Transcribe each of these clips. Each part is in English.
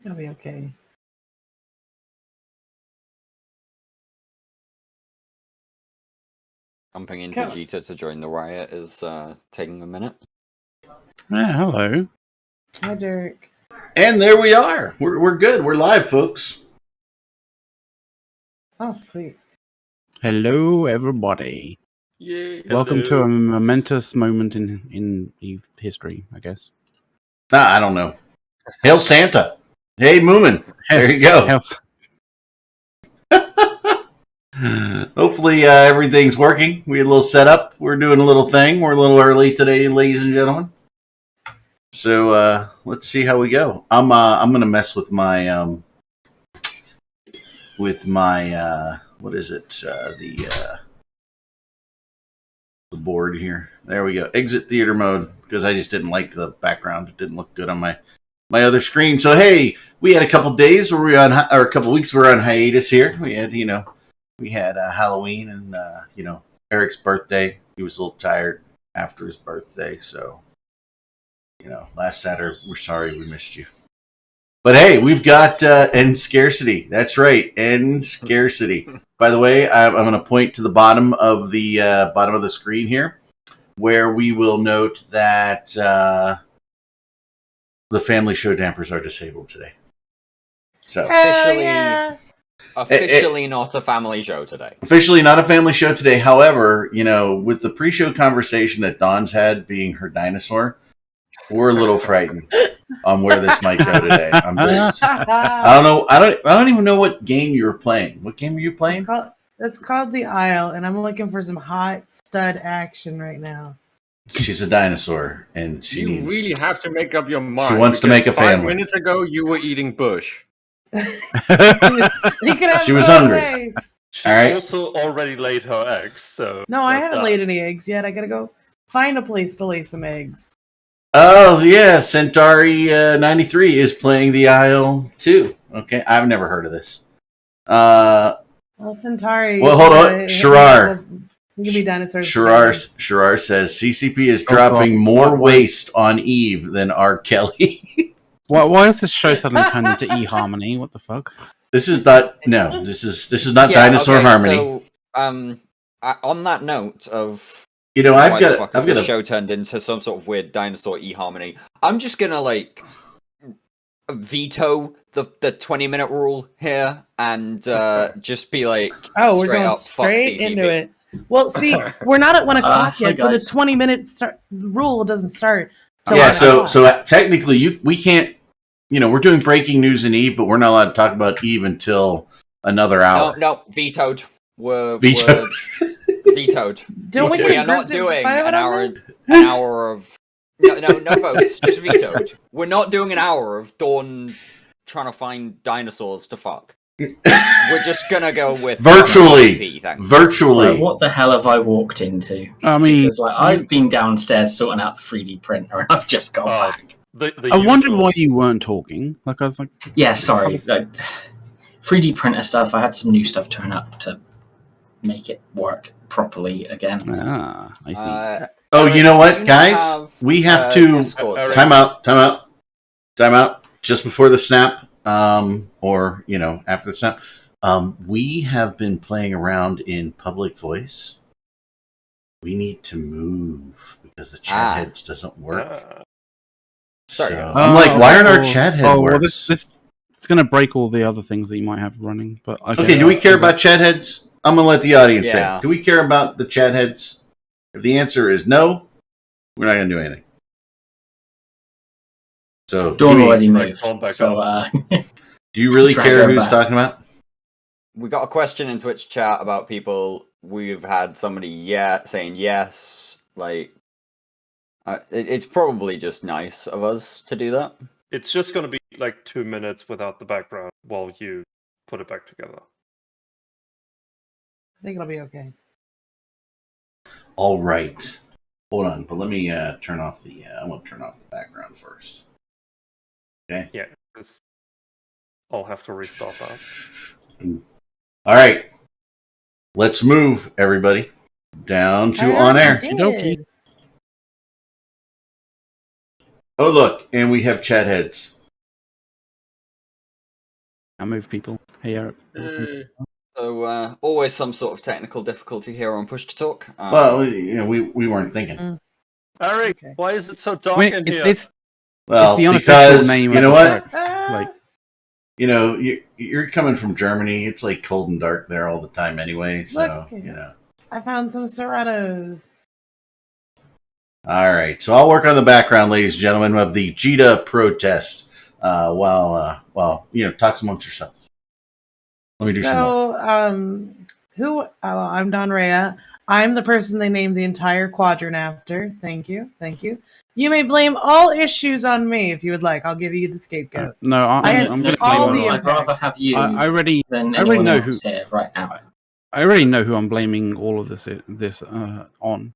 It'll be okay. Jumping into Jita to join the riot is taking a minute. Yeah, hello. Hi, Derek. And there we are. We're good. We're live, folks. Oh, sweet. Hello, everybody. Yay. Welcome to a momentous moment in Eve history, I guess. I don't know. Hail Santa. Hey, Moomin. There you go. Hopefully everything's working. We had a little setup. We're doing a little thing. We're a little early today, ladies and gentlemen. So let's see how we go. I'm gonna mess with my what is it? The board here. There we go. Exit theater mode, because I just didn't like the background. It didn't look good on my other screen. So hey, we had a couple days where a couple weeks we were on hiatus here. We had Halloween and Eric's birthday. He was a little tired after his birthday, so last Saturday, we're sorry we missed you. But hey, we've got end scarcity. That's right, end scarcity. By the way, I'm going to point to the bottom of the screen here, where we will note that the family show dampers are disabled today. So officially not a family show today. Officially not a family show today. However, with the pre-show conversation that Dawn's had, being her dinosaur, we're a little frightened on where this might go today. I don't know. I don't even know what game you were playing. What game are you playing? It's called The Isle, and I'm looking for some hot stud action right now. She's a dinosaur, and you really have to make up your mind. She wants to make a family. 5 minutes ago, you were eating bush. She was hungry. She also already laid her eggs, so... No, I haven't laid any eggs yet. I gotta go find a place to lay some eggs. Oh, yeah, Centauri 93 is playing The Isle too. Okay, I've never heard of this. Well, Centauri... Well, hold on. Shirar. You can be dinosaurs. Shirar says, CCP is dropping more waste on Eve than R. Kelly. Why is this show suddenly turned into eHarmony? What the fuck? This is not Dinosaur Harmony. So, on that note of... I've got a show turned into some sort of weird dinosaur eHarmony. I'm just gonna veto the 20-minute rule here and just be like, we're going straight into it. Well, see, we're not at 1 o'clock yet, so the 20-minute rule doesn't start. Yeah, so technically we can't. We're doing breaking news in Eve, but we're not allowed to talk about Eve until another hour. No, vetoed. We're vetoed. Vetoed. We are not doing an hour of no votes, just vetoed. We're not doing an hour of Dawn trying to find dinosaurs to fuck. We're just gonna go with virtually. What the hell have I walked into? I mean, because I've been downstairs sorting out the 3D printer, and I've just gone back. I wondered why you weren't talking. I was like, yeah, sorry. 3D printer stuff. I had some new stuff turn up to make it work properly again. I see. You know what, guys? We have to time out. Just before the snap, or after the snap, we have been playing around in public voice. We need to move because the chat heads doesn't work. Sorry, I'm like, why aren't our chat heads work? This it's going to break all the other things that you might have running. But okay, do we care about chat heads? I'm going to let the audience say. Do we care about the chat heads? If the answer is no, we're not going to do anything. So, Dawn already moved. So, do you really care who's talking about? We got a question in Twitch chat about people. We've had somebody saying yes. It's probably just nice of us to do that. It's just going to be 2 minutes without the background while you put it back together. I think it'll be okay. All right. Hold on, but let me turn off the. I want to turn off the background first. Okay. Yeah, I'll have to restart that. All right. Let's move, everybody, down to on air. Oh, look, and we have chat heads. I move people. Hey, Eric. So always some sort of technical difficulty here on Push to Talk. Well, we weren't thinking. Eric, Okay. why is it so dark Wait, in it's, here? it's Well, the unofficial because name. you know of the what? track. Like, You're coming from Germany. It's like cold and dark there all the time anyway. So Look. you know. I found some Serratos. All right, so I'll work on the background, ladies and gentlemen, of the JITA protest. While talk amongst yourselves. Let me do some more. I'm Don Rea. I'm the person they named the entire quadrant after. Thank you. You may blame all issues on me if you would like. I'll give you the scapegoat. no, I'm going to all blame. the I'd rather have you I already than I already anyone know else here right now. I already know who I'm blaming all of this on,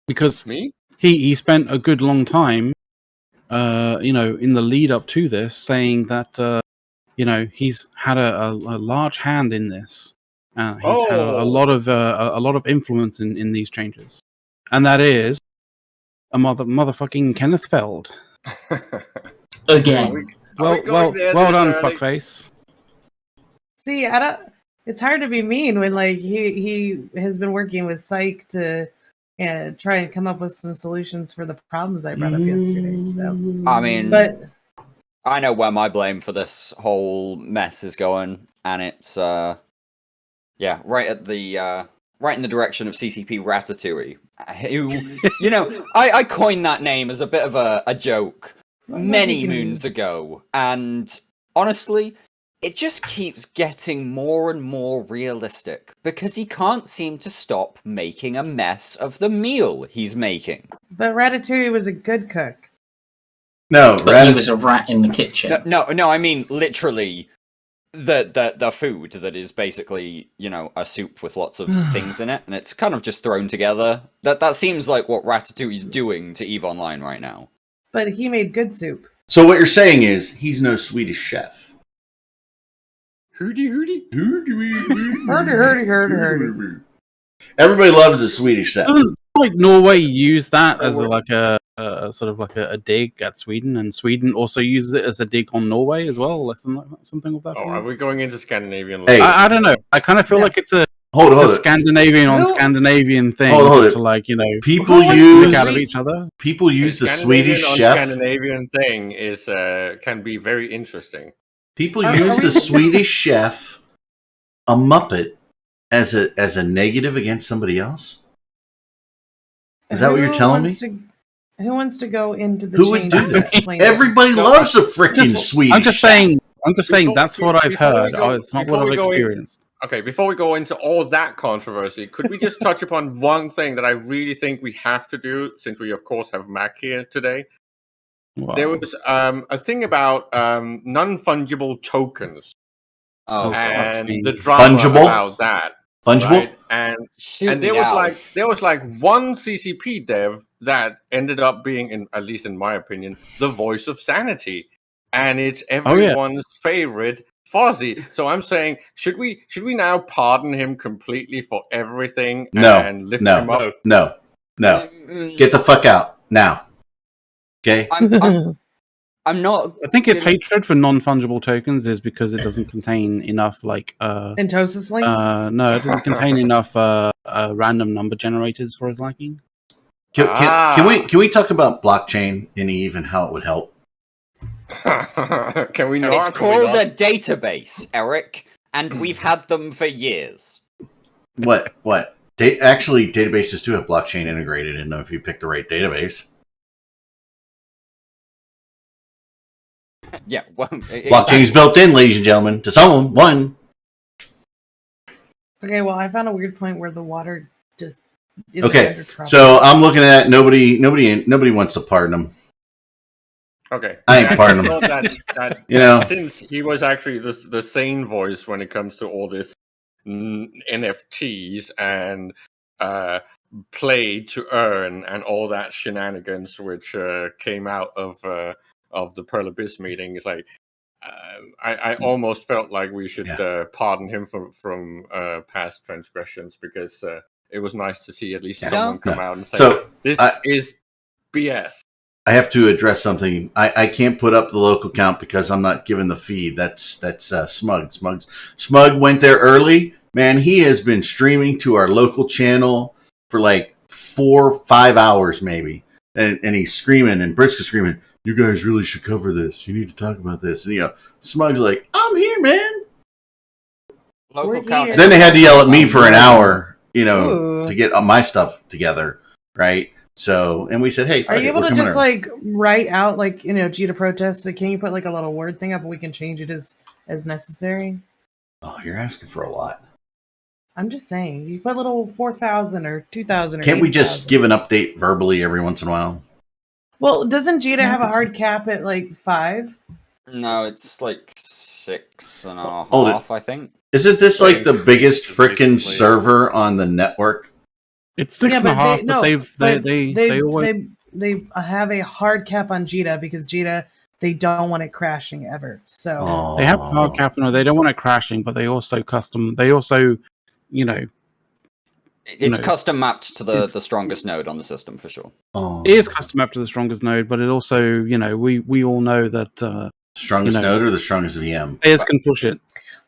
because Me? he spent a good long time, in the lead up to this, saying that he's had a large hand in this. He's had a lot of influence in these changes, and that is a motherfucking Kenneth Feld. Again. Well done, fuckface. See, I don't. It's hard to be mean when like he has been working with Psych to try and come up with some solutions for the problems I brought up yesterday. So I mean, but I know where my blame for this whole mess is going, and it's right in the direction of CCP Ratatouille, who I coined that name as a bit of a joke many moons ago, and honestly, it just keeps getting more and more realistic because he can't seem to stop making a mess of the meal he's making. But Ratatouille was a good cook. No, but he was a rat in the kitchen. No, I mean literally the food that is basically, a soup with lots of things in it, and it's kind of just thrown together. That seems like what Ratatouille is doing to EVE Online right now. But he made good soup. So what you're saying is he's no Swedish chef. Hooty. Hurdy. Everybody loves a Swedish chef. Doesn't Norway use that as a sort of like a dig at Sweden, and Sweden also uses it as a dig on Norway as well, something of that. Oh, are we going into Scandinavian? Hey. I don't know. I kind of feel like it's a Scandinavian on Scandinavian thing, just to people use out of each other. People use the Swedish chef. Scandinavian thing is can be very interesting. People use the Swedish chef, a Muppet, as a negative against somebody else. Is that what you're telling me? Who wants to go into the? Who would do that? Everybody loves a freaking Swedish. I'm just saying that's what I've heard. It's not what I've experienced. Okay, before we go into all that controversy, could we just touch upon one thing that I really think we have to do, since we of course have Mac here today? Wow. There was a thing about non-fungible tokens. And the drama about that. Fungible? Right? And there was like one CCP dev that ended up being, at least in my opinion, the voice of sanity. And it's everyone's favorite Fozzie. So I'm saying, should we now pardon him completely for everything and lift him up? No. Get the fuck out now. Okay? I'm not. I think his hatred for non-fungible tokens is because it doesn't contain enough Entosis links. No, it doesn't contain enough random number generators for his liking. Can we talk about blockchain in EVE and how it would help? Can we not? It's called a database, Eric, and we've had them for years. What? Actually, databases do have blockchain integrated in them if you pick the right database. Yeah, well, blockchain is built in, ladies and gentlemen, to someone. Okay, well, I found a weird point where the water just. Okay, so I'm looking at nobody wants to pardon him. Okay, I ain't pardon him. That since he was actually the sane voice when it comes to all this NFTs and play to earn and all that shenanigans which came out of the Pearl Abyss meeting, is like I almost felt like we should pardon him from past transgressions, because it was nice to see at least someone come out and say this is BS. I have to address something. I can't put up the local count because I'm not given the feed. That's Smug. Smug went there early. Man, he has been streaming to our local channel for like 4 or 5 hours maybe. And he's screaming, and Briscoe's screaming, "You guys really should cover this. You need to talk about this." And Smug's like, "I'm here, man." Local count. Then they had to yell at me for an hour, to get my stuff together, right? So, and we said, "Hey, are you able to just like write out like Jita protest? Can you put like a little word thing up, and we can change it as necessary?" Oh, you're asking for a lot. I'm just saying, you put a little 4,000 or 2,000. Can't we just give an update verbally every once in a while? Well, doesn't Jita have a hard cap at like 5? No, it's like 6.5, I think. Isn't this like the biggest frickin' server on the network? It's 6.5, but they always they have a hard cap on Jita because Jita, they don't want it crashing ever. So they have a hard cap. No, they don't want it crashing, but they also it's custom mapped to the strongest node on the system for sure. It is custom mapped to the strongest node, but it also, we all know that strongest node or the strongest VM. Players can push it.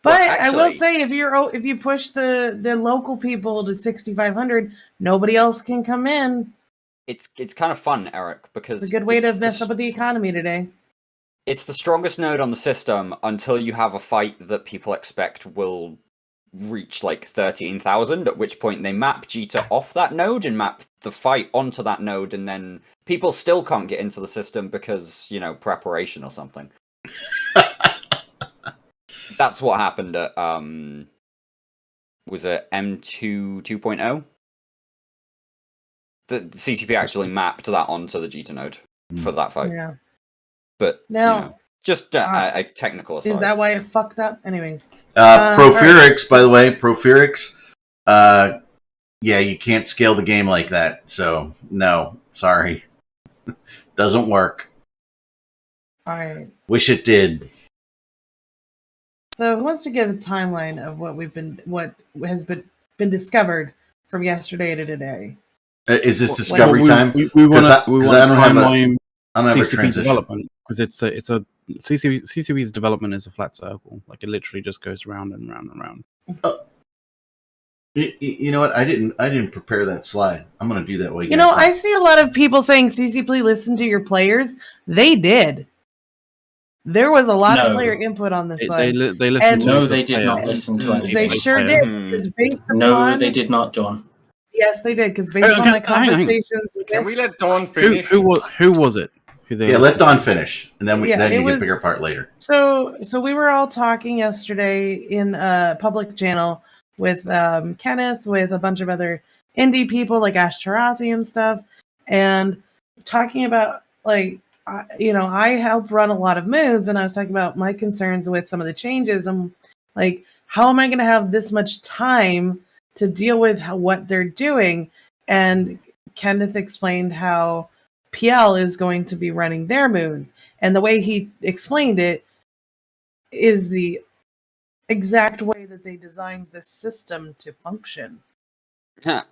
But well, actually, I will say, if you push the local people to 6,500, nobody else can come in. It's kind of fun, Eric, because it's a good way to mess up with the economy today. It's the strongest node on the system until you have a fight that people expect will reach like 13,000, at which point they map Jita off that node and map the fight onto that node, and then people still can't get into the system because, preparation or something. That's what happened at, was it M2 2.0? The CCP actually mapped that onto the Jita node for that fight. Yeah. But, just a technical aside. Is that why it fucked up? Anyways. Profurix, by the way, you can't scale the game like that. So, no, sorry. Doesn't work. All right. Wish it did. So, who wants to give a timeline of what has been discovered from yesterday to today? Is this discovery time? We want I don't have a CCP development, because it's a CCP's development is a flat circle. Like, it literally just goes round and round and round. You know what? I didn't prepare that slide. I'm going to do that while I see a lot of people saying CCP listen to your players. They did. There was a lot of player input on this slide. They listened. No, they did not listen to anything. They sure did. No, they did not, Dawn. Yes, they did, because based on my conversations... Can we let Dawn finish? Who was it? Let Dawn finish, and then you can figure part later. So we were all talking yesterday in a public channel with Kenneth, with a bunch of other indie people like Ash Taurazi and stuff, and talking about, like, I help run a lot of moons, and I was talking about my concerns with some of the changes. I'm like, how am I going to have this much time to deal with what they're doing? And Kenneth explained how PL is going to be running their moons, and the way he explained it is the exact way that they designed the system to function.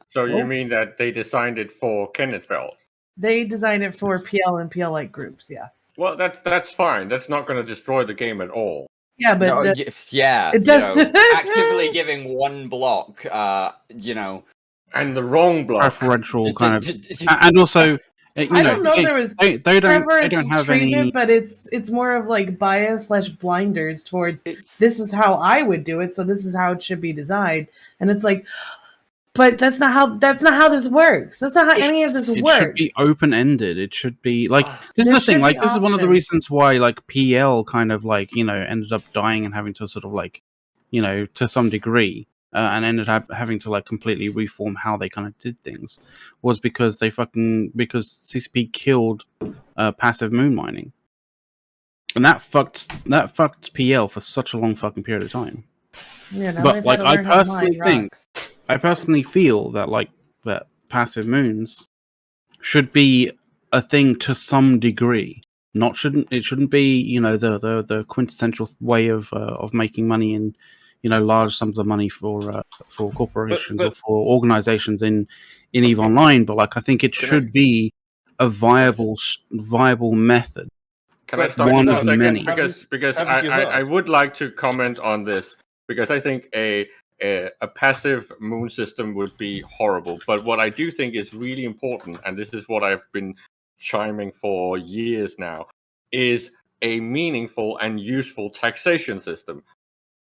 So you mean that they designed it for Kenneth Feld? They designed it for PL and PL-like groups, yeah. Well, that's fine. That's not going to destroy the game at all. Yeah, but it does. Actively giving one block, and the wrong block, preferential kind of, and also, I don't know. There was they don't have any, but it's more of like bias/blinders towards this is how I would do it, so this is how it should be designed, and it's like. But that's not how this works. That's not how any of this works. It should be open-ended. It should be like this is the thing. Like, this is one of the reasons why like PL kind of like ended up dying and having to sort of like to some degree and ended up having to like completely reform how they kind of did things, was because because CCP killed passive moon mining, and that fucked PL for such a long fucking period of time. Yeah, but like I personally feel that like that passive moons should be a thing to some degree. It shouldn't be the quintessential way of making money in large sums of money for corporations or for organizations in EVE Online. But like I think it should be a viable method. Can I stop one you of for a second? many. Because I would like to comment on this, because I think a passive moon system would be horrible. But what I do think is really important, and this is what I've been chiming for years now, is a meaningful and useful taxation system.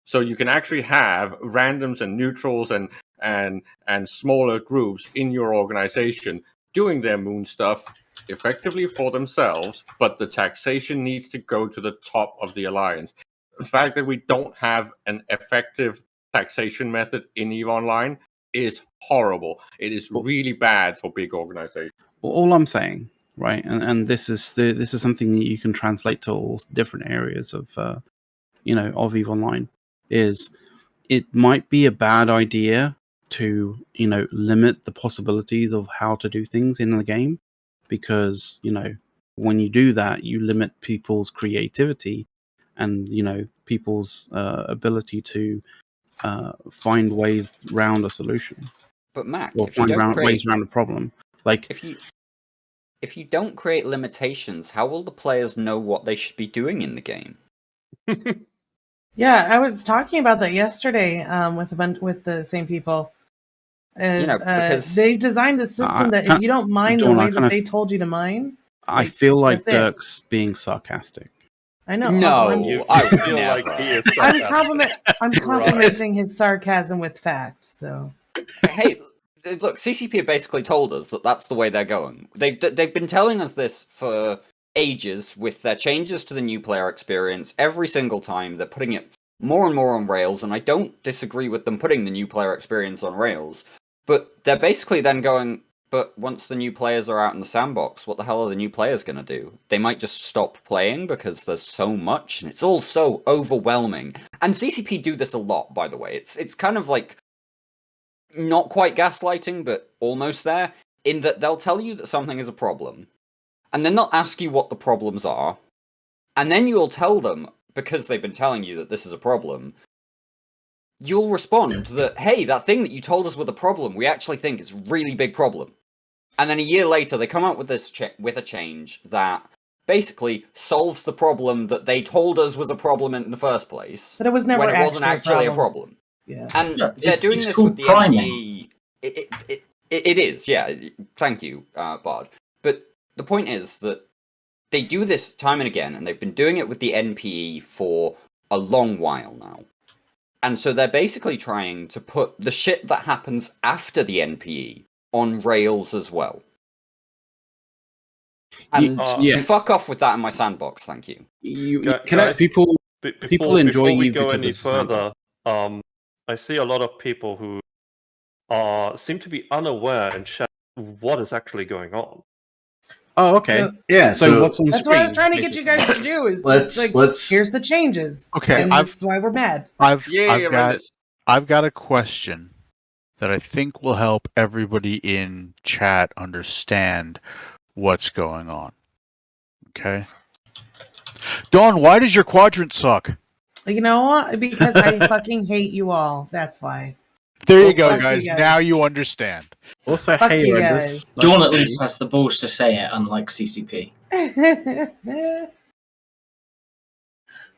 So you can actually have randoms and neutrals and smaller groups in your organization doing their moon stuff effectively for themselves, but the taxation needs to go to the top of the alliance. The fact that we don't have an effective taxation method in EVE Online is horrible. It is really bad for big organizations. All I'm saying, right, and this is something that you can translate to all different areas of of EVE Online, is it might be a bad idea to limit the possibilities of how to do things in the game, because when you do that, you limit people's creativity and people's ability to find ways around a solution. But Mac, or find ways around a problem. Like if you don't create limitations, how will the players know what they should be doing in the game? Yeah, I was talking about that yesterday with the same people. Because they designed the system that if you don't mine the way that they told you to mine, I feel like Dirk's being sarcastic. I know. No, I feel like he is sarcastic. I'm complimenting his sarcasm with fact. So, hey, look, CCP have basically told us that that's the way they're going. They've been telling us this for ages with their changes to the new player experience. Every single time they're putting it more and more on rails, and I don't disagree with them putting the new player experience on rails. But they're basically then going, but once the new players are out in the sandbox, what the hell are the new players going to do? They might just stop playing because there's so much, and it's all so overwhelming. And CCP do this a lot, by the way. It's kind of like not quite gaslighting, but almost there, in that they'll tell you that something is a problem, and then they'll ask you what the problems are, and then you'll tell them, because they've been telling you that this is a problem, you'll respond that, hey, that thing that you told us was a problem, we actually think it's a really big problem. And then a year later, they come out with this with a change that basically solves the problem that they told us was a problem in the first place. But it was never when it wasn't actually a problem. Yeah. And they're doing this with the NPE. It is, yeah. Thank you, Bard. But the point is that they do this time and again, and they've been doing it with the NPE for a long while now. And so they're basically trying to put the shit that happens after the NPE on rails as well. And fuck off with that in my sandbox, thank you. People enjoy before we you go because any it's further, I see a lot of people who seem to be unaware in chat what is actually going on. Oh, okay. So what's on that's screen, what I was trying to get you guys to do. Is let's here's the changes. Okay, and this is why we're mad. I've got a question that I think will help everybody in chat understand what's going on. Okay. Dawn, why does your quadrant suck? You know what? Because I fucking hate you all. That's why. There you go, guys. Now you understand. Also, Fuck hey, you guys. Dawn at least has the balls to say it, unlike CCP.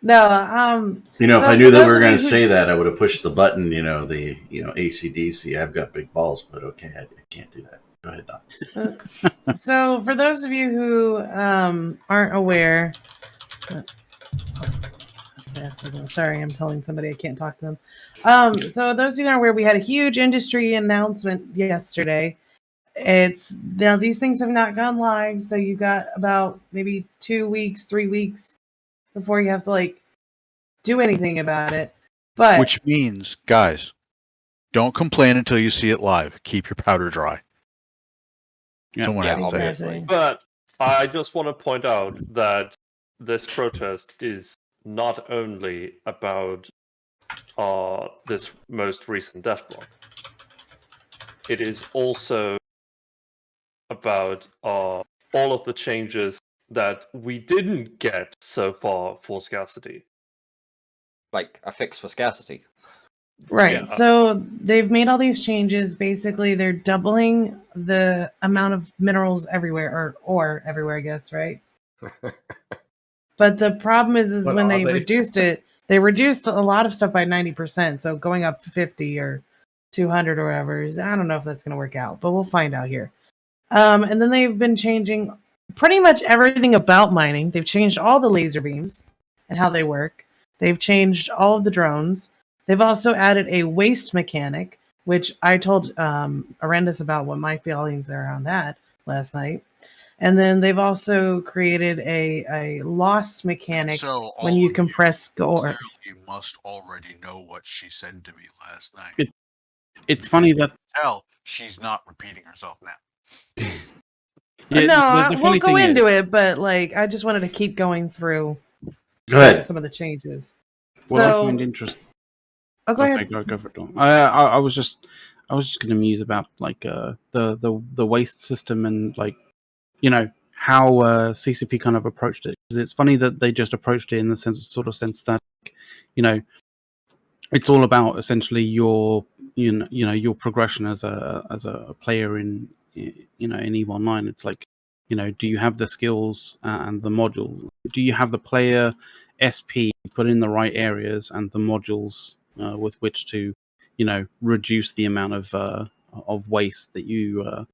No, if I knew that we were going to say that, I would have pushed the button. The AC/DC. I've got big balls, but okay, I can't do that. Go ahead, Don. So, for those of you who aren't aware, sorry, I'm telling somebody I can't talk to them. So, those of you that aren't aware, we had a huge industry announcement yesterday. It's now these things have not gone live, so you got about maybe 2 weeks, 3 weeks before you have to do anything about it. But which means, guys, don't complain until you see it live. Keep your powder dry. Obviously. But I just want to point out that this protest is not only about this most recent death block. It is also about all of the changes that we didn't get so far for scarcity. Like a fix for scarcity. Right. Yeah. So they've made all these changes. Basically, they're doubling the amount of minerals everywhere, or ore everywhere, I guess, right? But the problem is But when are they they? reduced it, they reduced a lot of stuff by 90%. So going up 50 or 200 or whatever, I don't know if that's going to work out, but we'll find out here. And then they've been changing pretty much everything about mining. They've changed all the laser beams and how they work. They've changed all of the drones. They've also added a waste mechanic, which I told Arendis about what my feelings are on that last night. And then they've also created a loss mechanic So when you compress gore. You must already know what she said to me last night. It's funny that Tell she's not repeating herself now. Yeah, we'll go into it, but like I just wanted to keep going through. Go ahead. Some of the changes. What I find interesting. Oh, go ahead. Go for it, Dawn. I was just going to muse about like the waste system and like how CCP kind of approached it. Because it's funny that they just approached it in the sense that it's all about essentially your your progression as a player in EVE Online. It's like do you have the skills and the module? Do you have the player SP put in the right areas and the modules with which to reduce the amount of waste that you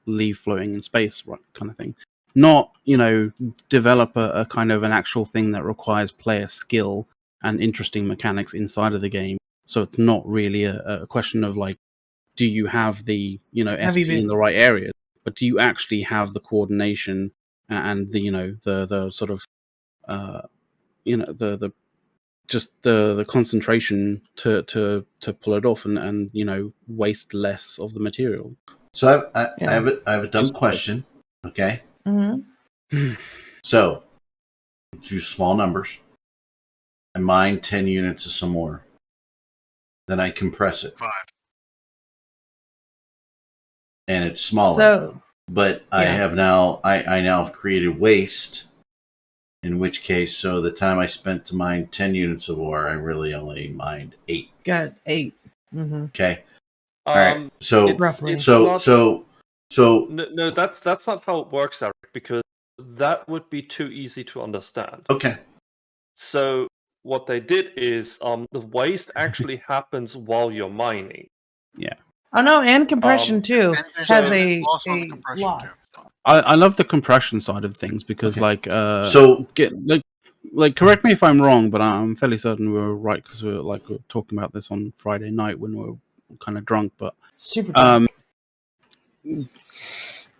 leave floating in space, right, kind of thing. Not develop a kind of an actual thing that requires player skill and interesting mechanics inside of the game. So it's not really a question of like, do you have the SP in the right areas, but do you actually have the coordination and the the sort of the just the concentration to pull it off and waste less of the material. So I have a dumb question. Okay. Mm-hmm. So let's use small numbers. I mine 10 units of some ore. Then I compress it. 5. And it's smaller. So, but I now have created waste. In which case, so the time I spent to mine 10 units of ore, I really only mined 8. Got 8. Mm-hmm. Okay. All right. So roughly. So no, that's not how it works, Eric, because that would be too easy to understand. Okay. So what they did is the waste actually happens while you're mining. Yeah. Oh no, and compression too has a loss. I love the compression side of things because like correct me if I'm wrong, but I'm fairly certain we were right because we were talking about this on Friday night when we were kind of drunk, but super drunk.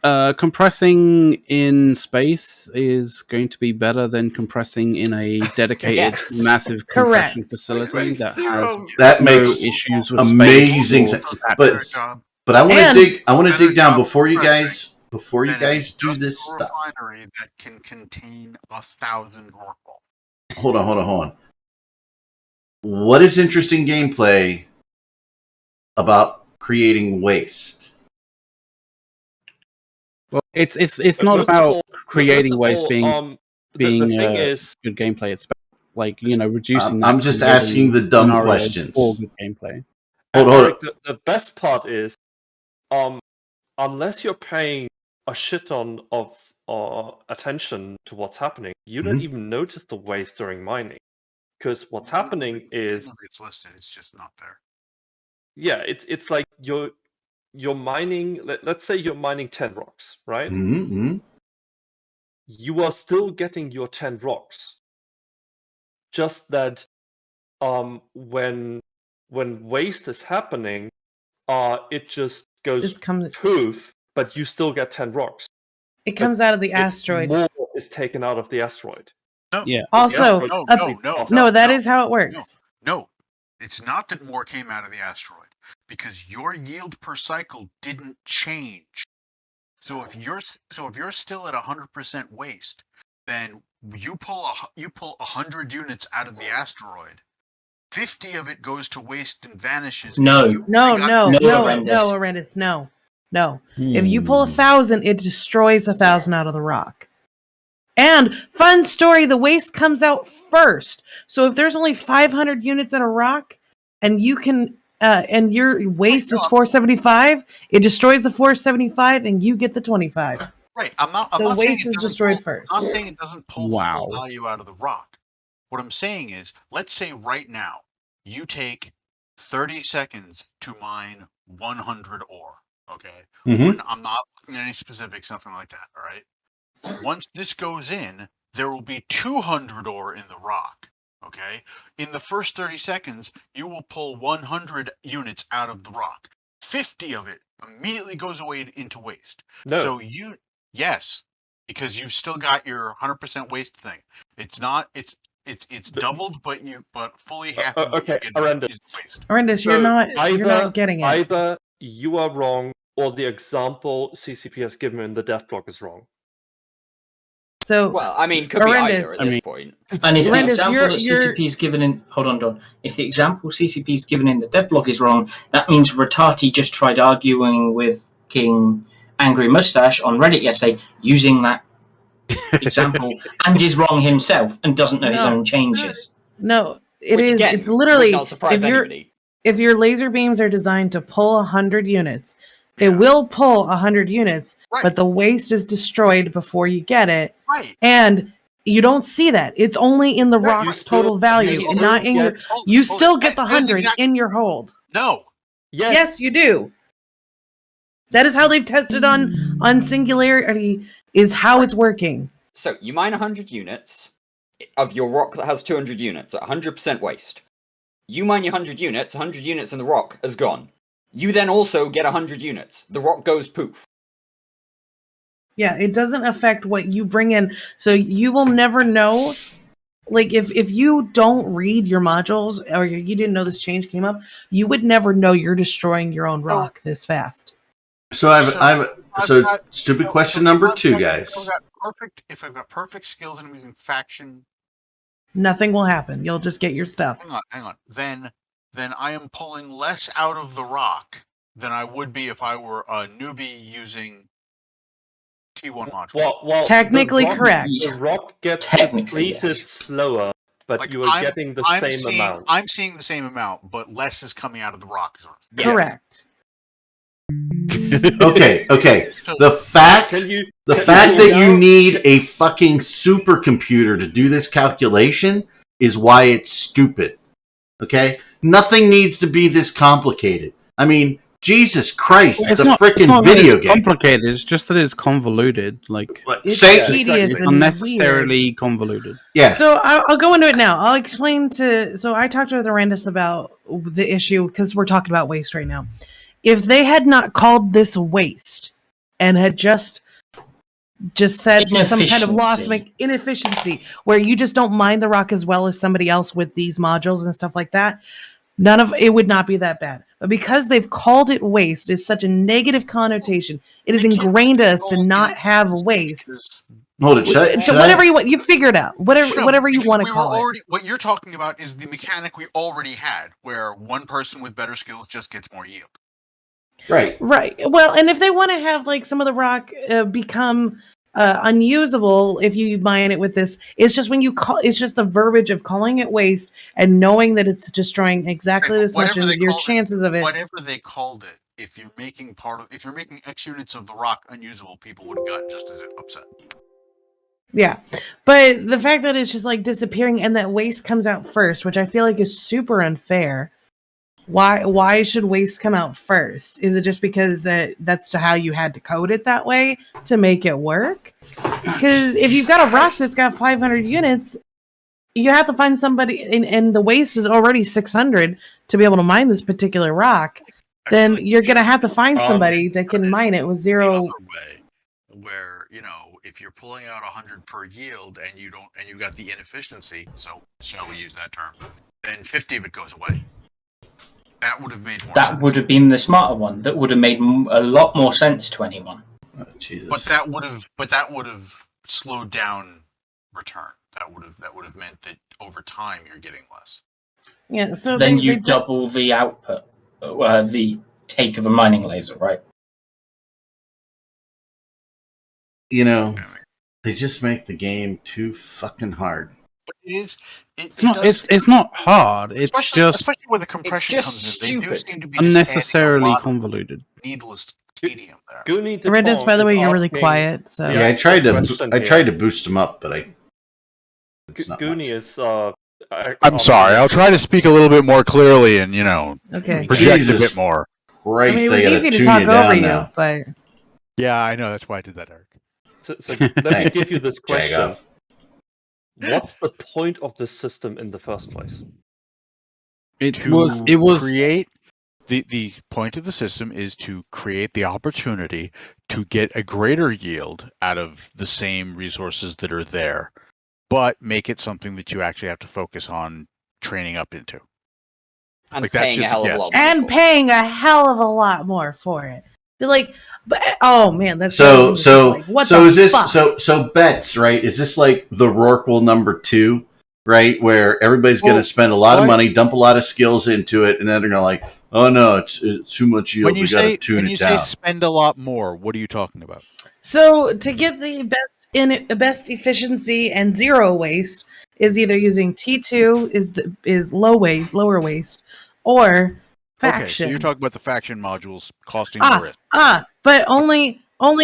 Compressing in space is going to be better than compressing in a dedicated massive compression facility that makes issues with amazing sense. But I want to dig down before you guys do this stuff. Refinery that can contain 1,000 rock balls. Hold on. What is interesting gameplay about creating waste? Well, it's not about creating waste being good gameplay. It's about reducing. I'm just asking the dumb questions. For good gameplay. Hold on. The best part is, unless you're paying a shit ton of attention to what's happening, you don't even notice the waste during mining, because what's happening is it's listed. It's just not there. Yeah, it's like you're mining. Let's say you're mining 10 rocks, right? Mm-hmm. You are still getting your 10 rocks. Just that, when waste is happening, it just goes poof, but you still get 10 rocks. It comes out of the asteroid. More is taken out of the asteroid. No. Yeah. Also, no, that is how it works. No, it's not that more came out of the asteroid, because your yield per cycle didn't change. So if you're still at 100% waste, then you pull 100 units out of the asteroid. 50 of it goes to waste and vanishes. No, Arendis, no. If you pull 1,000, it destroys 1,000 out of the rock. And fun story, the waste comes out first. So if there's only 500 units in a rock, and you can, and your waste is 475, it destroys the 475, and you get the 25. Right. I'm not the saying waste is destroyed first. I'm not saying it doesn't pull the full value out of the rock. What I'm saying is, let's say right now you take 30 seconds to mine 100 ore. Okay. Mm-hmm. I'm not looking at any specifics, nothing like that. All right. Once this goes in, there will be 200 ore in the rock. Okay. In the first 30 seconds, you will pull 100 units out of the rock. 50 of it immediately goes away into waste. No. So yes, because you've still got your 100% waste thing. It's not. It's doubled, but fully half. Okay, Horrendous. Horrendous, So you're not getting it. Either you are wrong, or the example CCP has given in the death block is wrong. So, well, I mean, could be either at this point. And if the example that CCP is given in, hold on, Don. If the example CCP is given in the dev block is wrong, that means Ratati just tried arguing with King Angry Mustache on Reddit yesterday using that example and is wrong himself and doesn't know his own changes. No, Again, it's literally, would not surprise anybody. If your laser beams are designed to pull 100 units, it will pull 100 units, but the waste is destroyed before you get it. Right. And you don't see that. It's only in the rock's total value, and not in your. You still get the 100 in your hold. No. Yes, you do. That is how they've tested on Singularity. Is how it's working. So you mine 100 units of your rock that has 200 units at 100% waste. You mine your 100 units. 100 units in the rock is gone. You then also get 100 units. The rock goes poof. Yeah, it doesn't affect what you bring in. So you will never know. Like, if you don't read your modules, or you didn't know this change came up, you would never know you're destroying your own rock this fast. So stupid question number 2, guys. If I've got perfect skills and I'm using faction, nothing will happen. You'll just get your stuff. Hang on. Then I am pulling less out of the rock than I would be if I were a newbie using T1 module. Well, technically correct. The rock gets completed slower, but you are getting the same amount. I'm seeing the same amount, but less is coming out of the rock. Correct. Okay. The fact that you need a fucking supercomputer to do this calculation is why it's stupid. Okay? Nothing needs to be this complicated. I mean, Jesus Christ, it's a freaking video game. Complicated. It's just that it's convoluted. Like it's unnecessarily convoluted. Yeah. So I'll go into it now. I'll explain So I talked to Horrendous about the issue because we're talking about waste right now. If they had not called this waste and had just said some kind of loss, like inefficiency, where you just don't mine the rock as well as somebody else with these modules and stuff like that, none of it would not be that bad. But because they've called it waste, it's such a negative connotation. It is ingrained us to not have waste. Hold it. So whatever you want, you figure it out. Whatever you want to call it. What you're talking about is the mechanic we already had, where one person with better skills just gets more yield. Right. Well, and if they want to have like some of the rock become unusable, if you mine it with this, it's just when you call. It's just the verbiage of calling it waste and knowing that it's destroying exactly this much, and your chances of it. Whatever they called it, if you're making X units of the rock unusable, people would have gotten just as upset. Yeah, but the fact that it's just like disappearing and that waste comes out first, which I feel like is super unfair. Why should waste come out first? Is it just because that's how you had to code it that way to make it work? Because if you've got a rock that's got 500 units, you have to find somebody, and the waste is already 600 to be able to mine this particular rock. Then you're gonna have to find somebody that can mine it with zero. The other way, where if you're pulling out 100 per yield and you got the inefficiency, so shall we use that term? Then 50 of it goes away. That would have made more sense. That would have been the smarter one. That would have made a lot more sense to anyone. Oh, Jesus. But that would have slowed down return. That would have meant that over time you're getting less. Yeah. So then you double the output, the take of a mining laser, right? They just make the game too fucking hard. But it is. It's not hard. It's especially when the compression comes in. They do seem to be unnecessarily convoluted. Needless tedium there. Rendis, by the way, you're really quiet. So yeah, I tried to boost them up, but Goonie is. I'm sorry. I'll try to speak a little bit more clearly and project a bit more. Christ, I mean, it was easy to talk over you, but yeah, I know that's why I did that, Eric. So let me give you this question: what's the point of this system in the first place? It was create the point of the system is to create the opportunity to get a greater yield out of the same resources that are there, but make it something that you actually have to focus on training up into. And paying a hell of a lot more. And paying a hell of a lot more for it. They're like, but oh man, that's so is this so bets, right? Is this like the Rorqual number 2, right? Where everybody's going to spend a lot of money, dump a lot of skills into it, and then they're going to like, oh no, it's too much yield. We got to tune it down. When you say spend a lot more, what are you talking about? So to get the best efficiency and zero waste is either using T2 is lower waste, or faction. Okay, so you're talking about the faction modules costing the risk. But only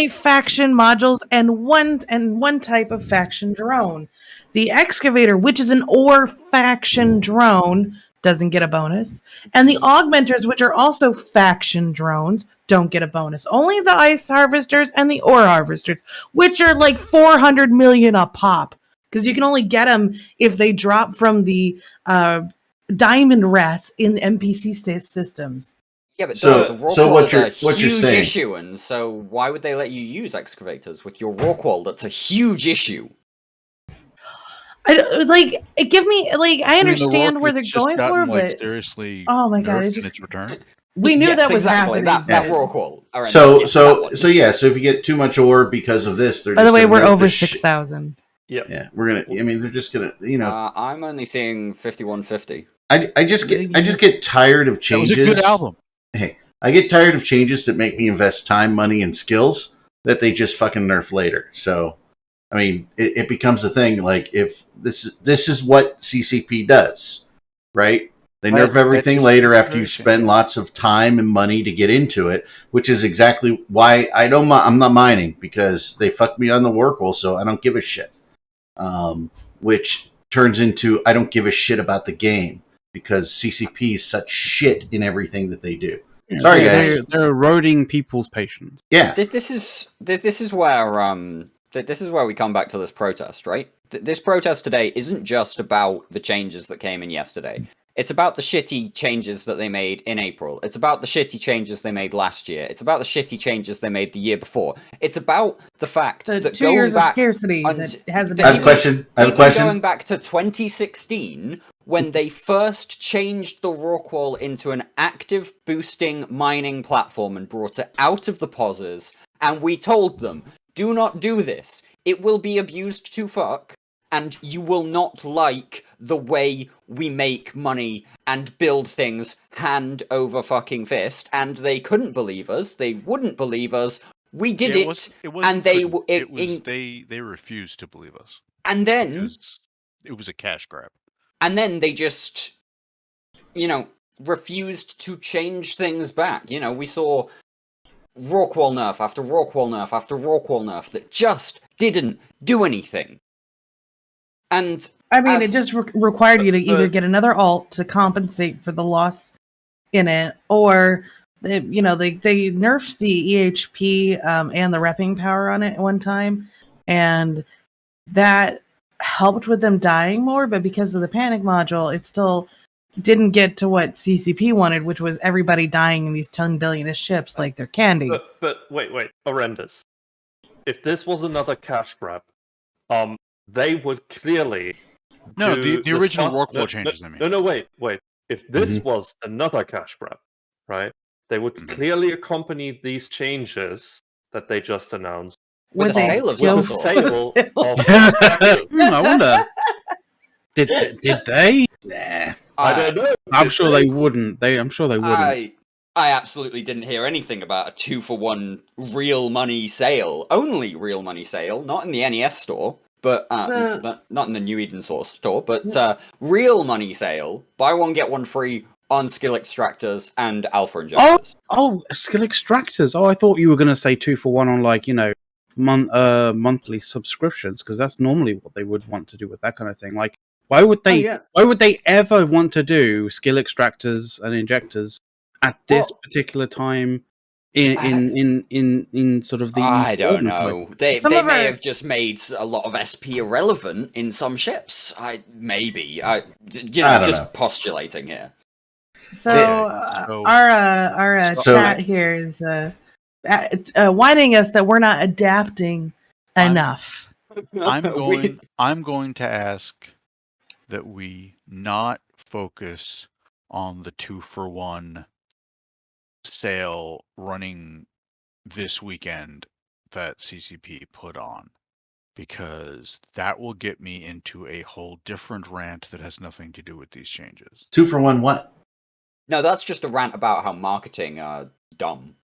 faction modules and one type of faction drone. The excavator, which is an ore faction drone, doesn't get a bonus, and the augmenters, which are also faction drones, don't get a bonus. Only the ice harvesters and the ore harvesters, which are like 400 million a pop, because you can only get them if they drop from the diamond rats in the NPC systems. Yeah, but the Rorqual is a huge issue, and so why would they let you use excavators with your Rorqual? That's a huge issue. I understand where they're going for, but seriously, oh my god, its return. We knew that was exactly happening. That Rorqual. So if you get too much ore because of this, they're by the way, we're over 6,000. Yeah, we're gonna. I mean, they're just gonna. I'm only seeing 5150. I just get tired of changes. That was a good album. Hey, I get tired of changes that make me invest time, money, and skills that they just fucking nerf later. So, I mean, it becomes a thing. Like if this is what CCP does, right? They nerf everything later after you spend lots of time and money to get into it, which is exactly why I'm not mining, because they fucked me on the Rorqual, so I don't give a shit. Which turns into I don't give a shit about the game, because CCP is such shit in everything that they do. Yeah, sorry, guys. They're eroding people's patience. Yeah. This is where we come back to this protest, right? This protest today isn't just about the changes that came in yesterday. It's about the shitty changes that they made in April. It's about the shitty changes they made last year. It's about the shitty changes they made the year before. It's about the fact that 2 years of scarcity that hasn't been. I have a question. Going back to 2016, when they first changed the Rorqual into an active boosting mining platform and brought it out of the POSs, and we told them, do not do this. It will be abused to fuck. And you will not like the way we make money and build things hand over fucking fist. And they couldn't believe us. They wouldn't believe us. We did they refused to believe us. And then it was a cash grab. And then they just, refused to change things back. We saw Rorqual nerf after Rorqual nerf after Rorqual nerf that just didn't do anything. And I mean, it just required you to either get another alt to compensate for the loss in it, or they nerfed the EHP and the repping power on it at one time, and that helped with them dying more. But because of the panic module, it still didn't get to what CCP wanted, which was everybody dying in these 10 billion ships like they're candy. But wait, horrendous. If this was another cash grab, they would clearly the original Rorqual changes. No, wait. If this was another cash grab, right? They would clearly accompany these changes that they just announced with a sale of I wonder. Did they? Nah. I don't know. I'm sure they wouldn't. I'm sure they wouldn't. I absolutely didn't hear anything about a 2-for-1 real money sale. Only real money sale, not in the NES store, but not in the New Eden Source store, but real money sale. Buy one get one free on skill extractors and alpha injectors. Oh, skill extractors. Oh, I thought you were going to say 2-for-1 on like monthly subscriptions, because that's normally what they would want to do with that kind of thing. Like, why would they? Why would they ever want to do skill extractors and injectors at this particular time in sort of the... I don't know. They may have just made a lot of SP irrelevant in some ships. Maybe. Just postulating here. So our chat here is whining us that we're not adapting enough. I'm going to ask that we not focus on the 2-for-1 sale running this weekend that CCP put on, because that will get me into a whole different rant that has nothing to do with these changes. 2-for-1 what? No, that's just a rant about how marketing are dumb.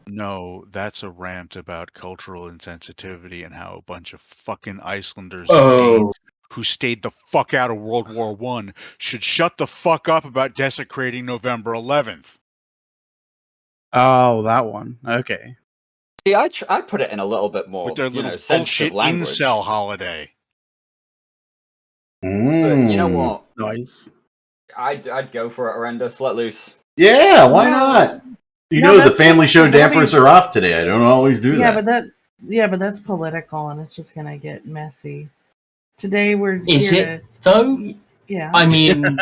No, that's a rant about cultural insensitivity and how a bunch of fucking Icelanders who stayed the fuck out of World War I should shut the fuck up about desecrating November 11th. Oh, that one. Okay. See, I put it in a little bit more, with their little sensitive language. incel holiday. But you know what? Nice. I'd go for it, Horrendous. Let loose. Yeah, why not? You know the family show dampers are off today. I don't always do that. But that's political, and it's just gonna get messy. Today Is it though? Yeah. I mean,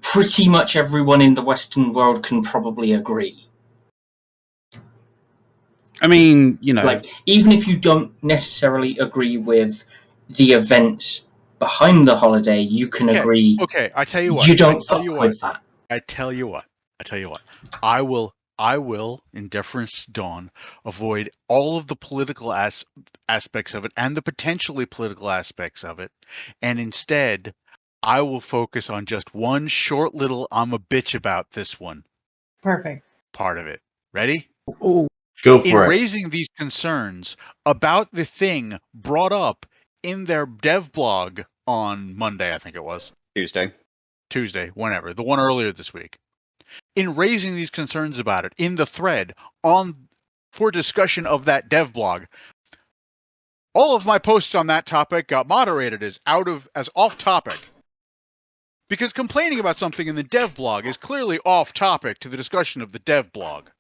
pretty much everyone in the Western world can probably agree. I mean, like, even if you don't necessarily agree with the events behind the holiday, you can agree. Okay, I tell you what. You don't fuck with that. I tell you what. I will, in deference to Dawn, avoid all of the political aspects of it and the potentially political aspects of it, and instead, I will focus on just one short little "I'm a bitch about this one." Perfect. Part of it. Ready? Oh, go for it. In raising these concerns about the thing brought up in their dev blog on Monday, I think it was. Tuesday, whenever. The one earlier this week. In raising these concerns about it in the thread for discussion of that dev blog, all of my posts on that topic got moderated as off topic. Because complaining about something in the dev blog is clearly off topic to the discussion of the dev blog.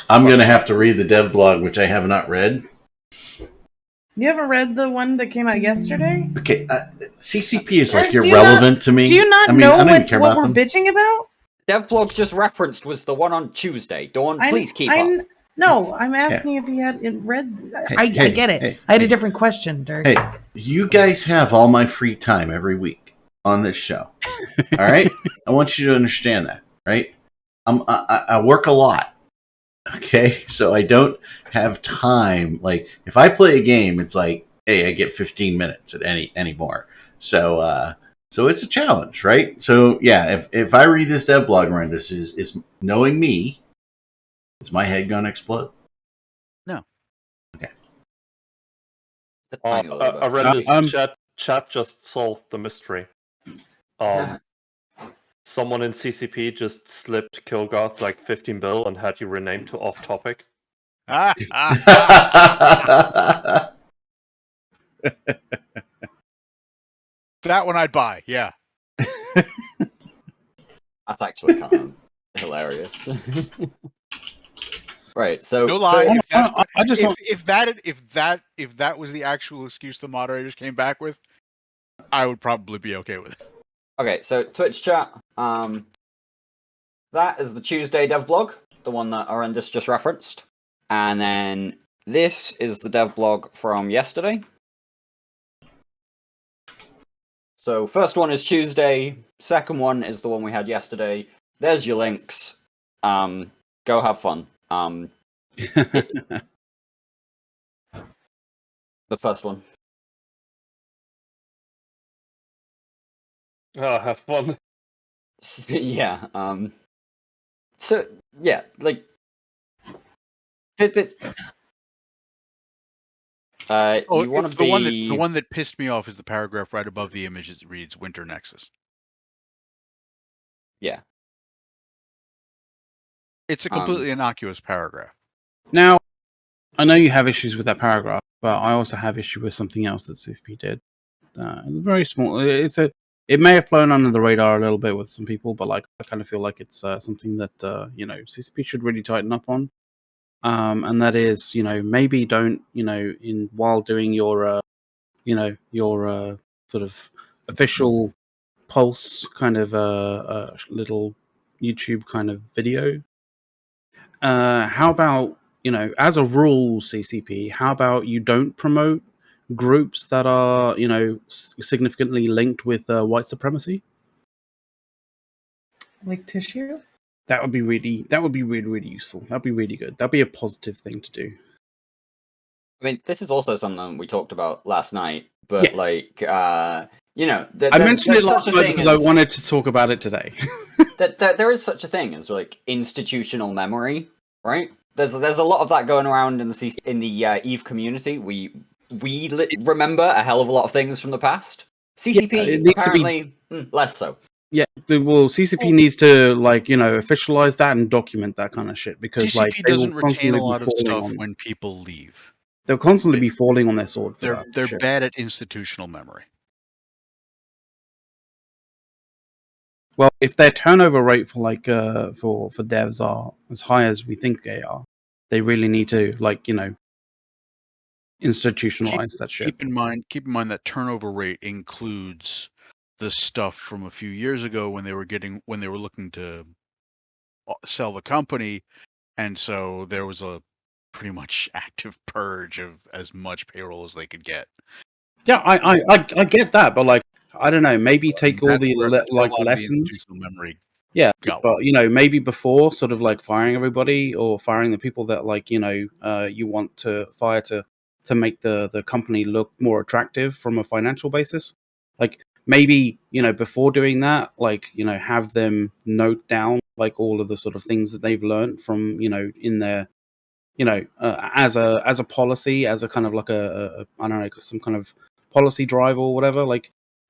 I'm going to have to read the dev blog, which I have not read. You haven't read the one that came out yesterday? Okay, CCP is like irrelevant to me. Do you not know what we're bitching about? DevBlog just referenced was the one on Tuesday. Dawn, please keep up. No, I'm asking if he had read. I get it. I had a different question, Dirk. Hey, you guys have all my free time every week on this show. All right? I want you to understand that, right? I work a lot. Okay, so I don't have time. Like, if I play a game, it's like, hey, I get 15 minutes at anymore. So it's a challenge, right? So yeah, if I read this dev blog, Horrendous, is knowing me, is my head gonna explode? No. Okay. Horrendous chat just solved the mystery. Someone in CCP just slipped Kilgarth like 15 bill and had you renamed to Off Topic. That one I'd buy, yeah. That's actually kind of hilarious. Right, so no lie. If that was the actual excuse the moderators came back with, I would probably be okay with it. Okay, so Twitch chat. That is the Tuesday dev blog, the one that Horrendous just referenced. And then this is the dev blog from yesterday. So first one is Tuesday, second one is the one we had yesterday. There's your links. Go have fun. The first one. Oh, have fun. Yeah. So yeah, like this. You want to be the one that pissed me off is the paragraph right above the image that reads Winter Nexus. Yeah. It's a completely innocuous paragraph. Now, I know you have issues with that paragraph, but I also have issue with something else that CCP did. Very small. It may have flown under the radar a little bit with some people, but like I kind of feel like it's something that CCP should really tighten up on. And that is, maybe don't, while doing your sort of official Pulse kind of little YouTube kind of video. How about, as a rule, CCP, how about you don't promote groups that are, significantly linked with white supremacy? Like tissue? That would be really, really useful. That'd be really good. That'd be a positive thing to do. I mean, this is also something we talked about last night, but yes. Like, I mentioned it last night because I wanted to talk about it today. that there is such a thing as like institutional memory, right? There's a lot of that going around in the EVE community. We remember a hell of a lot of things from the past. CCP apparently less so. Yeah, well, CCP needs to officialize that and document that kind of shit because CCP doesn't retain a lot of stuff when people leave. They'll constantly be falling on their sword. They're bad at institutional memory. Well, if their turnover rate for devs are as high as we think they are, they really need to institutionalize that shit. Keep in mind that turnover rate includes the stuff from a few years ago when they were looking to sell the company, and so there was a pretty much active purge of as much payroll as they could get. Yeah, I get that, but I don't know, maybe take all the lessons. The memory. Yeah, but maybe before sort of firing everybody or firing the people that you want to fire to make the company look more attractive from a financial basis. Maybe before doing that, have them note down all of the sort of things that they've learned from in their as a policy, as a kind of I don't know, some kind of policy drive or whatever.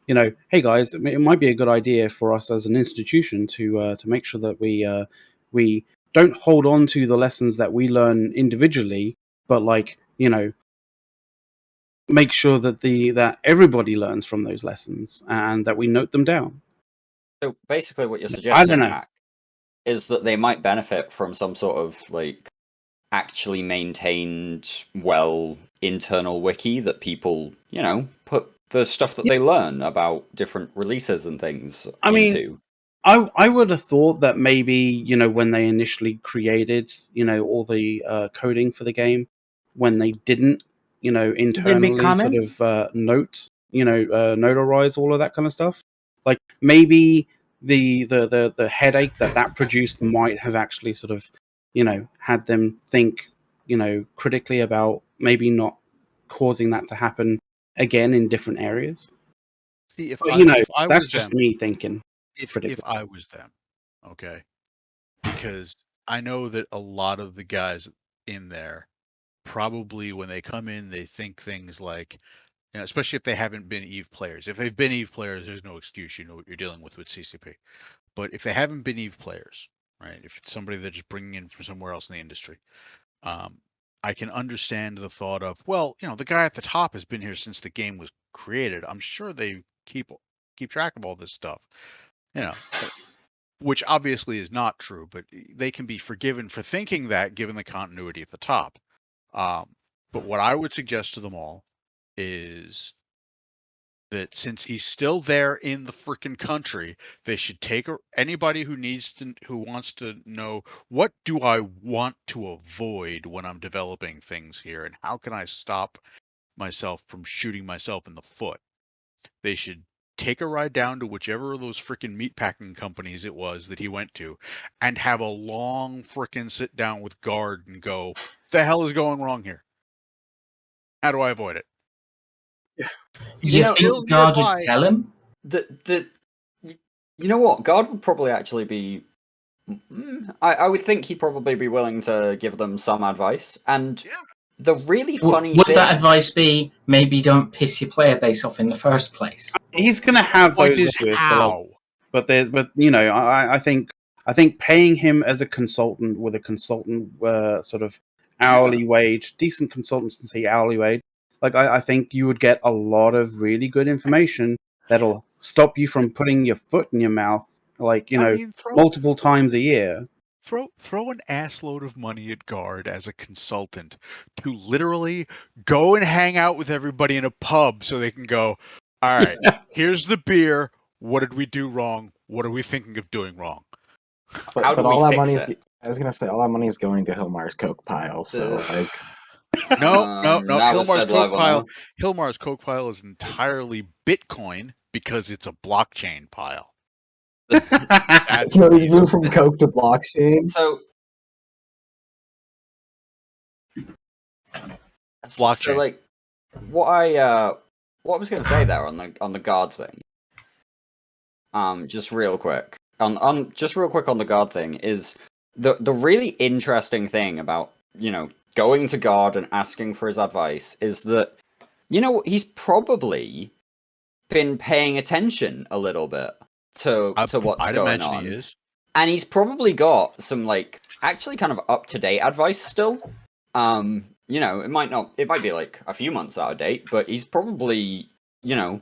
Hey guys, it might be a good idea for us as an institution to make sure that we don't hold on to the lessons that we learn individually, but make sure that that everybody learns from those lessons and that we note them down. So basically, what you're suggesting, Mac, is that they might benefit from some sort of actually maintained internal wiki that people put the stuff that they learn about different releases and things into. I would have thought that maybe when they initially created all the coding for the game, when they didn't internally sort of notarize all of that kind of stuff, maybe the headache that produced might have actually sort of had them think critically about maybe not causing that to happen again in different areas. See, that's just them, me thinking. If I was them, okay, because I know that a lot of the guys in there probably when they come in, they think things like, especially if they haven't been EVE players. If they've been EVE players, there's no excuse. You know what you're dealing with CCP. But if they haven't been EVE players, right? If it's somebody they're just bringing in from somewhere else in the industry, I can understand the thought of, well, the guy at the top has been here since the game was created. I'm sure they keep track of all this stuff, which obviously is not true, but they can be forgiven for thinking that given the continuity at the top. But what I would suggest to them all is that since he's still there in the freaking country, they should take anybody who wants to know, what do I want to avoid when I'm developing things here, and how can I stop myself from shooting myself in the foot? They should take a ride down to whichever of those freaking meatpacking companies it was that he went to, and have a long freaking sit down with Guard and go, what the hell is going wrong here? How do I avoid it? Yeah. You think Guard would tell him? You know what? Guard would probably actually be. I would think he'd probably be willing to give them some advice. And the really funny would thing... that advice be maybe don't piss your player base off in the first place? He's going to have those ideas, but you know, I think paying him as a consultant with a consultant sort of hourly wage, decent consultancy hourly wage, like I think you would get a lot of really good information that'll stop you from putting your foot in your mouth, like, you know, multiple times a year. Throw an assload of money at Guard as a consultant to literally go and hang out with everybody in a pub so they can go, all right, here's the beer. What did we do wrong? What are we thinking of doing wrong? But all that money is, I was going to say, all that money is going to Hilmar's Coke pile, so like... No. Hilmar's Coke pile is entirely Bitcoin because it's a blockchain pile. So he's moved from Coke to blockchain. So like, what I was going to say there on the Guard thing, just real quick on the Guard thing is the really interesting thing about, you know, going to Guard and asking for his advice is that, you know, he's probably been paying attention a little bit to what's going on. He is. And he's probably got some, like, actually kind of up-to-date advice still. You know, it might be like a few months out of date, but he's probably, you know,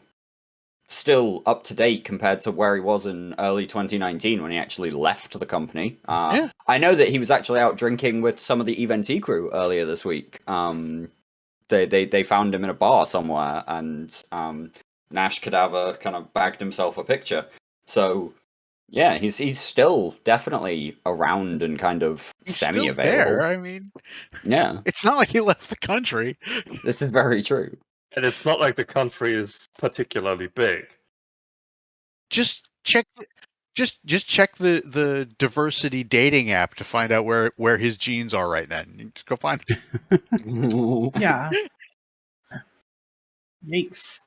still up to date compared to where he was in early 2019 when he actually left the company. I know that he was actually out drinking with some of the EVNT crew earlier this week. They found him in a bar somewhere, and Nash Cadaver kind of bagged himself a picture. So yeah, he's still definitely around and kind of semi-available. There, I mean, yeah, it's not like he left the country. This is very true. And it's not like the country is particularly big. Just check the diversity dating app to find out where his genes are right now. You just go find it. Yeah. Yikes.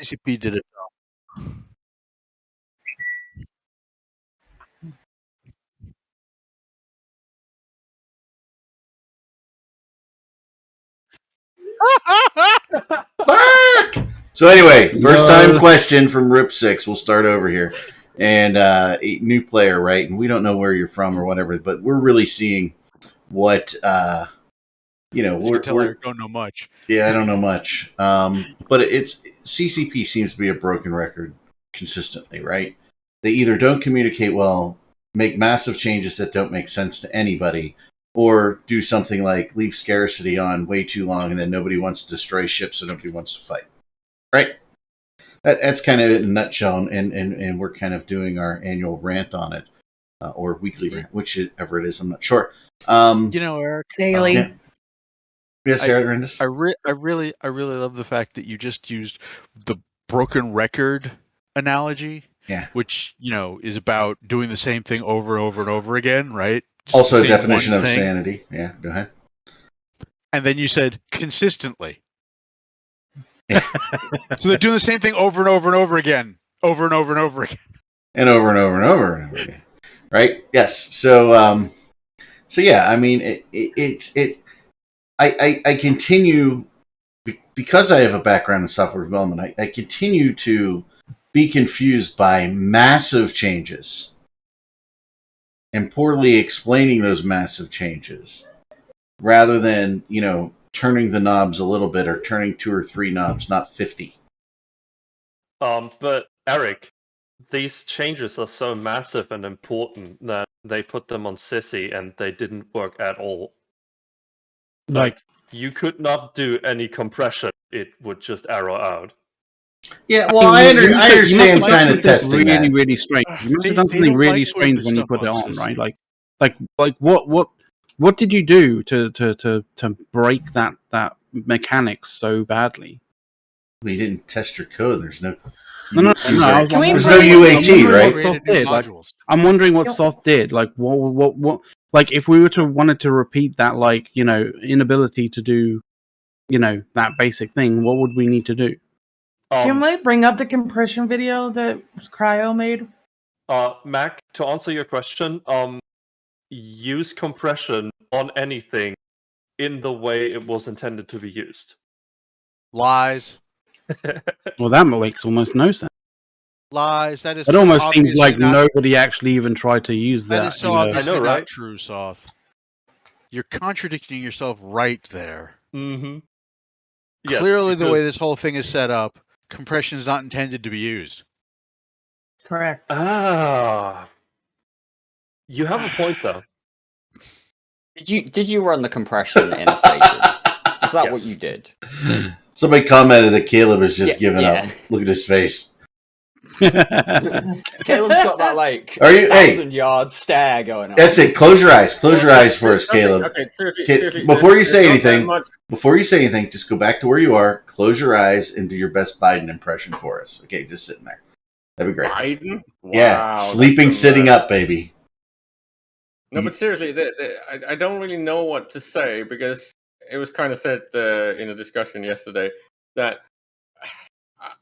CCP did it. Fuck! So anyway, first time question from Rip6. We'll start over here. And a new player, right? And we don't know where you're from or whatever, but we're really seeing what you know. I don't know much. Yeah, I don't know much. But it's CCP seems to be a broken record consistently, right? They either don't communicate well, make massive changes that don't make sense to anybody, or do something like leave scarcity on way too long and then nobody wants to destroy ships so nobody wants to fight. Right? That's kind of it in a nutshell, and we're kind of doing our annual rant on it, or weekly rant, whichever it is, I'm not sure. You know, Eric. Daily. Yeah. Yes, Sarah. I really love the fact that you just used the broken record analogy. Yeah. Which, you know, is about doing the same thing over and over and over again, right? Just also a definition of sanity. Yeah, go ahead. And then you said consistently. Yeah. So they're doing the same thing over and over and over again. Over and over and over again. And over and over and over and over again. Right? Yes. So yeah, I mean I continue, because I have a background in software development, I continue to be confused by massive changes and poorly explaining those massive changes rather than, you know, turning the knobs a little bit or turning 2 or 3 knobs, not 50. But Eric, these changes are so massive and important that they put them on Sissy and they didn't work at all. Like, you could not do any compression. It would just arrow out. Yeah, well, I understand kind of testing really, really strange. You must have done something really strange when you put it on, right? Like what did you do to break that mechanics so badly? We didn't test your code. There's no. No. There's no UAT, right? I'm wondering what Soth did. Like, what? Like, if we wanted to repeat that, like, inability to do, that basic thing, what would we need to do? Can we bring up the compression video that Cryo made? Mac, to answer your question, use compression on anything in the way it was intended to be used. Lies. Well, that makes almost no sense. Lies. That is. It almost seems like nobody actually even tried to use that. That is so obviously not true, Soth. You're contradicting yourself right there. Mm-hmm. Yes, clearly, the way this whole thing is set up, compression is not intended to be used. Correct. You have a point, though. Did you run the compression in a station? Is that what you did? Somebody commented that Caleb is just giving up. Look at his face. Caleb's got that 1,000-yard stare going on. That's it. Close your eyes. Close your eyes for us, Caleb. Okay, seriously, before you say anything, just go back to where you are. Close your eyes and do your best Biden impression for us. Okay, just sitting there. That'd be great. Biden? Wow, yeah, sleeping, sitting up, baby. No, but seriously, I don't really know what to say because it was kind of said in a discussion yesterday that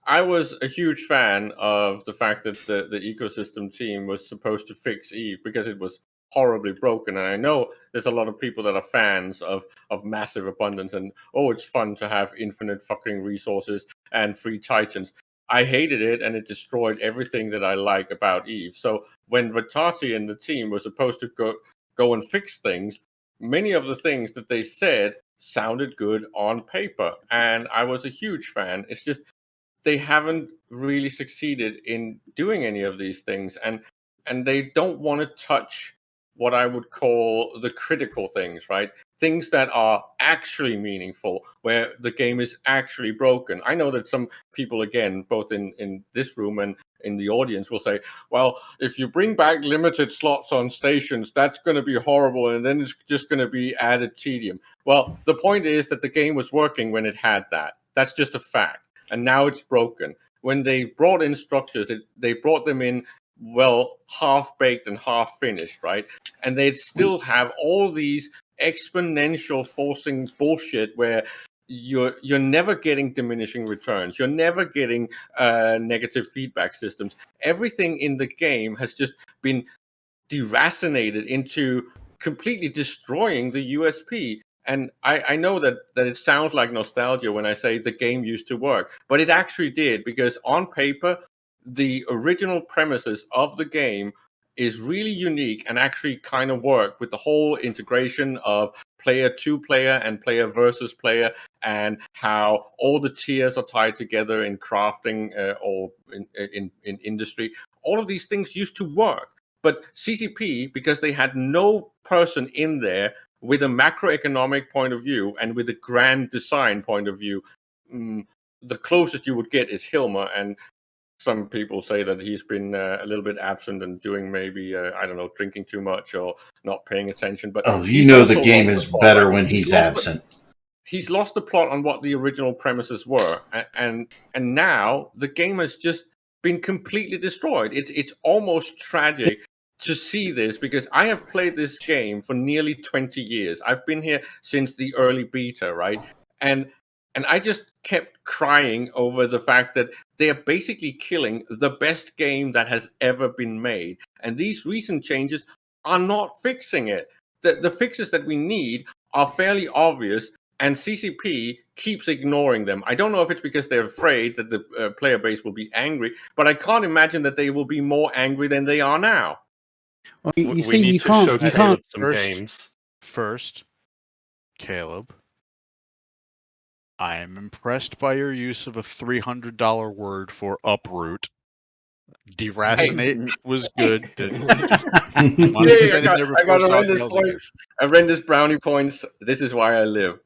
I was a huge fan of the fact that the ecosystem team was supposed to fix Eve because it was horribly broken. And I know there's a lot of people that are fans of massive abundance and, it's fun to have infinite fucking resources and free titans. I hated it, and it destroyed everything that I like about Eve. So when Rattati and the team were supposed to go and fix things, many of the things that they said sounded good on paper, and I was a huge fan. It's just they haven't really succeeded in doing any of these things, and they don't want to touch what I would call the critical things, right? Things that are actually meaningful, where the game is actually broken. I know that some people, again, both in this room and in the audience, will say, well, if you bring back limited slots on stations, that's going to be horrible, and then it's just going to be added tedium. Well, the point is that the game was working when it had that. That's just a fact. And now it's broken. When they brought in structures, they brought them in, half-baked and half-finished, right? And they'd still have all these exponential forcing bullshit where you're never getting diminishing returns. You're never getting negative feedback systems. Everything in the game has just been deracinated into completely destroying the USP. And I know that it sounds like nostalgia when I say the game used to work, but it actually did, because on paper, the original premises of the game is really unique and actually kind of work with the whole integration of player to player and player versus player, and how all the tiers are tied together in crafting or in industry. All of these things used to work, but CCP, because they had no person in there with a macroeconomic point of view and with a grand design point of view, the closest you would get is Hilmer, and some people say that he's been a little bit absent and doing maybe, drinking too much or not paying attention. But the game is better when he's absent. He's lost the plot on what the original premises were, and now the game has just been completely destroyed. It's almost tragic to see this, because I have played this game for nearly 20 years. I've been here since the early beta, right? And I just kept crying over the fact that they are basically killing the best game that has ever been made. And these recent changes are not fixing it. The fixes that we need are fairly obvious, and CCP keeps ignoring them. I don't know if it's because they're afraid that the player base will be angry, but I can't imagine that they will be more angry than they are now. Well, you can't some games. First, Caleb, I am impressed by your use of a $300 word for uproot. Deracinate was good. I got horrendous points. Horrendous brownie points. This is why I live.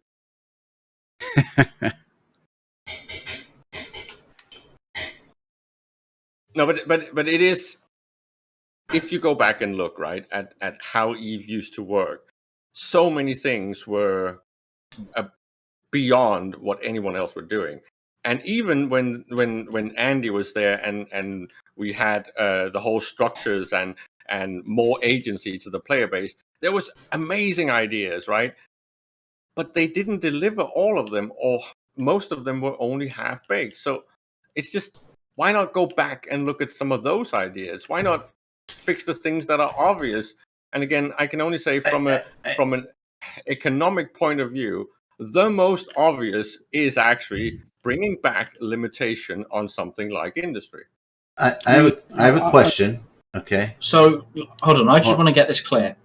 No, but it is. If you go back and look, right, at how Eve used to work, so many things were beyond what anyone else were doing. And even when Andy was there and we had the whole structures and more agency to the player base, there was amazing ideas, right? But they didn't deliver all of them, or most of them were only half baked. So it's just, why not go back and look at some of those ideas? Why not fix the things that are obvious? And again, I can only say from an economic point of view, the most obvious is actually bringing back limitation on something like industry. I have a question. Okay. So hold on, I just want to get this clear.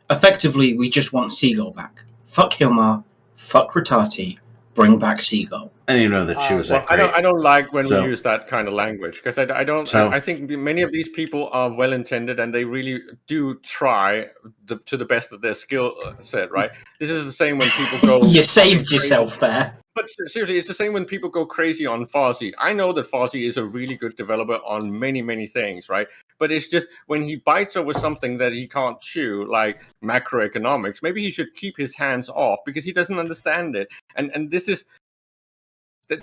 Effectively, we just want Seagull back. Fuck Hilmar, fuck Rattati, bring back Seagull. I didn't even know that she was that great. I don't like when we use that kind of language, because I think many of these people are well intended and they really do try to the best of their skill set, right? This is the same when people go. You saved yourself there. But seriously, it's the same when people go crazy on Fozzie. I know that Fozzie is a really good developer on many, many things, right? But it's just when he bites over something that he can't chew, like macroeconomics, maybe he should keep his hands off because he doesn't understand it. And this is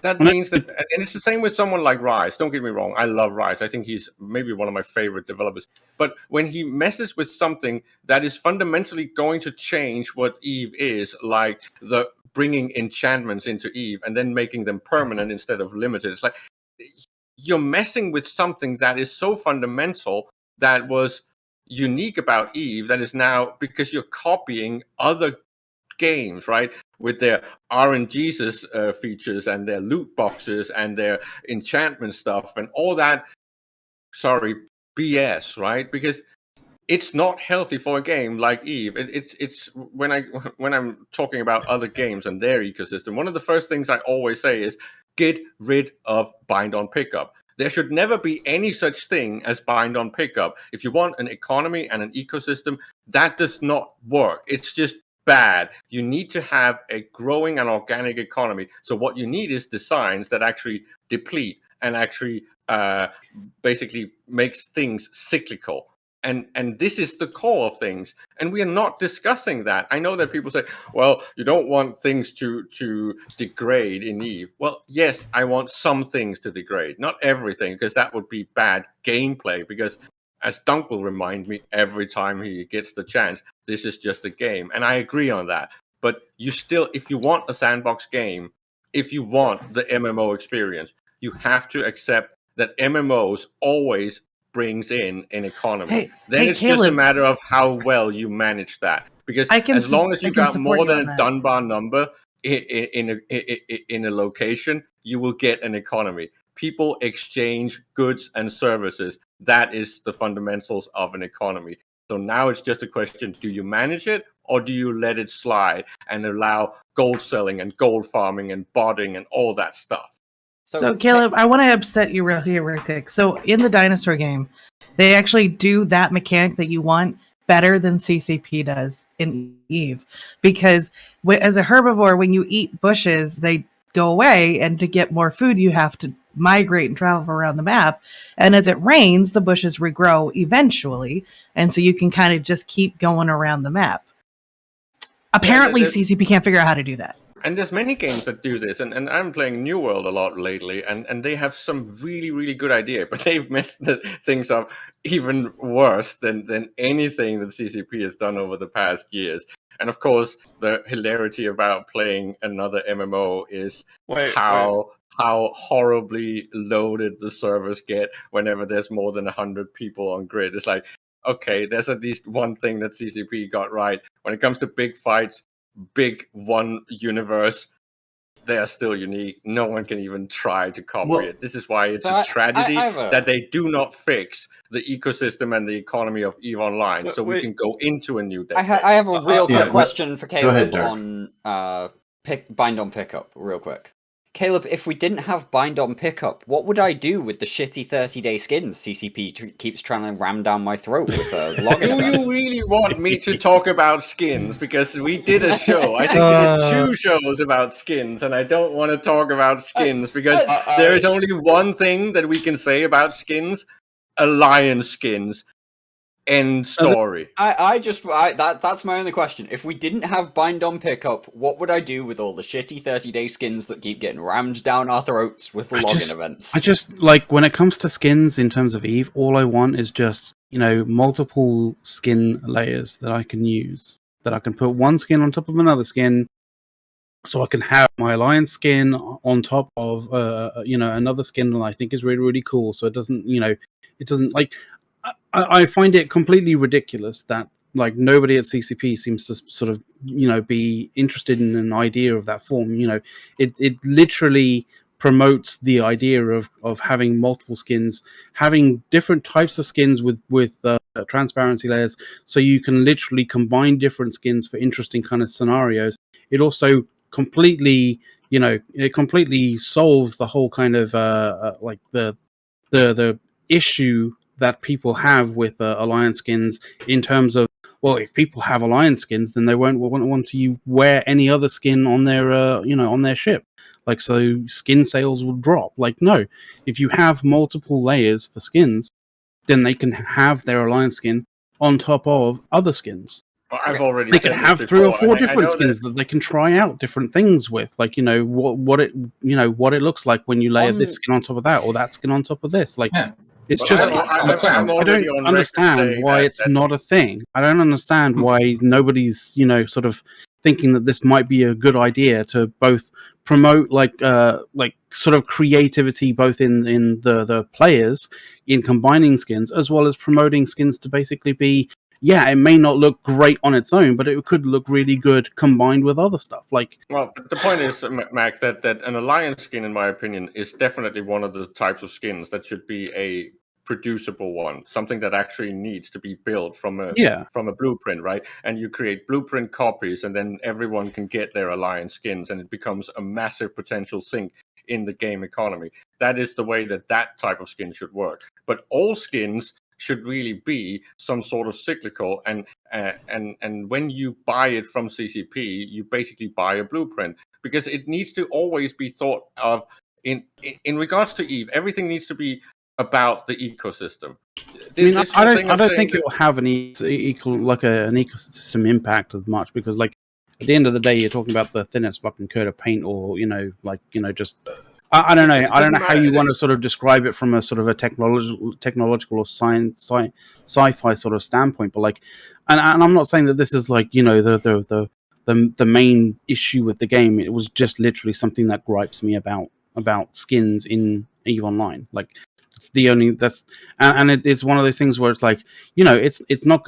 that means that, and it's the same with someone like Rise. Don't get me wrong, I love Rise. I think he's maybe one of my favorite developers. But when he messes with something that is fundamentally going to change what Eve is, like the bringing enchantments into Eve and then making them permanent instead of limited, it's like you're messing with something that is so fundamental, that was unique about Eve, that is now, because you're copying other games, right, with their RNGesus features and their loot boxes and their enchantment stuff and all that BS, right? Because it's not healthy for a game like Eve. It's when I'm talking about other games and their ecosystem, one of the first things I always say is get rid of bind on pickup. There should never be any such thing as bind on pickup. If you want an economy and an ecosystem, that does not work. It's just bad. You need to have a growing and organic economy. So what you need is designs that actually deplete and actually basically makes things cyclical. And this is the core of things. And we are not discussing that. I know that people say, well, you don't want things to degrade in Eve. Well, yes, I want some things to degrade. Not everything, because that would be bad gameplay. Because as Dunk will remind me every time he gets the chance, this is just a game. And I agree on that. But you still, if you want a sandbox game, if you want the MMO experience, you have to accept that MMOs always brings in an economy. Then it's Caleb, just a matter of how well you manage that. Because as long as you got more than a Dunbar number in a location, you will get an economy. People exchange goods and services. That is the fundamentals of an economy. So now it's just a question, do you manage it or do you let it slide and allow gold selling and gold farming and botting and all that stuff? So Caleb, I want to upset you real quick. So in the dinosaur game, they actually do that mechanic that you want better than CCP does in Eve. Because as a herbivore, when you eat bushes, they go away. And to get more food, you have to migrate and travel around the map. And as it rains, the bushes regrow eventually. And so you can kind of just keep going around the map. Apparently, CCP can't figure out how to do that. And there's many games that do this, and I'm playing New World a lot lately, and they have some really, really good idea, but they've messed things up even worse than anything that CCP has done over the past years. And of course, the hilarity about playing another MMO is how horribly loaded the servers get whenever there's more than 100 people on grid. It's like, okay, there's at least one thing that CCP got right. When it comes to big fights, big one universe, they are still unique. No one can even try to copy it. This is why it's a tragedy that they do not fix the ecosystem and the economy of EVE Online, so we can go into a new day. I have a real quick question for Caleb on bind on pickup, real quick. Caleb, if we didn't have bind on pickup, what would I do with the shitty 30-day skins CCP keeps trying to ram down my throat with a login? Do you really want me to talk about skins? Because we did a show. I think we did 2 shows about skins, and I don't want to talk about skins because there is only one thing that we can say about skins: Alliance skins. End story. That's my only question. If we didn't have bind on pickup, what would I do with all the shitty 30-day skins that keep getting rammed down our throats with the login events? I just like when it comes to skins in terms of EVE, all I want is just, multiple skin layers that I can use. That I can put one skin on top of another skin, so I can have my Alliance skin on top of another skin that I think is really, really cool. So it doesn't, like. I find it completely ridiculous that like nobody at CCP seems to sort of be interested in an idea of that form. It literally promotes the idea of having multiple skins, having different types of skins with transparency layers, so you can literally combine different skins for interesting kind of scenarios. It also completely solves the whole kind of like the issue that people have with Alliance skins in terms of, well, if people have Alliance skins, then they won't want to wear any other skin on their on their ship. Like, so skin sales will drop. Like, no, if you have multiple layers for skins, then they can have their Alliance skin on top of other skins. Well, I've already they can have 3 or 4 different skins that they can try out different things with, like what it looks like when you layer this skin on top of that, or that skin on top of this. Like, it's just I don't understand why it's not a thing. I don't understand why nobody's sort of thinking that this might be a good idea to both promote like sort of creativity both in the players in combining skins, as well as promoting skins to basically be, yeah, it may not look great on its own, but it could look really good combined with other stuff. Like, well, the point is, Mac, that an Alliance skin, in my opinion, is definitely one of the types of skins that should be a producible one, something that actually needs to be built from a blueprint, right? And you create blueprint copies, and then everyone can get their Alliance skins, and it becomes a massive potential sink in the game economy. That is the way that type of skin should work. But all skins should really be some sort of cyclical, and when you buy it from CCP, you basically buy a blueprint, because it needs to always be thought of in regards to EVE. Everything needs to be about the ecosystem. I don't think it will have an ecosystem impact as much, because like at the end of the day, you're talking about the thinnest fucking coat of paint, or just. I don't know. I don't know how you want to sort of describe it from a sort of a technological or sci-fi sort of standpoint. But like, and I'm not saying that this is like the main issue with the game. It was just literally something that gripes me about skins in EVE Online. Like, it's the only it's one of those things where it's like, it's not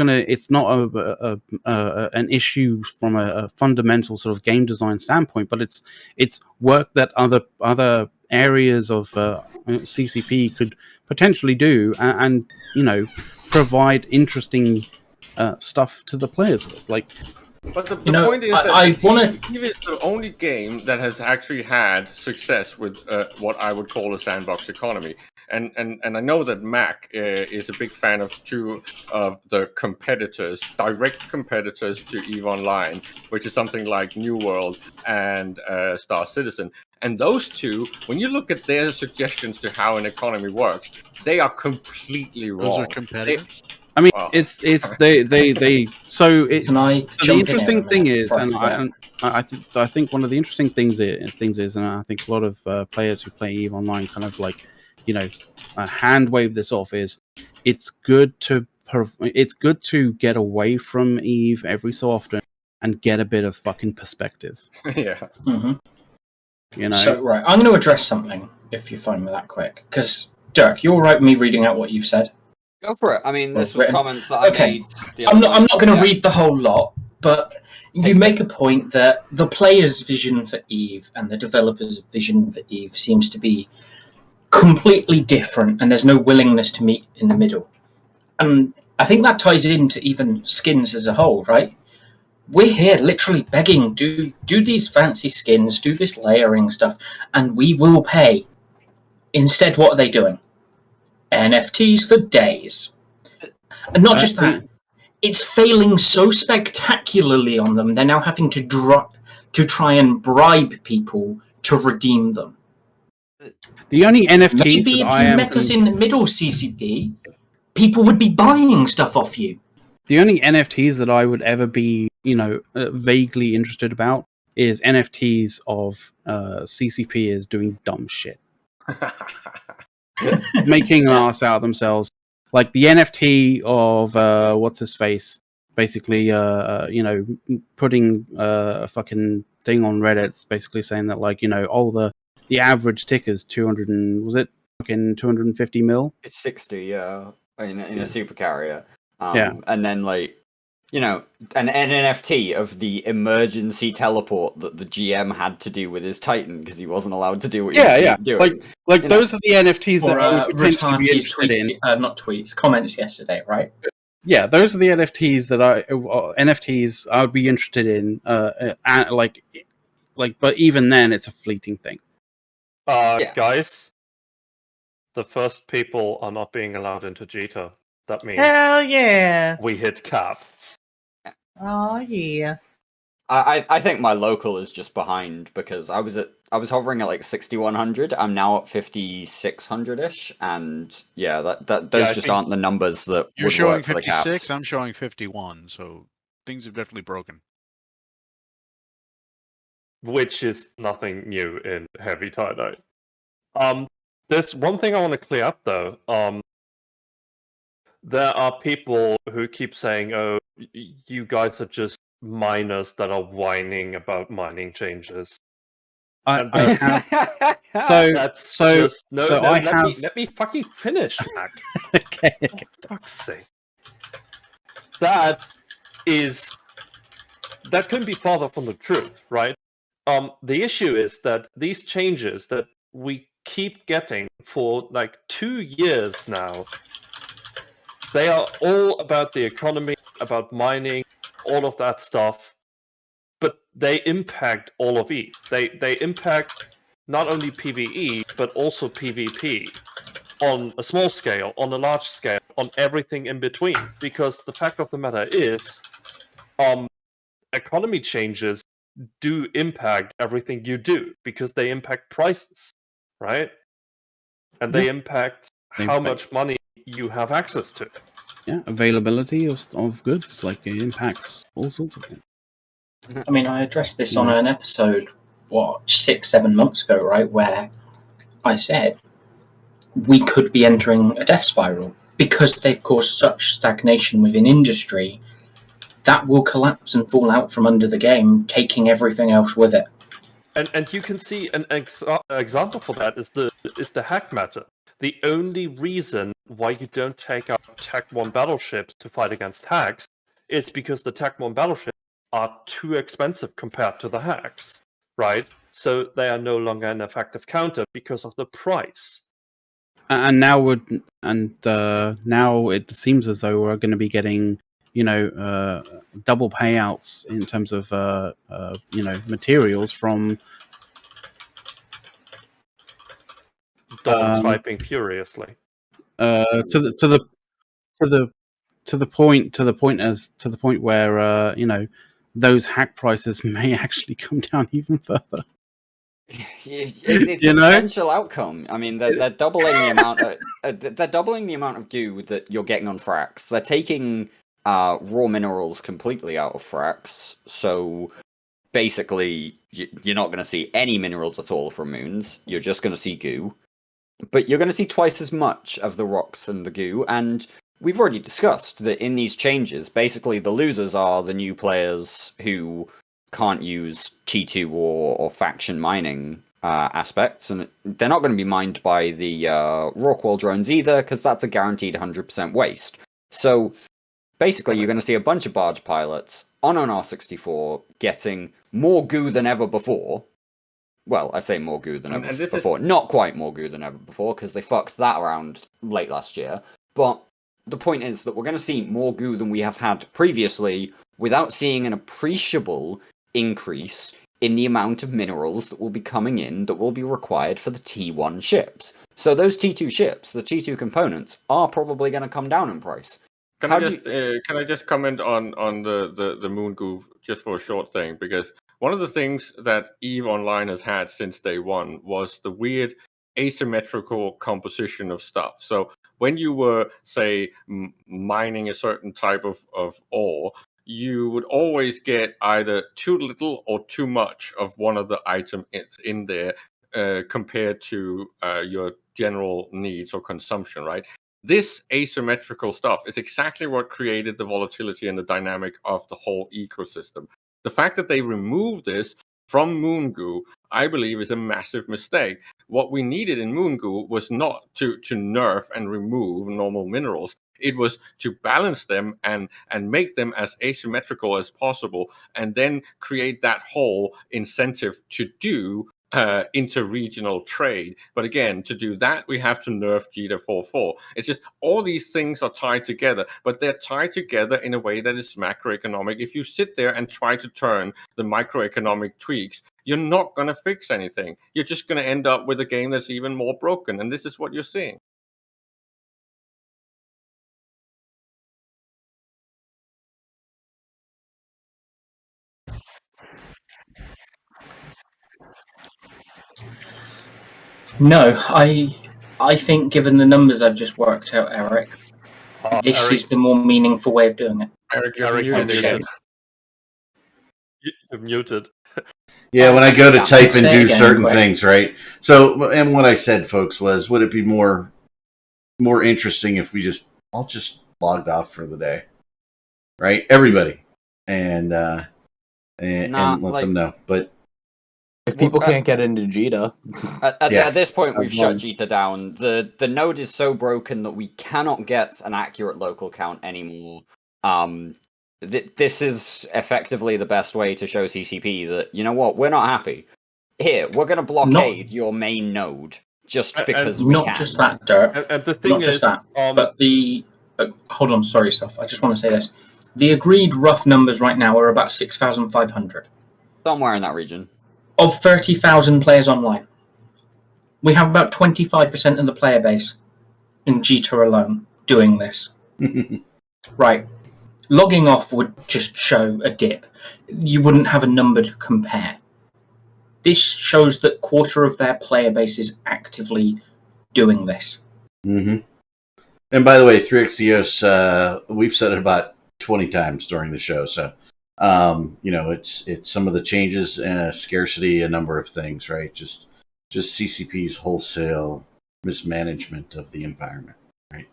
an issue from a fundamental sort of game design standpoint, but it's work that other areas of CCP could potentially do and provide interesting stuff to the players with. Like, but the point is that EVE is the only game that has actually had success with what I would call a sandbox economy. And I know that Mac is a big fan of 2 of the competitors, direct competitors to EVE Online, which is something like New World and Star Citizen. And those 2, when you look at their suggestions to how an economy works, they are completely wrong. Those are competitors? I mean, it's they. So the interesting thing is, and I think one of the interesting things is, and I think a lot of players who play EVE Online kind of like, hand wave this off, is it's good to get away from EVE every so often and get a bit of fucking perspective. Yeah. Mm-hmm. So right, I'm going to address something if you're fine with that quick, because Dirk, you're all right with me reading out what you've said? Go for it. I mean, this was comments that I made. I'm not going to read the whole lot, but you make a point that the player's vision for EVE and the developer's vision for EVE seems to be completely different, and there's no willingness to meet in the middle. And I think that ties into even skins as a whole, right? We're here literally begging, do these fancy skins, do this layering stuff, and we will pay. Instead, what are they doing? NFTs for days. And not just that, it's failing so spectacularly on them, they're now having to try and bribe people to redeem them. The only NFTs maybe if you met us in the middle, CCP, people would be buying stuff off you. The only NFTs that I would ever be, vaguely interested about is NFTs of CCPers doing dumb shit. Making an ass out of themselves. Like the NFT of what's his face, basically, putting a fucking thing on Reddit, basically saying that, like, the average ticker's 200 and was it fucking 250 mil? It's 60, yeah, in a super carrier. Yeah, and then an NFT of the emergency teleport that the GM had to do with his Titan because he wasn't allowed to do what he was doing. Like those are the NFTs that I would potentially be interested in. Not tweets, comments yesterday, right? Yeah, those are the NFTs that I would be interested in. But even then, it's a fleeting thing. Guys, the first people are not being allowed into Jita. That means hell yeah, we hit cap. Oh yeah. I think my local is just behind because I was hovering at like 6,100. I'm now at 5,600 ish, and yeah, those aren't the numbers that you're would showing work for the 56. caps. I'm showing 51. So things have definitely broken. Which is nothing new in heavy tie-dye. There's one thing I want to clear up though. There are people who keep saying, "Oh, you guys are just miners that are whining about mining changes." Let me fucking finish, Mac. Okay. For fuck's sake. That couldn't be farther from the truth, right? The issue is that these changes that we keep getting for like 2 years now, they are all about the economy, about mining, all of that stuff, but they impact all of ETH. They impact not only PvE, but also PvP on a small scale, on a large scale, on everything in between. Because the fact of the matter is, economy changes do impact everything you do, because they impact prices, right? And they impact how much money you have access to. Yeah, availability of goods, like it impacts all sorts of things. I mean, I addressed this on an episode, 6-7 months ago, right, where I said we could be entering a death spiral because they've caused such stagnation within industry that will collapse and fall out from under the game, taking everything else with it. And you can see an example for that is the hack matter. The only reason why you don't take out TAC-1 battleships to fight against hacks is because the TAC-1 battleships are too expensive compared to the hacks, right? So they are no longer an effective counter because of the price. And now now it seems as though we're going to be getting, double payouts in terms of materials from. Don typing furiously. To the point where those hack prices may actually come down even further. It's a potential outcome. I mean, they're doubling the amount. They're doubling the amount of goo that you're getting on Frax. They're taking raw minerals completely out of Frax, so basically you're not going to see any minerals at all from moons. You're just going to see goo, but you're going to see twice as much of the rocks and the goo. And we've already discussed that in these changes, basically the losers are the new players who can't use T2 or faction mining aspects, and they're not going to be mined by the Rockwall drones either, because that's a guaranteed 100% waste. So basically you're going to see a bunch of barge pilots on an R64 getting more goo than ever before. Well, I say more goo than ever before. Not quite more goo than ever before, because they fucked that around late last year. But the point is that we're going to see more goo than we have had previously without seeing an appreciable increase in the amount of minerals that will be coming in that will be required for the T1 ships. So those T2 ships, the T2 components, are probably going to come down in price. Can I just comment on the moon goo just for a short thing? Because one of the things that EVE Online has had since day one was the weird asymmetrical composition of stuff. So when you were, say, mining a certain type of ore, you would always get either too little or too much of one of the items in there compared to your general needs or consumption, right? This asymmetrical stuff is exactly what created the volatility and the dynamic of the whole ecosystem. The fact that they removed this from Moongoo, I believe, is a massive mistake. What we needed in Moongoo was not to nerf and remove normal minerals. It was to balance them and make them as asymmetrical as possible, and then create that whole incentive to do interregional trade. But again, to do that, we have to nerf JITA 4.4. It's just all these things are tied together, but they're tied together in a way that is macroeconomic. If you sit there and try to turn the microeconomic tweaks, you're not going to fix anything. You're just going to end up with a game that's even more broken, and this is what you're seeing. No, I think given the numbers I've just worked out, Eric, this Eric, is the more meaningful way of doing it. Eric, you're muted. You're muted. Yeah, when I go to type and do certain anyway. things, right? So, and what I said, folks, was, would it be more interesting if we all just logged off for the day, right? Everybody, and let them know. But if people can't get into JITA, at this point, we've shut JITA down. The node is so broken that we cannot get an accurate local count anymore. This is effectively the best way to show CCP that, you know what, we're not happy. Here, we're going to blockade your main node just because we can. Not just that, Dirk. And the thing not just that, but the... hold on, sorry, Stuff. I just want to say this. The agreed rough numbers right now are about 6,500. Somewhere in that region. Of 30,000 players online. We have about 25% of the player base in JITA alone doing this. Right. Logging off would just show a dip. You wouldn't have a number to compare. This shows that quarter of their player base is actively doing this. Mm-hmm. And by the way, 3Xios, we've said it about 20 times during the show. So, it's some of the changes, scarcity, a number of things, right? Just CCP's wholesale mismanagement of the environment, right?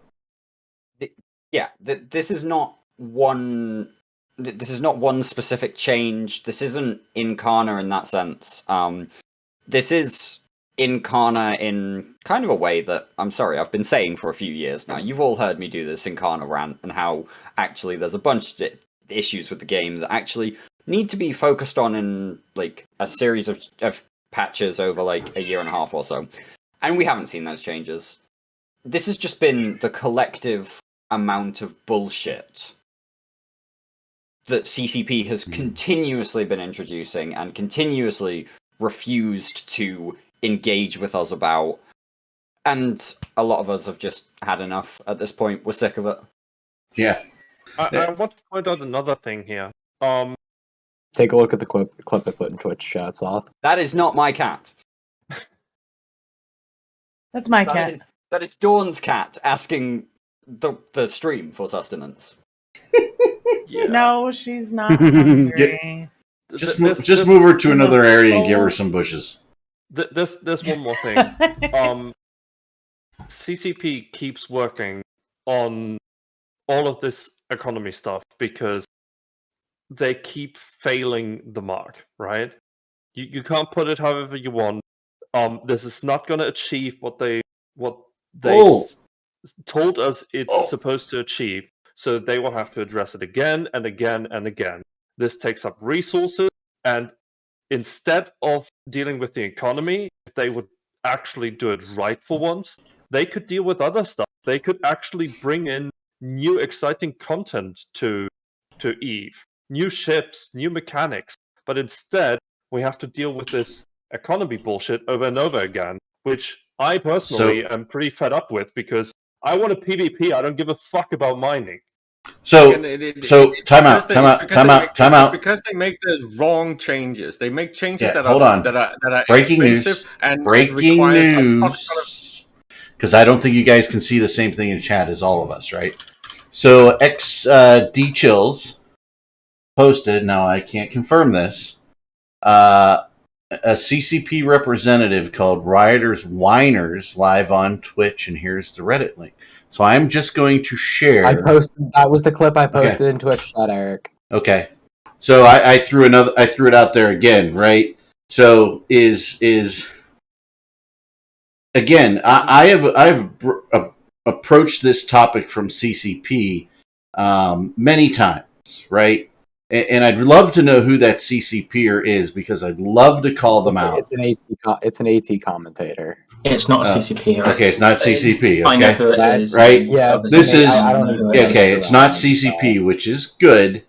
Yeah, this is not one specific change. This isn't Incarna in that sense. This is Incarna in kind of a way that, I'm sorry, I've been saying for a few years now. You've all heard me do this Incarna rant and how actually there's a bunch of issues with the game that actually need to be focused on in like a series of patches over like a year and a half or so. And we haven't seen those changes. This has just been the collective amount of bullshit that CCP has continuously been introducing and continuously refused to engage with us about. And a lot of us have just had enough at this point. We're sick of it. Yeah. I want to point out another thing here. Take a look at the clip I put in Twitch chat, Sloth. That is not my cat. That's my cat. That is Dawn's cat asking the stream for sustenance. Yeah. No, she's not hungry. Just move her to another area and give her some bushes. There's one more thing. CCP keeps working on all of this economy stuff because they keep failing the mark, right? You can't put it however you want. This is not going to achieve what they told us it's supposed to achieve. So they will have to address it again and again and again. This takes up resources, and instead of dealing with the economy, if they would actually do it right for once, they could deal with other stuff. They could actually bring in new exciting content to EVE, new ships, new mechanics. But instead, we have to deal with this economy bullshit over and over again, which I personally am pretty fed up with because I want a PvP. I don't give a fuck about mining. So time out. Because they make the wrong changes. They make changes that are that are breaking news. And breaking news. Because because I don't think you guys can see the same thing in chat as all of us, right? So D Chills posted. Now I can't confirm this. A CCP representative called Rioters Whiners live on Twitch, and here's the Reddit link. So I'm just going to share. That was the clip I posted in Twitch chat, Eric. Okay. So I threw it out there again, right? So is again, I have approached this topic from CCP many times, right? And I'd love to know who that CCPer is because I'd love to call them out. It's an AT commentator. It's not a CCP. Okay, it's not CCP. I know Okay, who it is. right? Yeah, This is I don't know who it is. okay. It's not CCP, which is good,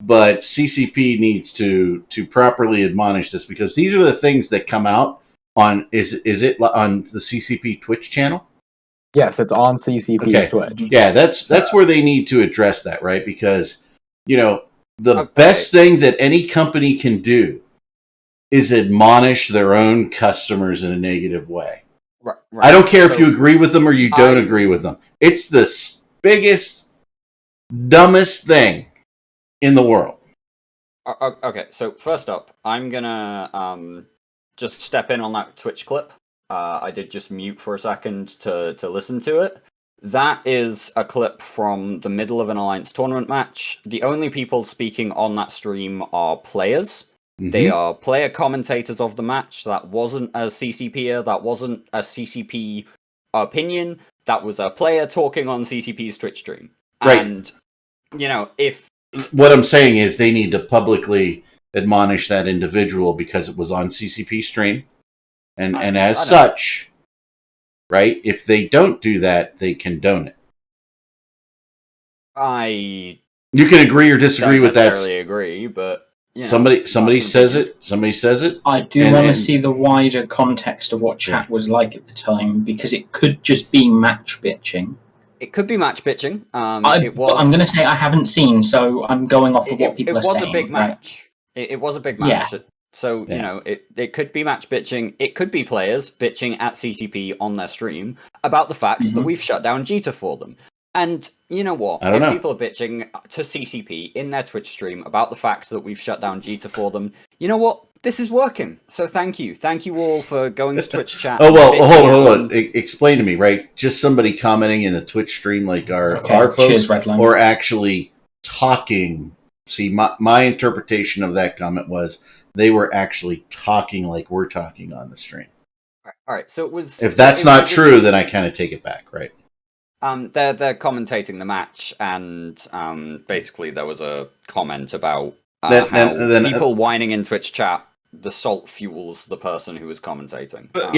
but CCP needs to properly admonish this because these are the things that come out on. Is it on the CCP Twitch channel? Yes, it's on CCP's Twitch. Yeah, that's where they need to address that, right? Because the best thing that any company can do is admonish their own customers in a negative way. Right. I don't care if you agree with them or you don't agree with them. It's the biggest, dumbest thing in the world. Okay, so first up, I'm gonna just step in on that Twitch clip. I did just mute for a second to listen to it. That is a clip from the middle of an Alliance tournament match. The only people speaking on that stream are players. Mm-hmm. They are player commentators of the match. That wasn't a CCPer. That wasn't a CCP opinion. That was a player talking on CCP's Twitch stream. Right. And, if... What I'm saying is they need to publicly admonish that individual because it was on CCP stream. And as such... Right? If they don't do that, they condone it. You can agree or disagree with that. I necessarily agree, but somebody says it. Somebody says it. I do want to see the wider context of what chat was like at the time because it could just be match bitching. It could be match bitching. I'm going to say I haven't seen, so I'm going off of what people are saying. It was a big match. It was a big match. Yeah. So, it could be match bitching. It could be players bitching at CCP on their stream about the fact that we've shut down Jita for them. And you know what? If people are bitching to CCP in their Twitch stream about the fact that we've shut down Jita for them, you know what? This is working. So thank you. Thank you all for going to Twitch chat. Oh, well, hold on. Explain to me, right? Just somebody commenting in the Twitch stream like our folks or actually talking. See, my interpretation of that comment was they were actually talking like we're talking on the stream. All right. So it was. If that's not true, then I kind of take it back, right? They're commentating the match, and basically there was a comment about people whining in Twitch chat. The salt fuels the person who is commentating. Eric,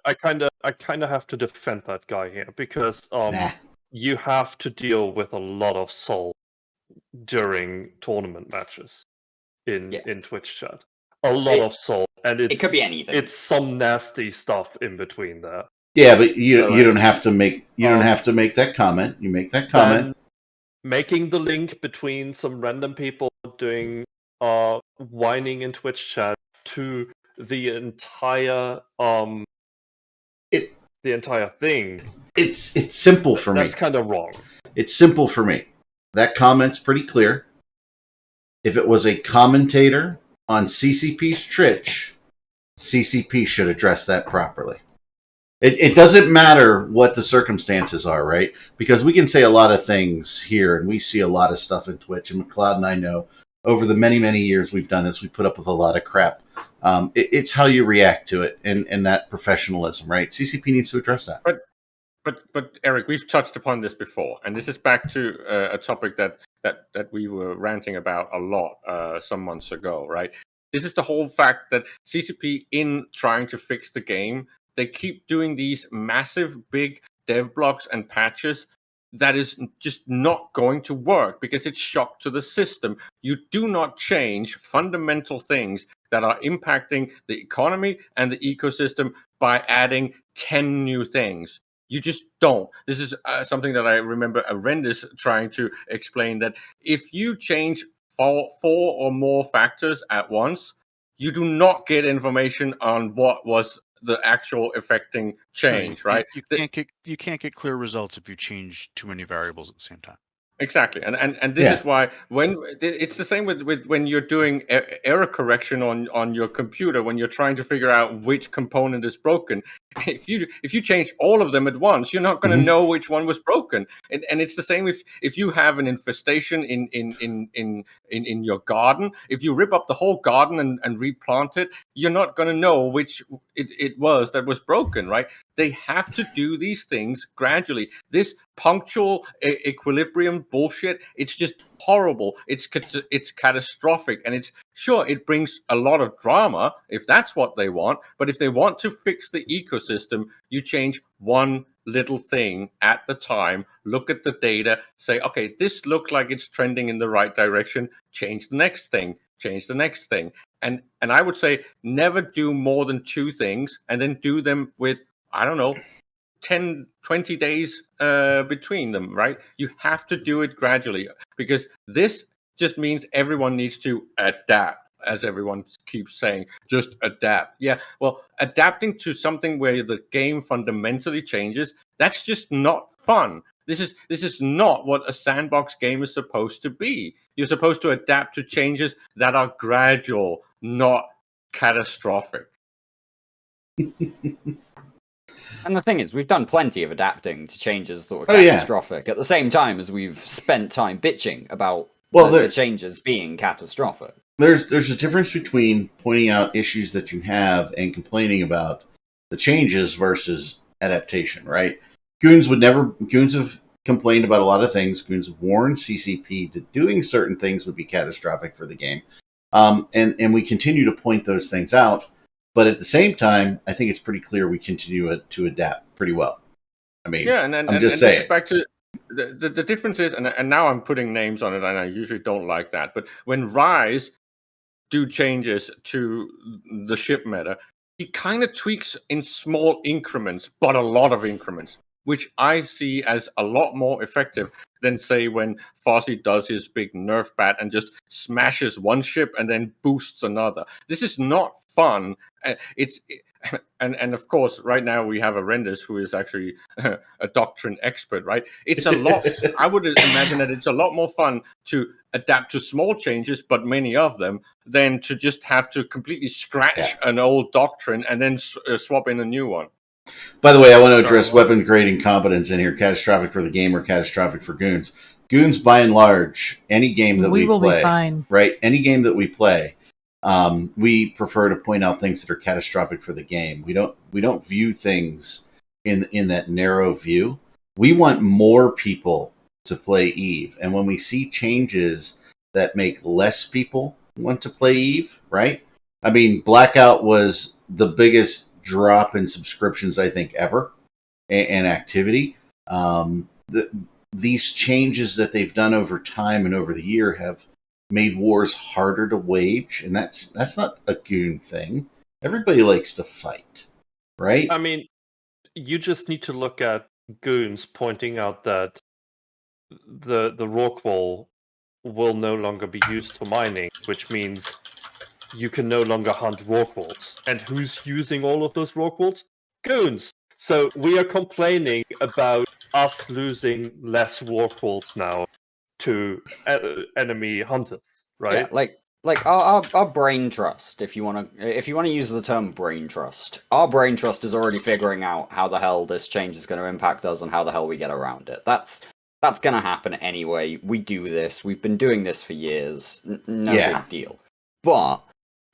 I kind of have to defend that guy here because you have to deal with a lot of salt during tournament matches. In Twitch chat, a lot of salt, and it could be anything. It's some nasty stuff in between there. Yeah, but you don't have to make that comment. You make that comment. Making the link between some random people doing whining in Twitch chat to the entire the entire thing. It's simple for me. That's kind of wrong. It's simple for me. That comment's pretty clear. If it was a commentator on CCP's Twitch, CCP should address that properly. It doesn't matter what the circumstances are, right? Because we can say a lot of things here, and we see a lot of stuff in Twitch. And McLeod and I know over the many, many years we've done this, we put up with a lot of crap. It's how you react to it and that professionalism, right? CCP needs to address that. But Eric, we've touched upon this before, and this is back to a topic that we were ranting about a lot some months ago, right? This is the whole fact that CCP, in trying to fix the game, they keep doing these massive, big dev blocks and patches that is just not going to work because it's shock to the system. You do not change fundamental things that are impacting the economy and the ecosystem by adding 10 new things. You just don't. This is something that I remember Arendis trying to explain, that if you change four or more factors at once, you do not get information on what was the actual affecting change, right? You can't get clear results if you change too many variables at the same time. Exactly, and this is why when it's the same with when you're doing error correction on your computer, when you're trying to figure out which component is broken. If you change all of them at once, you're not going to know which one was broken. And it's the same if you have an infestation in your garden. If you rip up the whole garden and replant it, you're not going to know which it was that was broken, right? They have to do these things gradually. This punctual equilibrium bullshit, it's just horrible. It's catastrophic, and it brings a lot of drama if that's what they want. But if they want to fix the ecosystem, you change one little thing at the time. Look at the data, say, okay, this looks like it's trending in the right direction. Change the next thing. Change the next thing. And I would say never do more than 2 things, and then do them with, I don't know, 10, 20 days between them, right? You have to do it gradually, because this just means everyone needs to adapt, as everyone keeps saying, just adapt. Yeah, well, adapting to something where the game fundamentally changes, that's just not fun. This is not what a sandbox game is supposed to be. You're supposed to adapt to changes that are gradual, not catastrophic. And the thing is, we've done plenty of adapting to changes that were catastrophic at the same time as we've spent time bitching about the changes being catastrophic. There's a difference between pointing out issues that you have and complaining about the changes versus adaptation, right? Goons have complained about a lot of things. Goons have warned CCP that doing certain things would be catastrophic for the game. And we continue to point those things out. But at the same time, I think it's pretty clear we continue to adapt pretty well. I mean, I'm just saying. Back to the difference is, and now I'm putting names on it, and I usually don't like that. But when Rise do changes to the ship meta, he kind of tweaks in small increments, but a lot of increments, which I see as a lot more effective than, say, when Fozzie does his big nerf bat and just smashes one ship and then boosts another. This is not fun. And of course, right now we have Arendis, who is actually a doctrine expert, right? It's a lot. I would imagine that it's a lot more fun to adapt to small changes, but many of them, than to just have to completely scratch an old doctrine and then swap in a new one. By the way, I want to address weapon grade incompetence in here. Catastrophic for the game or catastrophic for Goons. Goons, by and large, any game that we play, be fine. Right? Any game that we play, we prefer to point out things that are catastrophic for the game. We don't view things in that narrow view. We want more people to play Eve, and when we see changes that make less people want to play Eve, right? I mean, Blackout was the biggest drop in subscriptions, I think, ever, and activity. These changes that they've done over time and over the year have made wars harder to wage, and that's not a Goon thing. Everybody likes to fight, right? I mean, you just need to look at Goons pointing out that the Rorqual will no longer be used for mining, which means you can no longer hunt Rorquals. And who's using all of those Rorquals? Goons! So we are complaining about us losing less Rorquals now to enemy hunters, right? Yeah, like our brain trust, if you want to use the term brain trust, our brain trust is already figuring out how the hell this change is going to impact us and how the hell we get around it. That's going to happen anyway. We do this. We've been doing this for years. No big deal. But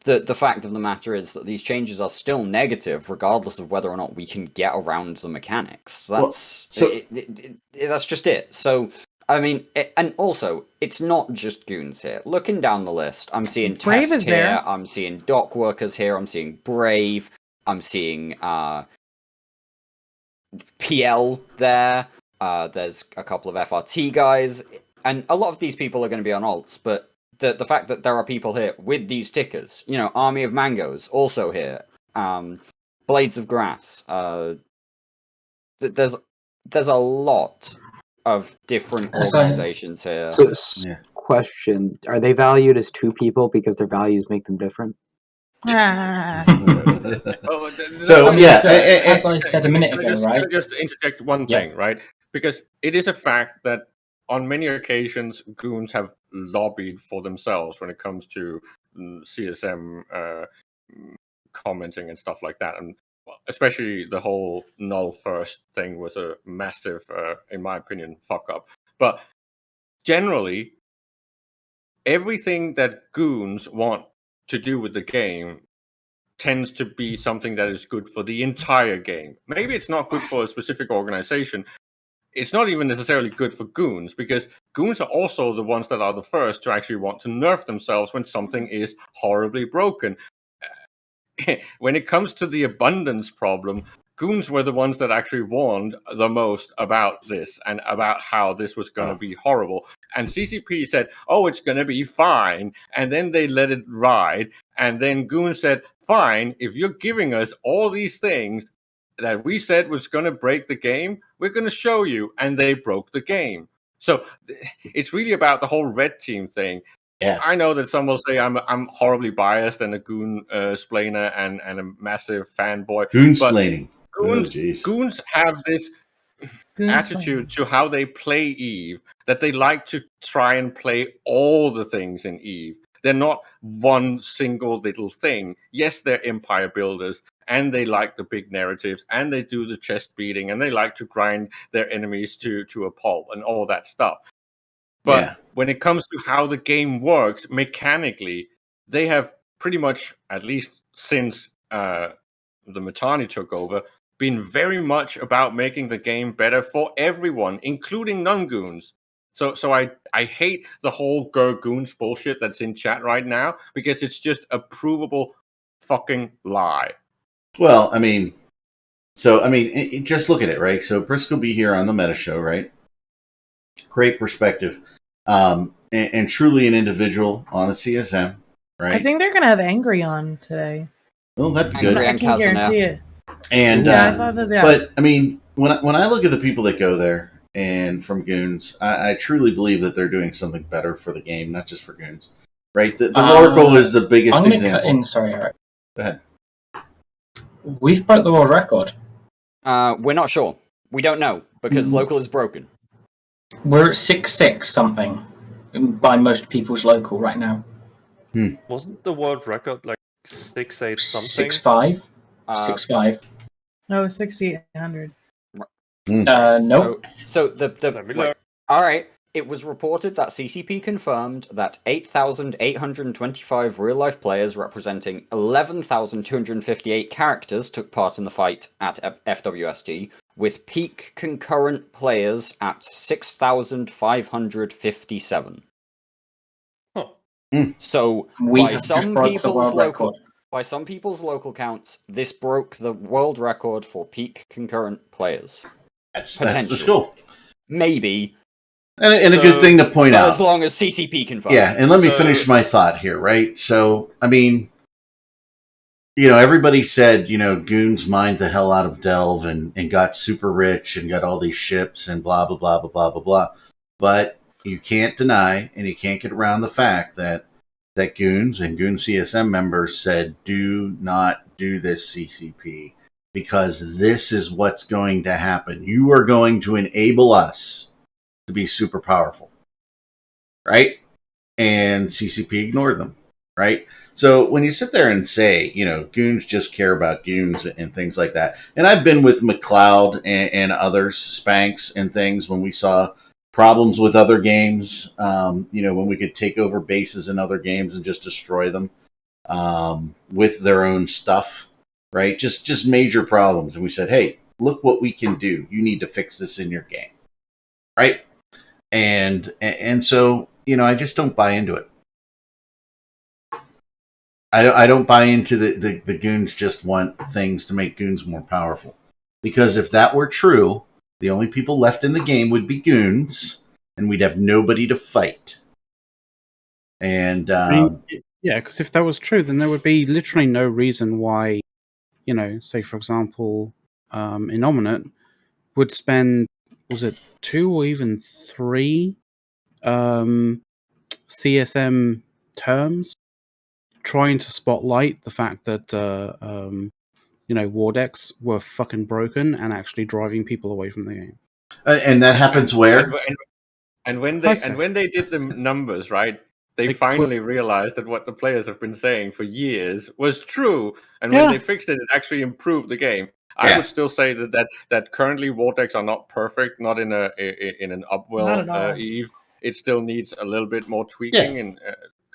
the fact of the matter is that these changes are still negative, regardless of whether or not we can get around the mechanics. That's that's just it. So, I mean, and also, it's not just Goons here. Looking down the list, I'm seeing Test here, there. I'm seeing Dock Workers here, I'm seeing Brave, I'm seeing PL there, there's a couple of FRT guys, and a lot of these people are going to be on alts, but the fact that there are people here with these tickers, you know, Army of Mangoes also here, Blades of Grass, there's a lot of different organizations here. So, question: are they valued as 2 people because their values make them different? So yeah, as I said a minute ago, right? Just interject one thing, right? Because it is a fact that on many occasions goons have lobbied for themselves when it comes to CSM commenting and stuff like that, and especially the whole null first thing was a massive, in my opinion, fuck up. But generally, everything that goons want to do with the game tends to be something that is good for the entire game. Maybe it's not good for a specific organization. It's not even necessarily good for goons, because goons are also the ones that are the first to actually want to nerf themselves when something is horribly broken. When it comes to the abundance problem, goons were the ones that actually warned the most about this and about how this was going to be horrible. And CCP said, oh, it's going to be fine. And then they let it ride. And then goons said, fine, if you're giving us all these things that we said was going to break the game, we're going to show you. And they broke the game. So it's really about the whole red team thing. Yeah. I know that some will say I'm horribly biased and a goon splainer and a massive fanboy. Goonsplaining. Goons have this attitude to how they play EVE, that they like to try and play all the things in EVE. They're not one single little thing. Yes, they're empire builders, and they like the big narratives, and they do the chest beating, and they like to grind their enemies to a pulp and all that stuff. But when it comes to how the game works mechanically, they have pretty much, at least since the Mittani took over, been very much about making the game better for everyone, including non-goons. So I hate the whole goons bullshit that's in chat right now, because it's just a provable fucking lie. Well, I mean, just look at it, right? So Briscoe be here on the Meta Show, right? Great perspective, and truly an individual on the CSM, right? I think they're gonna have Angry on today. Well, that'd be good. I can guarantee it. And I thought that. Yeah. But I mean, when I look at the people that go there and from goons, I truly believe that they're doing something better for the game, not just for goons, right? The Oracle is the biggest example. Cut in, sorry, Eric. Go ahead. We've broke the world record. We're not sure. We don't know because local is broken. We're at 6.6 something by most people's local right now. Wasn't the world record like 6.8 something? 6.5? 6.5. No, 6,800. Nope. So the all right. It was reported that CCP confirmed that 8,825 real-life players representing 11,258 characters took part in the fight at FWSG, with peak concurrent players at 6,557. Huh. So by some people's local counts, this broke the world record for peak concurrent players. That's the school. Maybe. And a good thing to point out. As long as CCP confirms. Yeah, and let me finish my thought here, right? So, I mean, everybody said, goons mined the hell out of Delve and got super rich and got all these ships and blah, blah, blah, blah, blah, blah, blah. But you can't deny and you can't get around the fact that goons and goon CSM members said, do not do this, CCP, because this is what's going to happen. You are going to enable us to be super powerful, right? And CCP ignored them, right? So when you sit there and say, goons just care about goons and things like that, and I've been with McLeod and others, Spanx and things, when we saw problems with other games, when we could take over bases in other games and just destroy them with their own stuff, right? Just major problems. And we said, hey, look what we can do. You need to fix this in your game, right? And so, I just don't buy into it. I don't buy into the goons just want things to make goons more powerful. Because if that were true, the only people left in the game would be goons, and we'd have nobody to fight. And because if that was true, then there would be literally no reason why, say for example, Innominate would spend, was it 2 or even 3 CSM terms trying to spotlight the fact that war decks were fucking broken and actually driving people away from the game. And that happens where? And when they did the numbers, right, they finally realized that what the players have been saying for years was true. And when they fixed it, it actually improved the game. I would still say that currently war decks are not perfect, not in an Upwell Eve. It still needs a little bit more tweaking and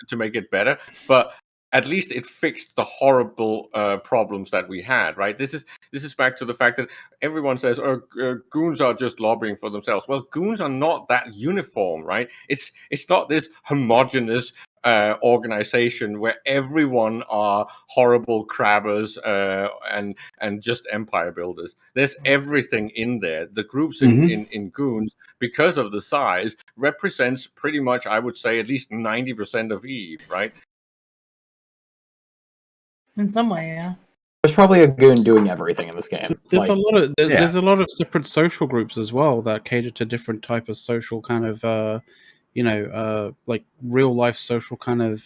to make it better. But at least it fixed the horrible problems that we had, right? This is back to the fact that everyone says, goons are just lobbying for themselves. Well, goons are not that uniform, right? It's not this homogenous organization where everyone are horrible crabbers and just empire builders. There's everything in there. The groups in goons, because of the size, represents pretty much, I would say, at least 90% of EVE, right? In some way, yeah. There's probably a goon doing everything in this game. There's a lot of separate social groups as well that cater to different type of social kind of like real life social kind of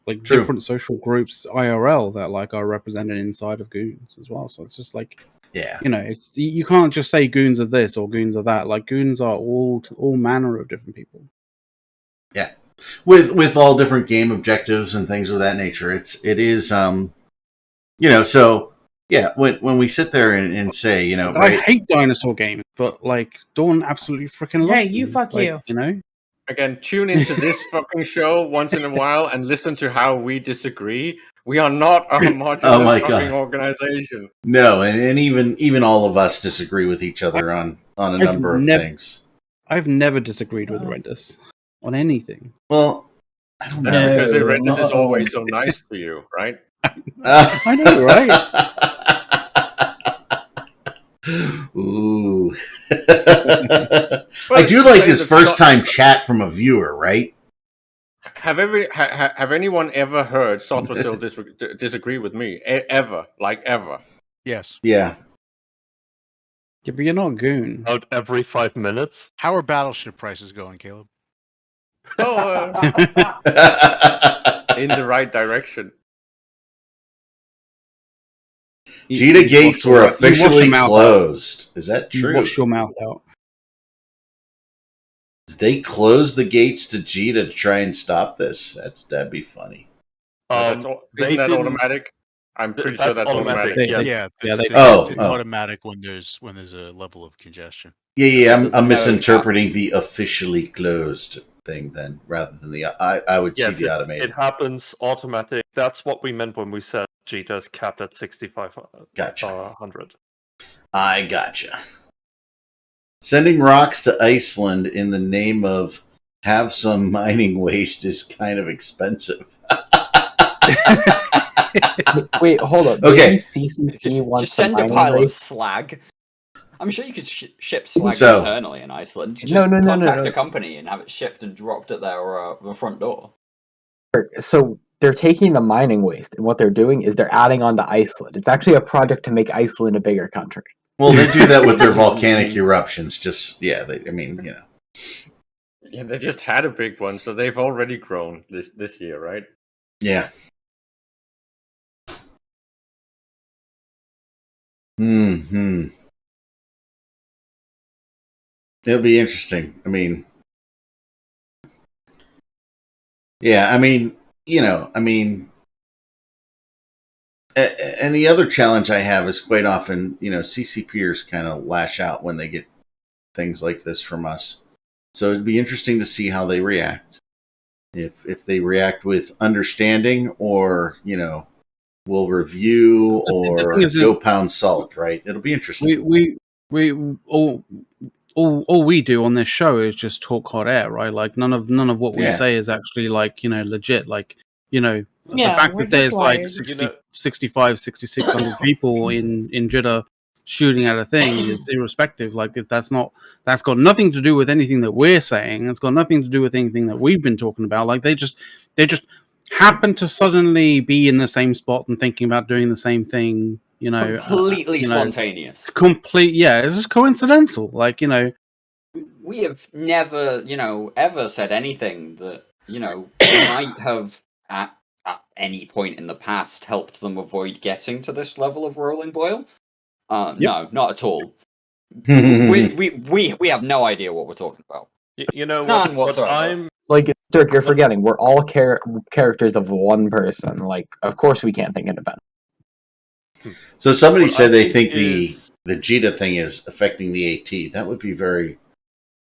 like different social groups IRL that like are represented inside of goons as well. So it's just like it's you can't just say goons are this or goons are that. Like goons are all manner of different people. Yeah. With all different game objectives and things of that nature. It is so when we sit there and say, I hate dinosaur games, but like Dawn absolutely freaking loves them. Fuck you. Again, tune into this fucking show once in a while and listen to how we disagree. We are not a homogenous fucking organization. No, and even all of us disagree with each other on a number of things. I've never disagreed with Rendus on anything. Well, I don't know. Because Rendus is always so nice to you, right? I know, right? Ooh. I do like this first time chat from a viewer, right? Have anyone ever heard Sothrasil disagree with me? Ever? Like ever? Yes. Yeah. Yeah, but you're not a goon. About every 5 minutes. How are battleship prices going, Caleb? Oh, in the right direction. Jita gates were officially closed. Is that true? Wash your mouth out. Did they close the gates to Jita to try and stop this? That'd be funny. Isn't that automatic? I'm pretty sure that's automatic. It's automatic when there's a level of congestion. Yeah. I'm misinterpreting the officially closed thing then, rather than the I would see the automated. It happens automatic. That's what we meant when we said Jita is capped at 6,500. I gotcha. Sending rocks to Iceland in the name of have some mining waste is kind of expensive. Wait, hold up. Okay. CCP wants just send a pile of slag. I'm sure you could ship slag internally in Iceland. Just contact a company and have it shipped and dropped at their front door. So they're taking the mining waste, and what they're doing is they're adding on to Iceland. It's actually a project to make Iceland a bigger country. Well, they do that with their volcanic eruptions. Yeah, they just had a big one, so they've already grown this year, right? Yeah. Hmm. It'll be interesting. And the other challenge I have is quite often, CCPers kind of lash out when they get things like this from us. So it'd be interesting to see how they react. If they react with understanding or, will review or go pound salt, right? It'll be interesting. All we do on this show is just talk hot air, right? Like none of what we say is actually like, legit. Like, the fact that there's like 65, 6,600 people in Jeddah shooting at a thing is irrespective. Like that's got nothing to do with anything that we're saying. It's got nothing to do with anything that we've been talking about. Like they just happen to suddenly be in the same spot and thinking about doing the same thing. Completely spontaneous. It's it's just coincidental. Like, we have never, ever said anything that, might have at any point in the past helped them avoid getting to this level of rolling boil. No, not at all. we have no idea what we're talking about. You know None what whatsoever. I'm Like, Dirk, you're forgetting. We're all characters of one person. Like, of course we can't think independent. So somebody said they think the Jita thing is affecting the AT. That would be very...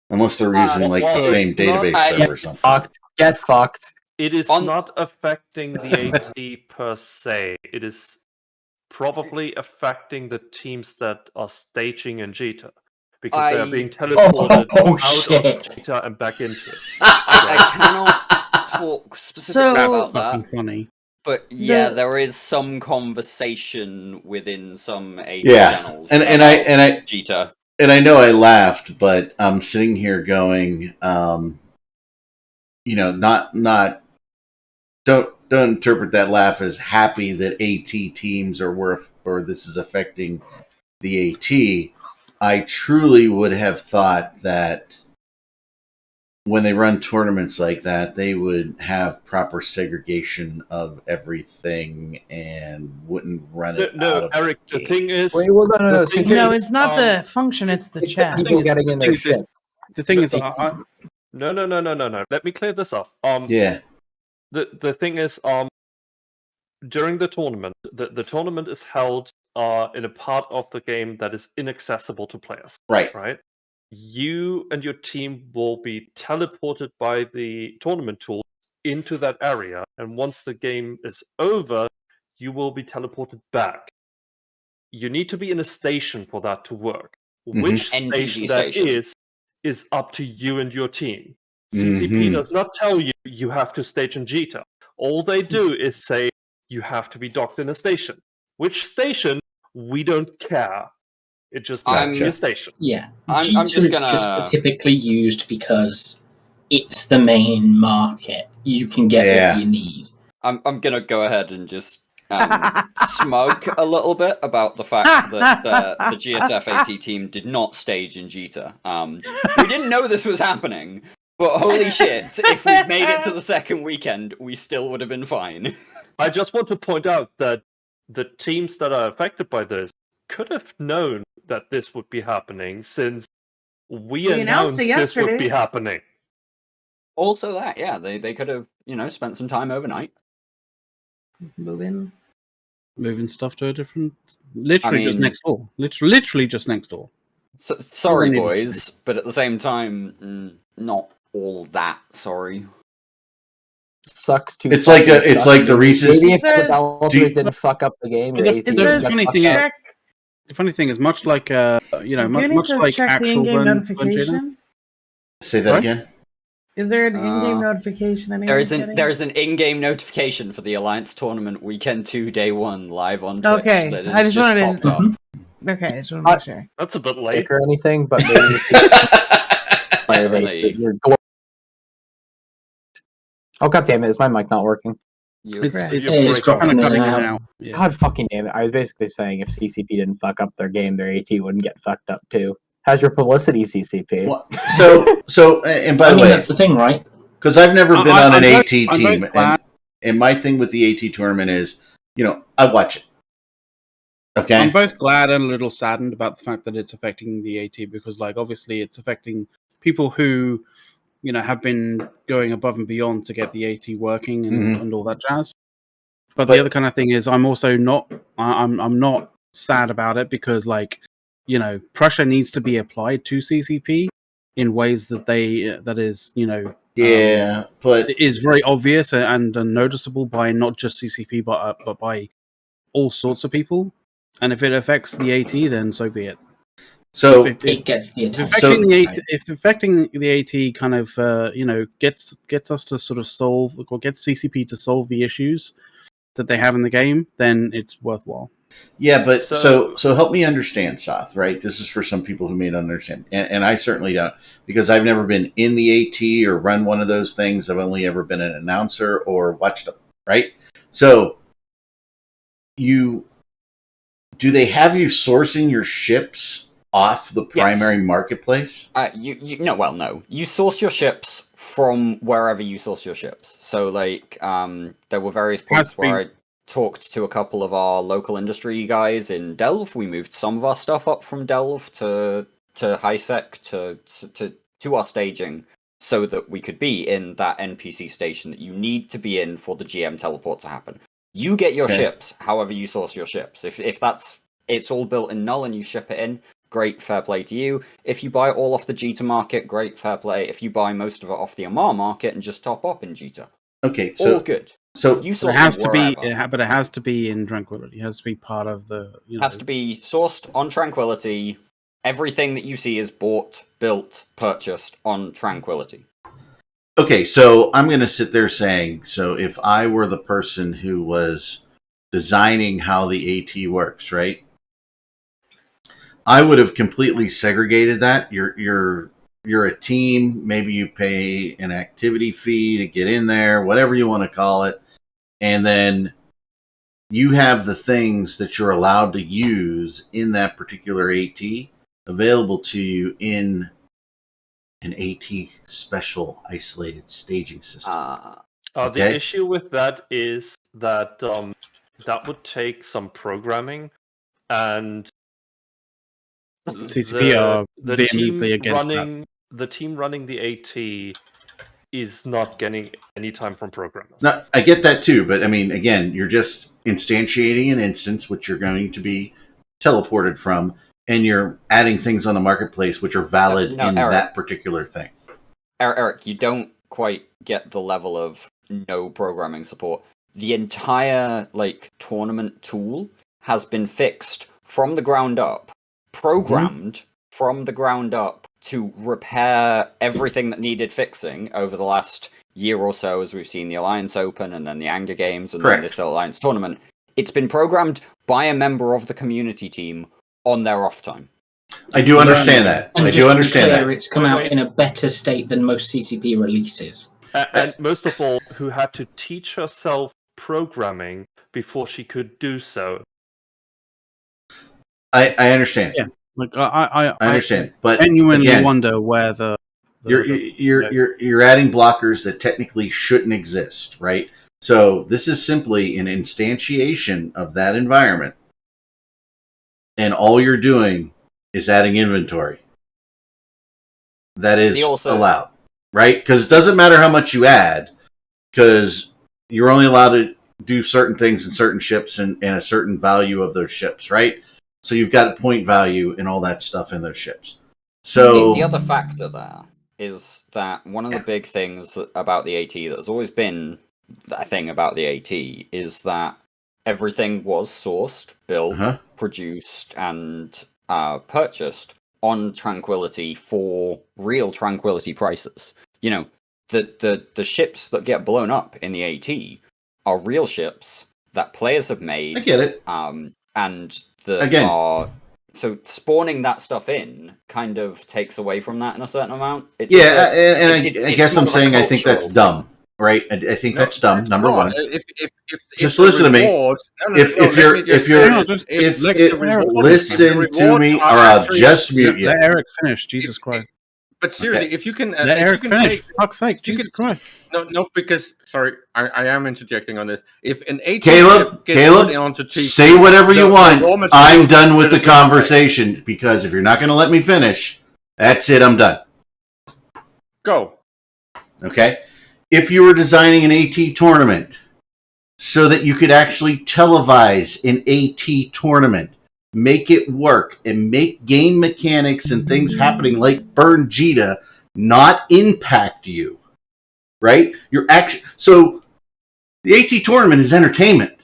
Unless they're using, like, the same database server or something. Get fucked. It is not affecting the AT per se. It is probably affecting the teams that are staging in Jita. Because they are being teleported out of Jita and back into it. I cannot talk specifically about that. Funny. But yeah, there is some conversation within some AT channels. And I Jita. And I know I laughed, but I'm sitting here going, don't interpret that laugh as happy that AT teams or this is affecting the AT. I truly would have thought that when they run tournaments like that, they would have proper segregation of everything and wouldn't run it out of Eric, the thing is... Wait, well, no, it's not the function, it's the chat. People getting in their shit. The thing is... No. Let me clear this up. Yeah. The thing is, during the tournament, the tournament is held in a part of the game that is inaccessible to players. Right. You and your team will be teleported by the tournament tool into that area, and once the game is over, you will be teleported back. You need to be in a station for that to work. Mm-hmm. Which station that is up to you and your team. CCP does not tell you you have to stage in Jita. All they do is say you have to be docked in a station. Which station? We don't care. It just gives you a station. Yeah, I'm just gonna... just typically used because it's the main market. You can get what you need. I'm gonna go ahead and just smug a little bit about the fact that the GSF AT team did not stage in Jita. We didn't know this was happening, but holy shit, if we'd made it to the second weekend, we still would have been fine. I just want to point out that the teams that are affected by this could have known that this would be happening since we announced this would be happening. Also that, they could have, spent some time overnight. Moving stuff to a different... just next door. Literally just next door. So, sorry, boys, but at the same time, not all that sorry. Sucks too. It's like the reason. Maybe if the developers didn't fuck up the game, the funny thing is, much like much like actual notification. Say that again. Is there an in-game notification? There is an in-game notification for the Alliance Tournament Weekend 2 Day 1 live on Twitch. Okay, that I just wanted to. Okay, I just want to make sure. That's a bit late or anything, but maybe it's oh god damn it! Is my mic not working? It's kind of cutting out. Yeah. God fucking damn it! I was basically saying if CCP didn't fuck up their game, their AT wouldn't get fucked up too. How's your publicity, CCP? Well, so, and by the way, that's the thing, right? Because I've never been on an AT team, and my thing with the AT tournament is, I watch it. Okay, I'm both glad and a little saddened about the fact that it's affecting the AT because, obviously, it's affecting people who, have been going above and beyond to get the AT working and all that jazz. But the other kind of thing is, I'm also not. I'm not sad about it because, pressure needs to be applied to CCP in ways that is very obvious and noticeable by not just CCP but by all sorts of people. And if it affects the AT, then so be it. So it gets the attention. If affecting the AT kind of gets us to sort of solve or gets CCP to solve the issues that they have in the game, then it's worthwhile. Yeah, but so help me understand, Soth, right? This is for some people who may not understand, and I certainly don't, because I've never been in the AT or run one of those things. I've only ever been an announcer or watched them, right? So do they have you sourcing your ships off the primary marketplace? No. You source your ships from wherever you source your ships. So, like, there were various points where I talked to a couple of our local industry guys in Delve. We moved some of our stuff up from Delve to HiSec to our staging, so that we could be in that NPC station that you need to be in for the GM teleport to happen. You get your ships however you source your ships. If it's all built in Null and you ship it in, great, fair play to you. If you buy it all off the Jita market, great, fair play. If you buy most of it off the Amarr market and just top up in Jita, all good. So you it has to be, but it has to be in Tranquility. It has to be part of the. Has to be sourced on Tranquility. Everything that you see is bought, built, purchased on Tranquility. Okay, so I'm going to sit there saying, so if I were the person who was designing how the AT works, right? I would have completely segregated that. You're a team. Maybe you pay an activity fee to get in there, whatever you want to call it, and then you have the things that you're allowed to use in that particular AT available to you in an AT special isolated staging system. The issue with that is that that would take some programming, and CCP are vehemently against that. The team running the AT is not getting any time from programmers. No, I get that too, but I mean, again, you're just instantiating an instance which you're going to be teleported from, and you're adding things on the marketplace which are valid in Eric, that particular thing. Eric, you don't quite get the level of no programming support. The entire tournament tool has been fixed from the ground up, programmed from the ground up to repair everything that needed fixing over the last year or so, as we've seen the Alliance Open and then the Anger Games and then this Alliance tournament. It's been programmed by a member of the community team on their off time. I do understand that. And I do understand that. It's come out in a better state than most CCP releases. And most of all, who had to teach herself programming before she could do so. I understand. Yeah, I understand, but genuinely again, wonder where you're adding blockers that technically shouldn't exist, right? So this is simply an instantiation of that environment, and all you're doing is adding inventory. That is allowed, right? Because it doesn't matter how much you add, because you're only allowed to do certain things in certain ships and a certain value of those ships, right? So you've got point value and all that stuff in those ships. So the other factor there is that one of the big things about the AT that has always been a thing about the AT is that everything was sourced, built, produced, and purchased on Tranquility for real Tranquility prices. You know, the ships that get blown up in the AT are real ships that players have made. I get it. And that so spawning that stuff in kind of takes away from that in a certain amount. I guess I'm saying I think that's dumb, right? I think that's dumb. Number one. Just listen to me. Listen to me, or I'll just mute you. Let Eric finish. Jesus Christ. But seriously, if you can let Eric finish, for fuck's sake, Jesus Christ. No, because sorry, I am interjecting on this. If an AT Caleb, say whatever you want. I'm done with the conversation, because if you're not going to let me finish, that's it. I'm done. Go. Okay. If you were designing an AT tournament so that you could actually televise an AT tournament, make it work, and make game mechanics and things happening like Burn Jita not impact you, right? So the AT tournament is entertainment,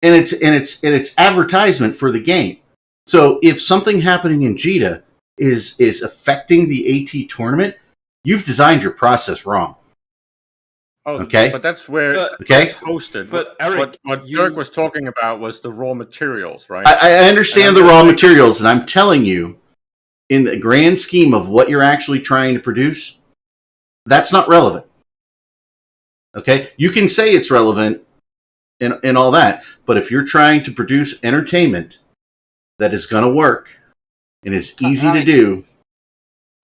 and it's advertisement for the game. So if something happening in Jita is affecting the AT tournament, you've designed your process wrong. Oh, okay, but that's where it's hosted. But Eric, what Dirk was talking about was the raw materials, right? I understand the raw materials, and I'm telling you, in the grand scheme of what you're actually trying to produce, that's not relevant. Okay, you can say it's relevant and all that, but if you're trying to produce entertainment that is going to work and is easy to do,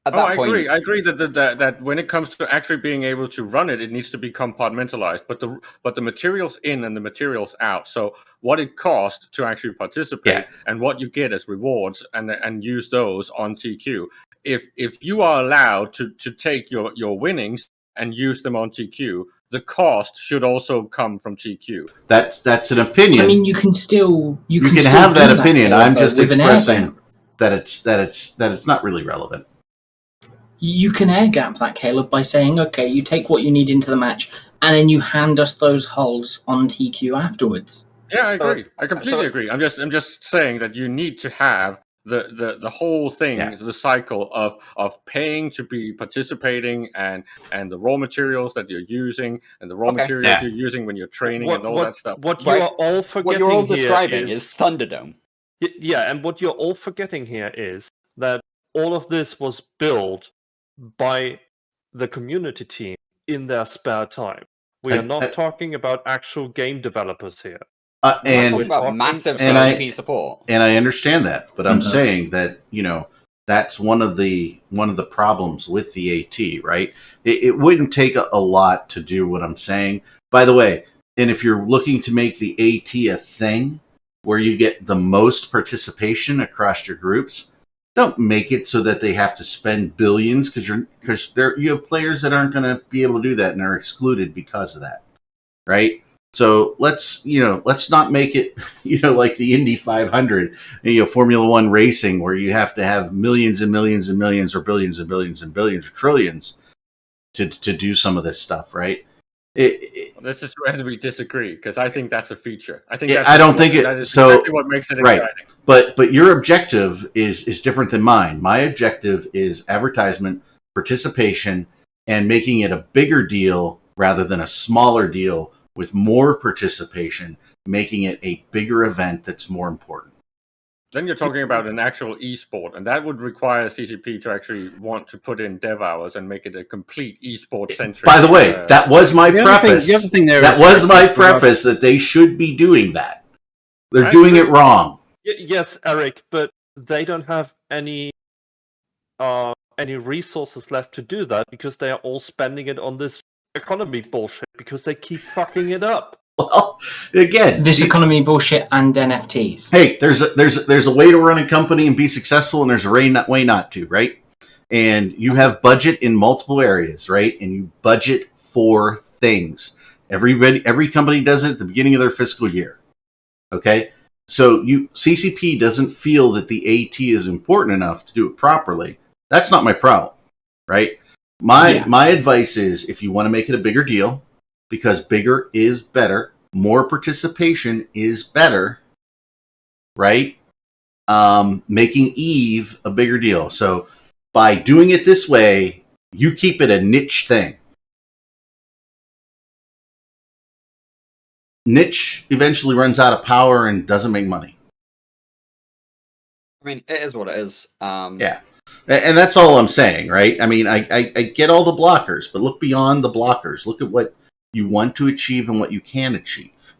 at that point, I agree that when it comes to actually being able to run it, it needs to be compartmentalized. But the materials in and the materials out. So what it costs to actually participate and what you get as rewards and use those on TQ. If you are allowed to take your winnings and use them on TQ, the cost should also come from TQ. That's an opinion. I mean, you can have that opinion. I'm just expressing that it's not really relevant. You can air gap that, Caleb, by saying, okay, you take what you need into the match, and then you hand us those hulls on TQ afterwards. Yeah, I agree. I completely agree. I'm just saying that you need to have the whole thing, the cycle of paying to be participating and the raw materials that you're using and the raw materials you're using when you're training and all that stuff. What you're all forgetting what you're all describing is Thunderdome. Yeah, and what you're all forgetting here is that all of this was built by the community team in their spare time. We are not talking about actual game developers here. And about massive CCP support. And I understand that, but I'm saying that, that's one of the problems with the AT, right? It wouldn't take a lot to do what I'm saying. By the way, and if you're looking to make the AT a thing where you get the most participation across your groups, don't make it so that they have to spend billions because you have players that aren't going to be able to do that and are excluded because of that, right? So let's not make it, like the Indy 500, Formula One racing where you have to have millions and millions and millions or billions and billions and billions or trillions to do some of this stuff, right? This is where we disagree because I think that's a feature. I think that is so exactly what makes it exciting. But your objective is different than mine. My objective is advertisement, participation, and making it a bigger deal rather than a smaller deal with more participation, making it a bigger event that's more important. Then you're talking about an actual esport, and that would require CCP to actually want to put in dev hours and make it a complete esport centric. By the way, that was my preface. That was my preface that they should be doing that. They're doing it wrong. Yes, Eric, but they don't have any resources left to do that because they are all spending it on this economy bullshit because they keep fucking it up. Well, again, this economy bullshit and NFTs. Hey, there's a way to run a company and be successful, and there's a way not to, right? And you have budget in multiple areas, right? And you budget for things. Every company does it at the beginning of their fiscal year. Okay, so CCP doesn't feel that the AT is important enough to do it properly. That's not my problem, right? My advice is if you want to make it a bigger deal, because bigger is better, more participation is better, right? Making EVE a bigger deal. So by doing it this way, you keep it a niche thing. Niche eventually runs out of power and doesn't make money. I mean, it is what it is. Yeah. And that's all I'm saying, right? I mean, I get all the blockers, but look beyond the blockers. Look at what you want to achieve and what you can achieve,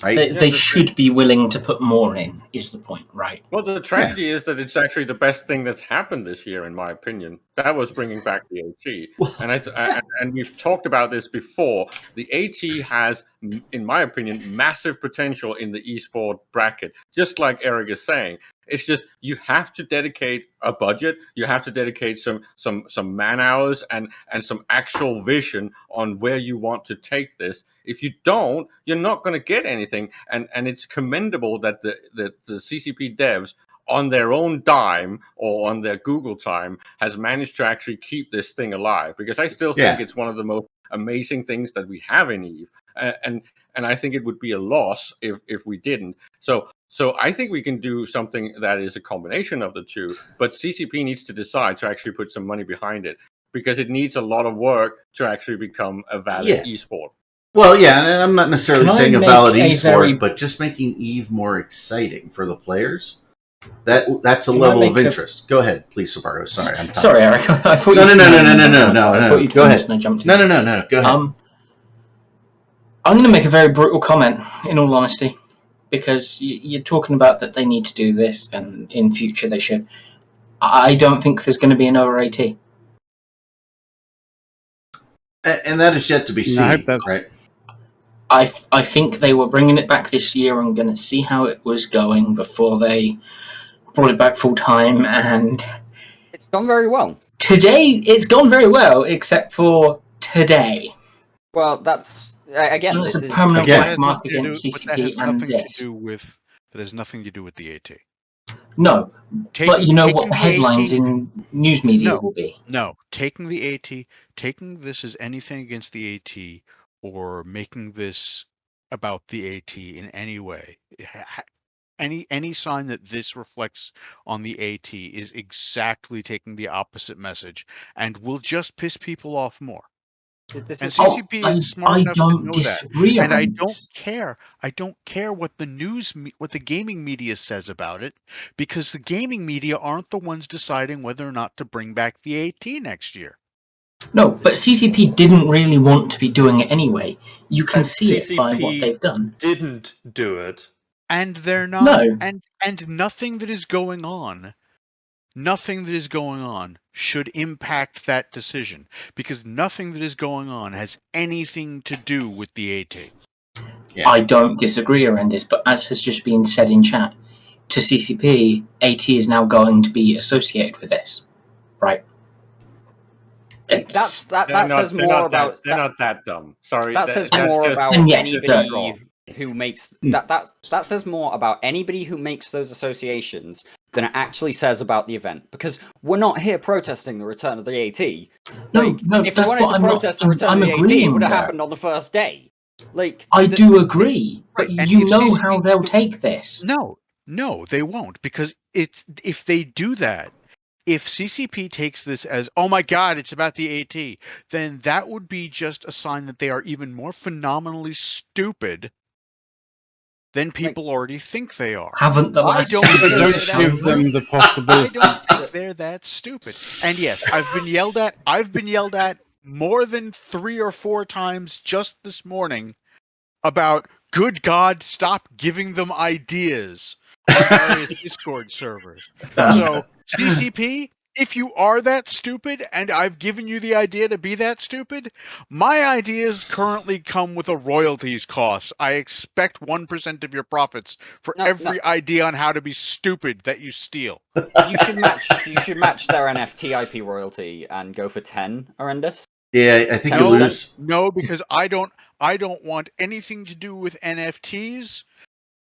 right? They should be willing to put more in, is the point, right? Well, the tragedy is that it's actually the best thing that's happened this year, in my opinion. That was bringing back the AT. And we've talked about this before. The AT has, in my opinion, massive potential in the esport bracket, just like Eric is saying. It's just you have to dedicate a budget. You have to dedicate some man hours and some actual vision on where you want to take this. If you don't, you're not going to get anything. And it's commendable that the CCP devs on their own dime or on their Google time has managed to actually keep this thing alive, because I still think it's one of the most amazing things that we have in EVE. And I think it would be a loss if we didn't. So I think we can do something that is a combination of the two, but CCP needs to decide to actually put some money behind it, because it needs a lot of work to actually become a valid esport. Well, yeah, and I'm not necessarily saying a valid esport, but just making EVE more exciting for the players. That's a level of interest. Go ahead, please, Sabargo. Sorry, sorry, Eric. I thought no. Go ahead. No. Go ahead. I'm going to make a very brutal comment, in all honesty, because you're talking about that they need to do this, and in future they should. I don't think there's going to be another AT. And that is yet to be seen, right? I think they were bringing it back this year and going to see how it was going before they brought it back full time, and it's gone very well. Today, it's gone very well, except for today. Well, that's again. It's a permanent black mark against CCP and this. That has nothing to do with the AT. No, but you know what the headlines in news media will be. No, taking the AT, taking this as anything against the AT, or making this about the AT in any way, any sign that this reflects on the AT is exactly taking the opposite message, and will just piss people off more. CCP is smart enough to know that, and I don't care. I don't care what the gaming media says about it, because the gaming media aren't the ones deciding whether or not to bring back the AT next year. No, but CCP didn't really want to be doing it anyway. You can see it by what they've done. Didn't do it, and they're not. No. And nothing that is going on. Nothing that is going on should impact that decision, because nothing that is going on has anything to do with the AT. Yeah. I don't disagree, Arendis, but as has just been said in chat, to CCP, AT is now going to be associated with this, right? That says more about. They're not that dumb. Sorry, that says more about anybody who makes that says more about anybody who makes those associations than it actually says about the event, because we're not here protesting the return of the AT. No, if we wanted to protest the return of the AT, it would have happened on the first day. I do agree, but you know how they'll take this. No, they won't, because if they do that, if CCP takes this as, oh my god, it's about the AT, then that would be just a sign that they are even more phenomenally stupid than people already think they are. Haven't the last don't give them the possibility. I don't think they're that stupid. And yes, I've been yelled at more than 3 or 4 times just this morning about, good God, stop giving them ideas on various Discord servers. So, CCP, if you are that stupid, and I've given you the idea to be that stupid, my ideas currently come with a royalties cost. I expect 1% of your profits for every idea on how to be stupid that you steal. You should match their NFT IP royalty and go for 10, Arendis. Yeah, I think you lose. No, because I don't want anything to do with NFTs,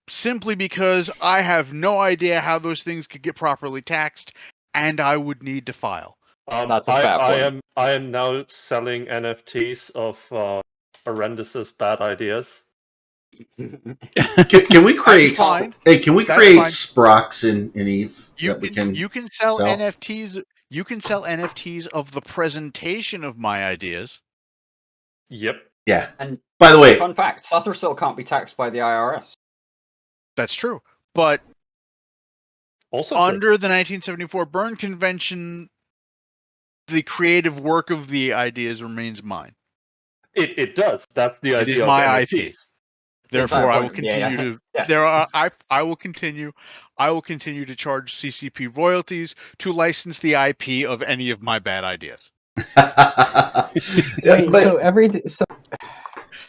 simply because I have no idea how those things could get properly taxed, and I would need to file. That's a fair point. I am now selling NFTs of Arendis's bad ideas. Can we create? Can we create Sprox in Eve? You can sell NFTs. You can sell NFTs of the presentation of my ideas. Yep. Yeah. And by the way, fun fact: Suthersill can't be taxed by the IRS. That's true, but also under the 1974 Berne Convention, the creative work of the ideas remains mine. It does. That's the idea. It is my IP. IP. Therefore, I will continue I will continue. I will continue to charge CCP royalties to license the IP of any of my bad ideas. Wait, so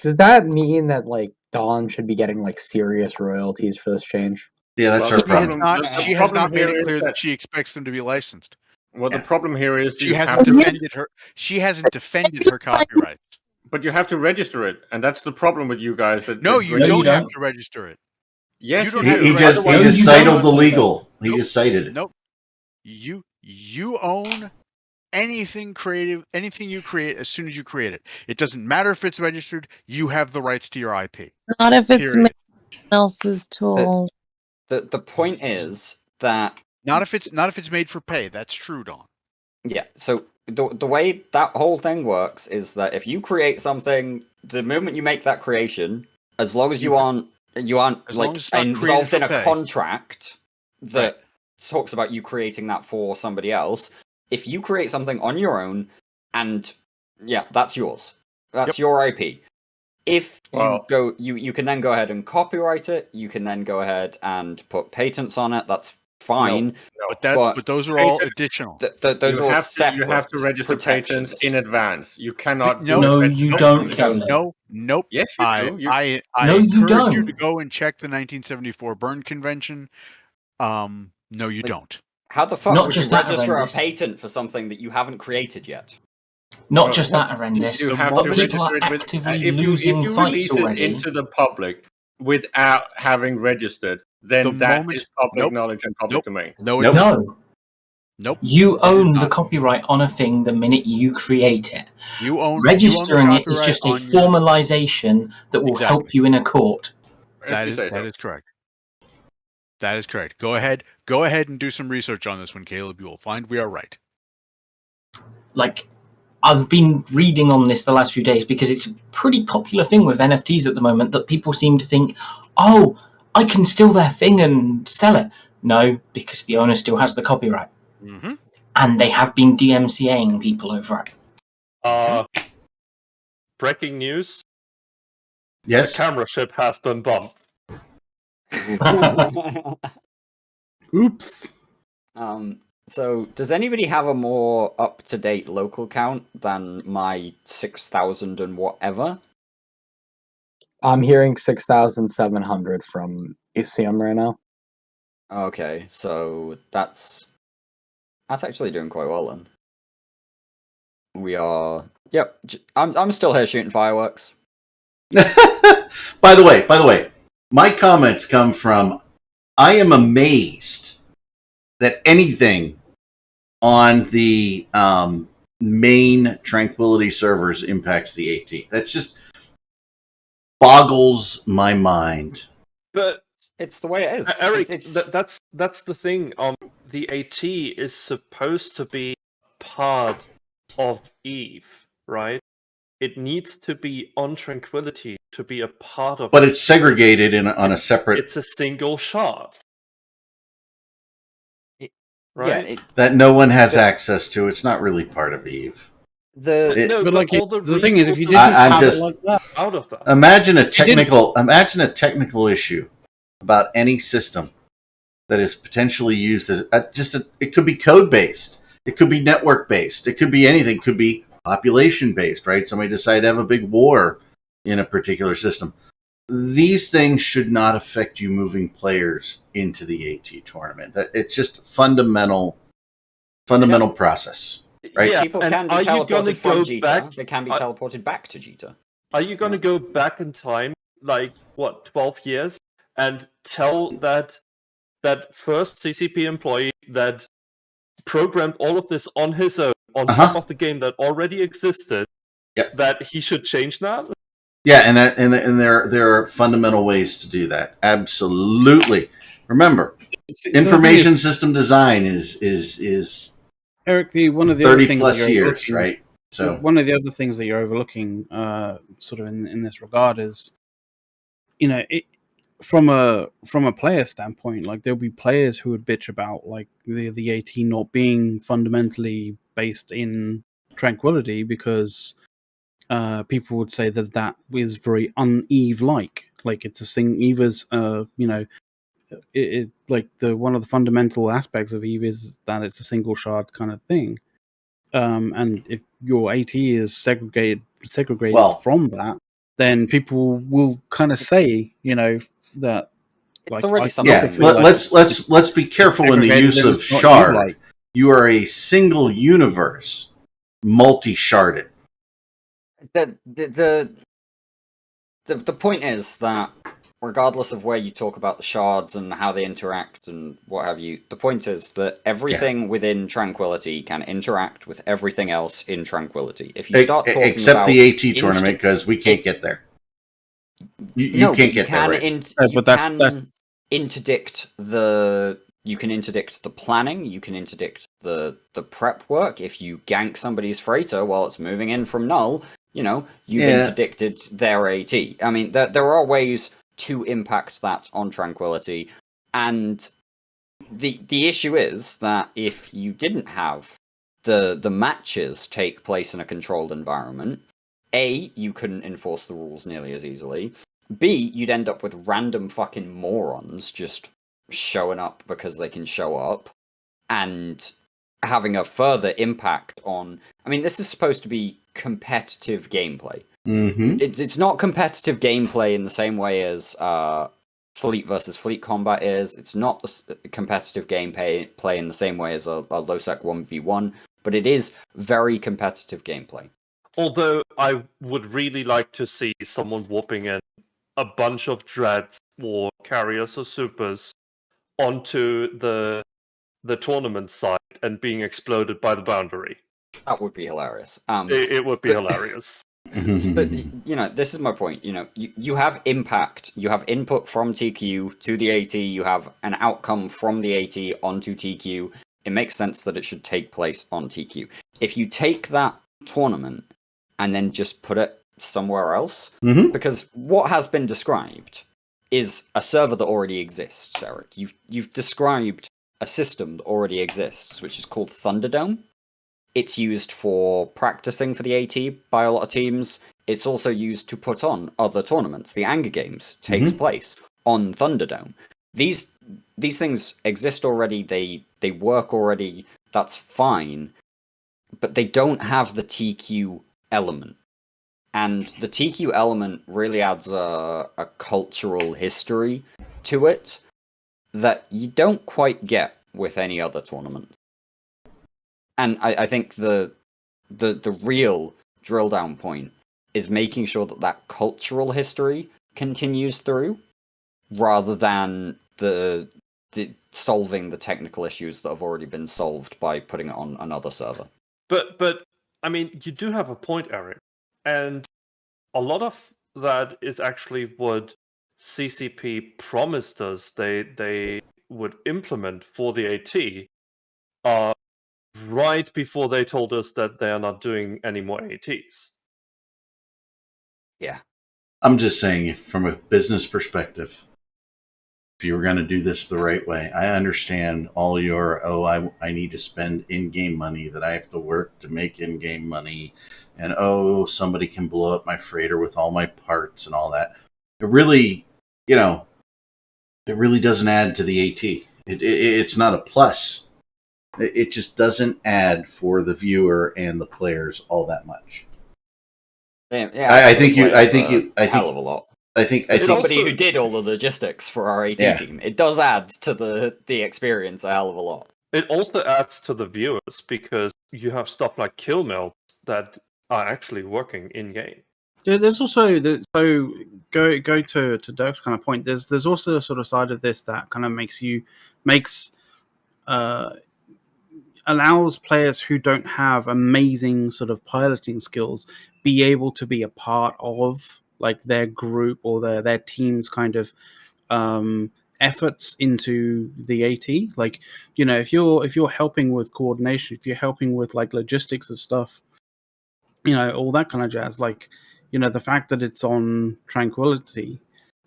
does that mean that Dawn should be getting serious royalties for this change? Yeah, that's her problem. She has not made it clear that she expects them to be licensed. Well, the problem here is she hasn't defended her copyrights. But you have to register it, and that's the problem with you guys. You don't have to register it. Yes, he just cited the legal. He just cited it. Nope. You own anything creative, anything you create as soon as you create it. It doesn't matter if it's registered. You have the rights to your IP. Not if it's someone else's tool. The point is that not if it's made for pay. That's true, Dawn. Yeah. So the way that whole thing works is that if you create something, the moment you make that creation, as long as you aren't involved in a contract that talks about you creating that for somebody else, if you create something on your own, and that's yours. That's your IP. If you can then go ahead and copyright it. You can then go ahead and put patents on it. That's fine. but those are all additional. Those are all separate. You have to register patents in advance. You cannot. No, you don't, Caleb. Nope. Yes, you do. I No, you encourage don't. you to go and check the 1974 Berne Convention. No, you don't. How the fuck Not would you just that register a horrendous. patent for something that you haven't created yet? Not just that horrendous. You have but to people are register it actively if you losing fights release it already. into the public without having registered, then that is public knowledge and public domain. No. Nope. You own the copyright on a thing the minute you create it. Registering it is just a formalization that will help you in a court. That is correct. That is correct. Go ahead and do some research on this one, Caleb. You will find we are right. Like, I've been reading on this the last few days because it's a pretty popular thing with NFTs at the moment that people seem to think, oh, I can steal their thing and sell it. No, because the owner still has the copyright. Mm-hmm. And they have been DMCAing people over it. Breaking news. Yes. The camera ship has been bumped. Oops. So, does anybody have a more up-to-date local count than my 6,000 and whatever? I'm hearing 6,700 from ECM right now. Okay, so that's actually doing quite well then. We are. Yep, I'm still here shooting fireworks. By the way, my comments come from. I am amazed that anything on the main Tranquility servers impacts the AT. That's just boggles my mind. But it's the way it is. Eric, that's the thing. The AT is supposed to be part of EVE, right? It needs to be on Tranquility to be a part of. But it's segregated on a separate. It's a single shard. Right? Yeah, that no one has access to. It's not really part of EVE. But the thing is, if you didn't have it like that, out of that. Imagine a technical issue about any system that is potentially used as it could be code based, it could be network based, it could be anything, it could be population based, right? Somebody decided to have a big war in a particular system. These things should not affect you moving players into the AT tournament. That it's just fundamental process, right? Yeah, people can be teleported from Jita. They can be teleported back to Jita. Are you going to go back in time, like 12 years, and tell that first CCP employee that programmed all of this on his own, on top of the game that already existed, that he should change that? Yeah, and there are fundamental ways to do that. Absolutely. Remember, information system design is Eric. One of the 30 other things plus years, right? So one of the other things that you're overlooking, sort of in this regard, is from a player standpoint, like there'll be players who would bitch about like the AT not being fundamentally based in Tranquility because people would say that is very un-EVE-like. Like it's a thing. EVE is, it like one of the fundamental aspects of EVE is that it's a single shard kind of thing. And if your AT is segregated from that, then people will kind of say, that. Like, let's be careful in the use of shard. You are a single universe, multi-sharded. The point is that regardless of where you talk about the shards and how they interact and what have you, the point is that everything within Tranquility can interact with everything else in Tranquility. If you start talking except about the AT tournament, because we can't get there. You can't get there. Right? You can interdict the planning. You can interdict the prep work. If you gank somebody's freighter while it's moving in from Null, you've interdicted their AT. I mean, there are ways to impact that on Tranquility, and the issue is that if you didn't have the matches take place in a controlled environment, A, you couldn't enforce the rules nearly as easily. B, you'd end up with random fucking morons just showing up because they can show up. and having a further impact on. I mean, this is supposed to be competitive gameplay. Mm-hmm. It's not competitive gameplay in the same way as fleet versus fleet combat is. It's not the competitive gameplay in the same way as a low-sec 1v1, but it is very competitive gameplay. Although I would really like to see someone whooping in a bunch of dreads or carriers or supers onto the tournament site and being exploded by the boundary. That would be hilarious. It would be hilarious. But this is my point. You have impact, you have input from TQ to the AT, you have an outcome from the AT onto TQ. It makes sense that it should take place on TQ. If you take that tournament and then just put it somewhere else, because what has been described is a server that already exists, Eric. You've described a system that already exists, which is called Thunderdome. It's used for practicing for the AT by a lot of teams. It's also used to put on other tournaments. The Anger Games takes place on Thunderdome. These things exist already. They work already. That's fine. But they don't have the TQ element. And the TQ element really adds a cultural history to it that you don't quite get with any other tournament. And I think the real drill down point is making sure that cultural history continues through, rather than the solving the technical issues that have already been solved by putting it on another server. But I mean, you do have a point, Eric, and a lot of that is actually what CCP promised us they would implement for the AT. Right before they told us that they are not doing any more ATs. Yeah. I'm just saying, from a business perspective, if you were going to do this the right way, I understand all your, I need to spend in-game money, that I have to work to make in-game money, and somebody can blow up my freighter with all my parts and all that. It really, it really doesn't add to the AT. It's not a plus. It just doesn't add for the viewer and the players all that much. Yeah, I think hell of a lot. I think somebody who did all the logistics for our AT team, it does add to the experience a hell of a lot. It also adds to the viewers because you have stuff like kill melts that are actually working in game. Yeah, there's also so go to Dirk's kind of point. There's also a sort of side of this that kind of allows players who don't have amazing sort of piloting skills be able to be a part of like their group or their team's kind of efforts into the AT. Like, if you're helping with coordination, if you're helping with like logistics of stuff, all that kind of jazz, like, the fact that it's on Tranquility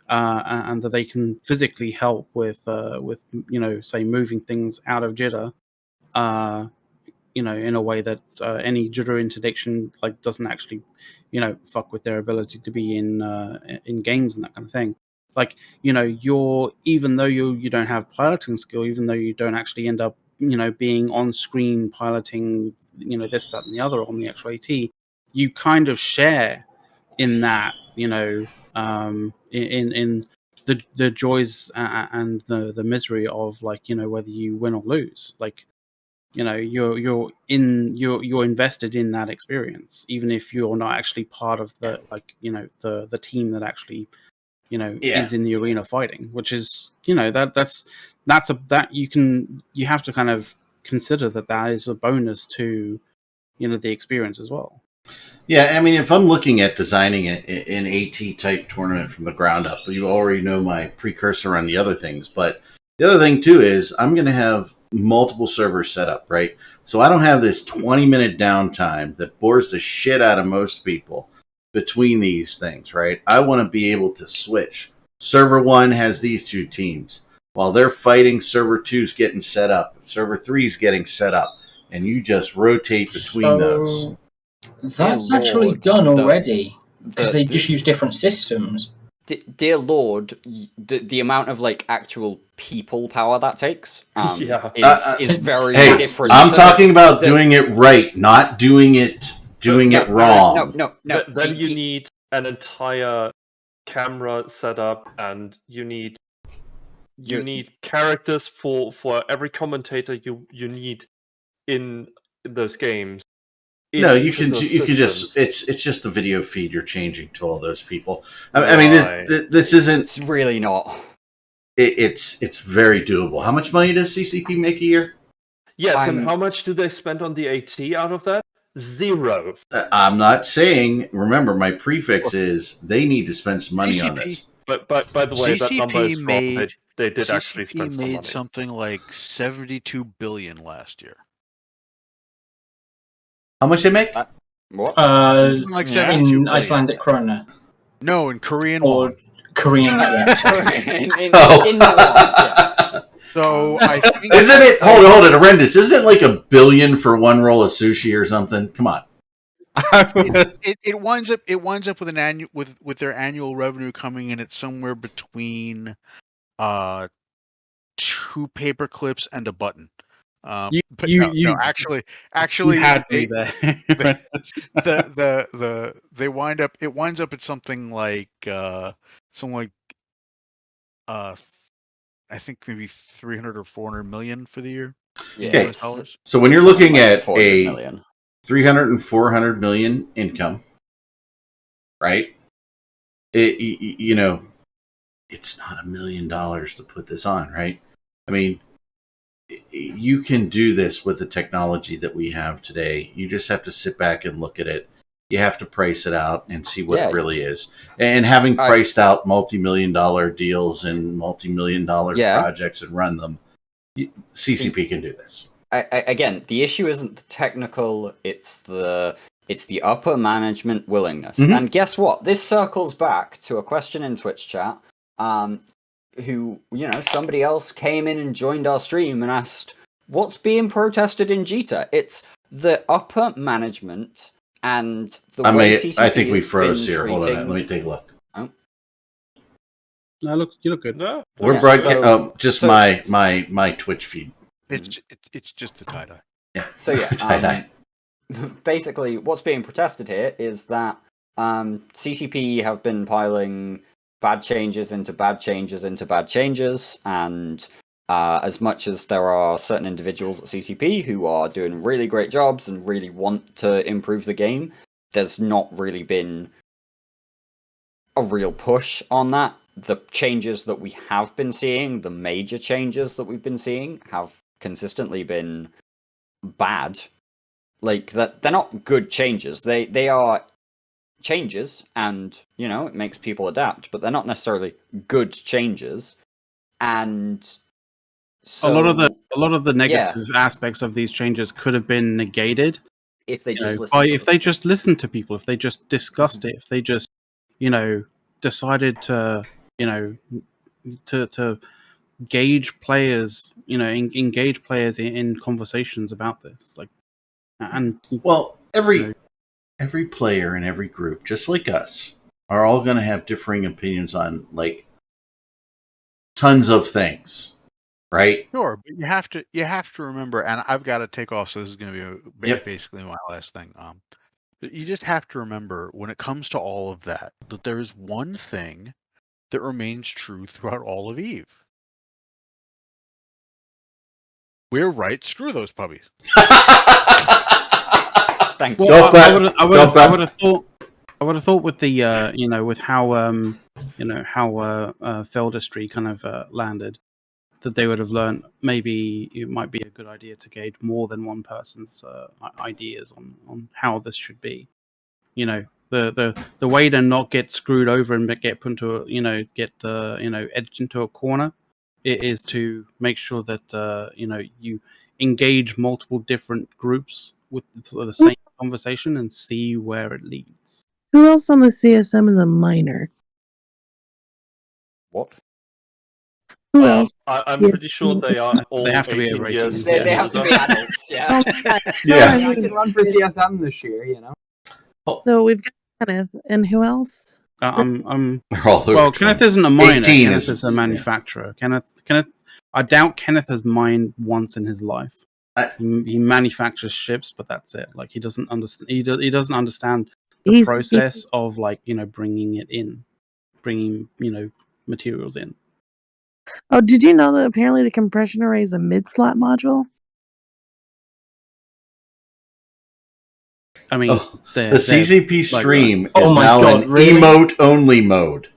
and that they can physically help with say moving things out of jitter, in a way that any jitter interdiction like doesn't actually, fuck with their ability to be in games and that kind of thing. Like, you're, even though you don't have piloting skill, even though you don't actually end up, being on screen piloting, this, that, and the other on the actual AT, you kind of share in that, in the joys and the misery of, like, whether you win or lose. Like, you're invested in that experience, even if you're not actually part of the, like, the team that actually, is in the arena fighting, which is, you have to kind of consider that is a bonus to, the experience as well. Yeah, I mean, if I'm looking at designing an AT type tournament from the ground up, you already know my precursor on the other things. But the other thing too is I'm going to have multiple servers set up, right? So I don't have this 20-minute downtime that bores the shit out of most people between these things, right? I want to be able to switch. Server 1 has these two teams. While they're fighting, server 2's getting set up. Server 3's getting set up. And you just rotate between those. That's actually done already, because they just use different systems. dear Lord, the amount of like actual people power that takes is very different. I'm talking about doing it right, not doing it wrong. No. Then you need an entire camera setup, and you need characters for every commentator you need in those games. No, you can just it's just the video feed you're changing to all those people. I mean, this isn't. It's really not. It's very doable. How much money does CCP make a year? Yes, and how much do they spend on the AT out of that? 0. I'm not saying. Remember, my prefix is they need to spend some money on this. But by the way, that number is wrong. They did CCP actually spend some money. Something like $72 billion last year. How much they make? What? Like in Icelandic krona. No, in Korean or won. Korean. So I think isn't it? Hold it, horrendous. Isn't it like $1 billion for one roll of sushi or something? Come on. it winds up with an annual with their annual revenue coming in at somewhere between 2 paper clips and a button. Actually, you had me there. They wind up. It winds up at something like I think maybe 300 or 400 million for the year. Okay, so when you're looking at a 300 and 400 million income, right? You know, it's not $1 million to put this on, right? I mean, you can do this with the technology that we have today. You just have to sit back and look at it. You have to price it out and see what it really is. And having priced out multi-million-dollar deals and multi-million-dollar projects and run them, CCP can do this. Again, the issue isn't the technical; it's the upper management willingness. Mm-hmm. And guess what? This circles back to a question in Twitch chat. Who, somebody else came in and joined our stream and asked, what's being protested in Jita? It's the upper management and the way CCP I think we froze here. Hold on, let me take a look. Oh. No, you look good. No. We're broadcasting. My Twitch feed. It's just the tie-dye. Yeah. So tie-dye. Basically, what's being protested here is that CCP have been piling bad changes into bad changes into bad changes, and as much as there are certain individuals at CCP who are doing really great jobs and really want to improve the game, there's not really been a real push on that. The changes that we have been seeing, the major changes that we've been seeing, have consistently been bad. Like, that they're not good changes. They are changes, and it makes people adapt, but they're not necessarily good changes. And so a lot of the negative aspects of these changes could have been negated if they just listened to people, if they just discussed it, if they just decided to to gauge players, engage players in conversations about this, every player in every group, just like us, are all going to have differing opinions on tons of things, right? Sure, but you have to remember, and I've got to take off, so this is going to be basically my last thing. You just have to remember, when it comes to all of that there is one thing that remains true throughout all of EVE. We're right. Screw those puppies. Thank you. Well, I would have thought with the with how Feldestry kind of landed, that they would have learned maybe it might be a good idea to gauge more than one person's ideas on how this should be. The way to not get screwed over and get put into edged into a corner, it is to make sure that you engage multiple different groups with the same conversation and see where it leads. Who else on the CSM is a minor? What? Who else? I'm pretty sure they are all. They have to be 18 years. They have to be adults. Yeah. Yeah. I can run for CSM this year. So we've got Kenneth, and who else? Well, Kenneth isn't a miner. Kenneth is a manufacturer. Kenneth. I doubt Kenneth has mined once in his life. He manufactures ships, but that's it. Like he doesn't understand. He doesn't understand the process of bringing materials in. Oh, did you know that apparently the compression array is a mid-slot module? I mean, the CCP stream is now in emote-only mode.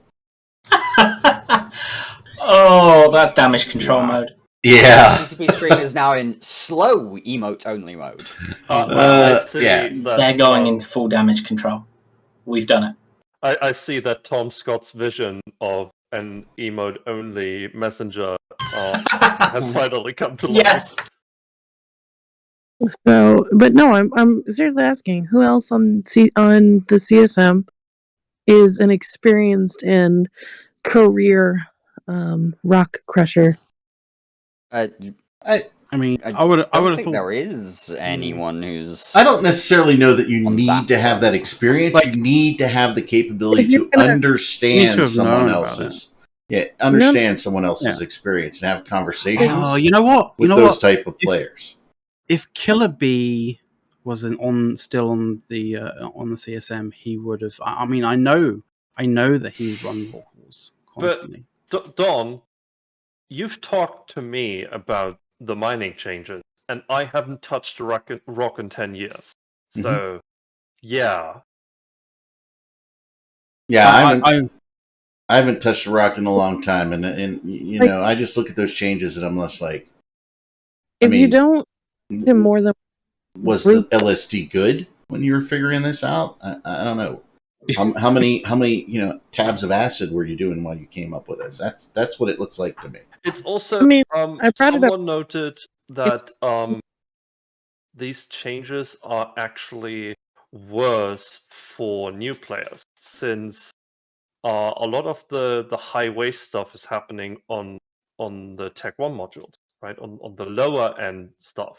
Oh, that's damage control mode. Yeah. CCP stream is now in slow emote-only mode. They're going into full damage control. We've done it. I see that Tom Scott's vision of an emote-only messenger has finally come to life. Yes. So, but no, I'm seriously asking, who else on the CSM is an experienced and career rock crusher? I mean, I would have think there is anyone who's. I don't necessarily know that you need to have that experience. You need to have the capability to understand someone else's. Someone else's experience and have conversations. Oh, you know what? With those type of players. If Killer B was still on the CSM, he would have. I mean, I know that he would run walls constantly. But Don, you've talked to me about the mining changes, and I haven't touched a rock in 10 years. So, yeah. Yeah, I haven't touched a rock in a long time, and I just look at those changes and I'm just like, you don't do more than was the LSD good when you were figuring this out? I don't know. How many tabs of acid were you doing while you came up with this? That's what it looks like to me. It's also someone noted that these changes are actually worse for new players, since a lot of the high waste stuff is happening on the Tech 1 modules, right? On the lower end stuff.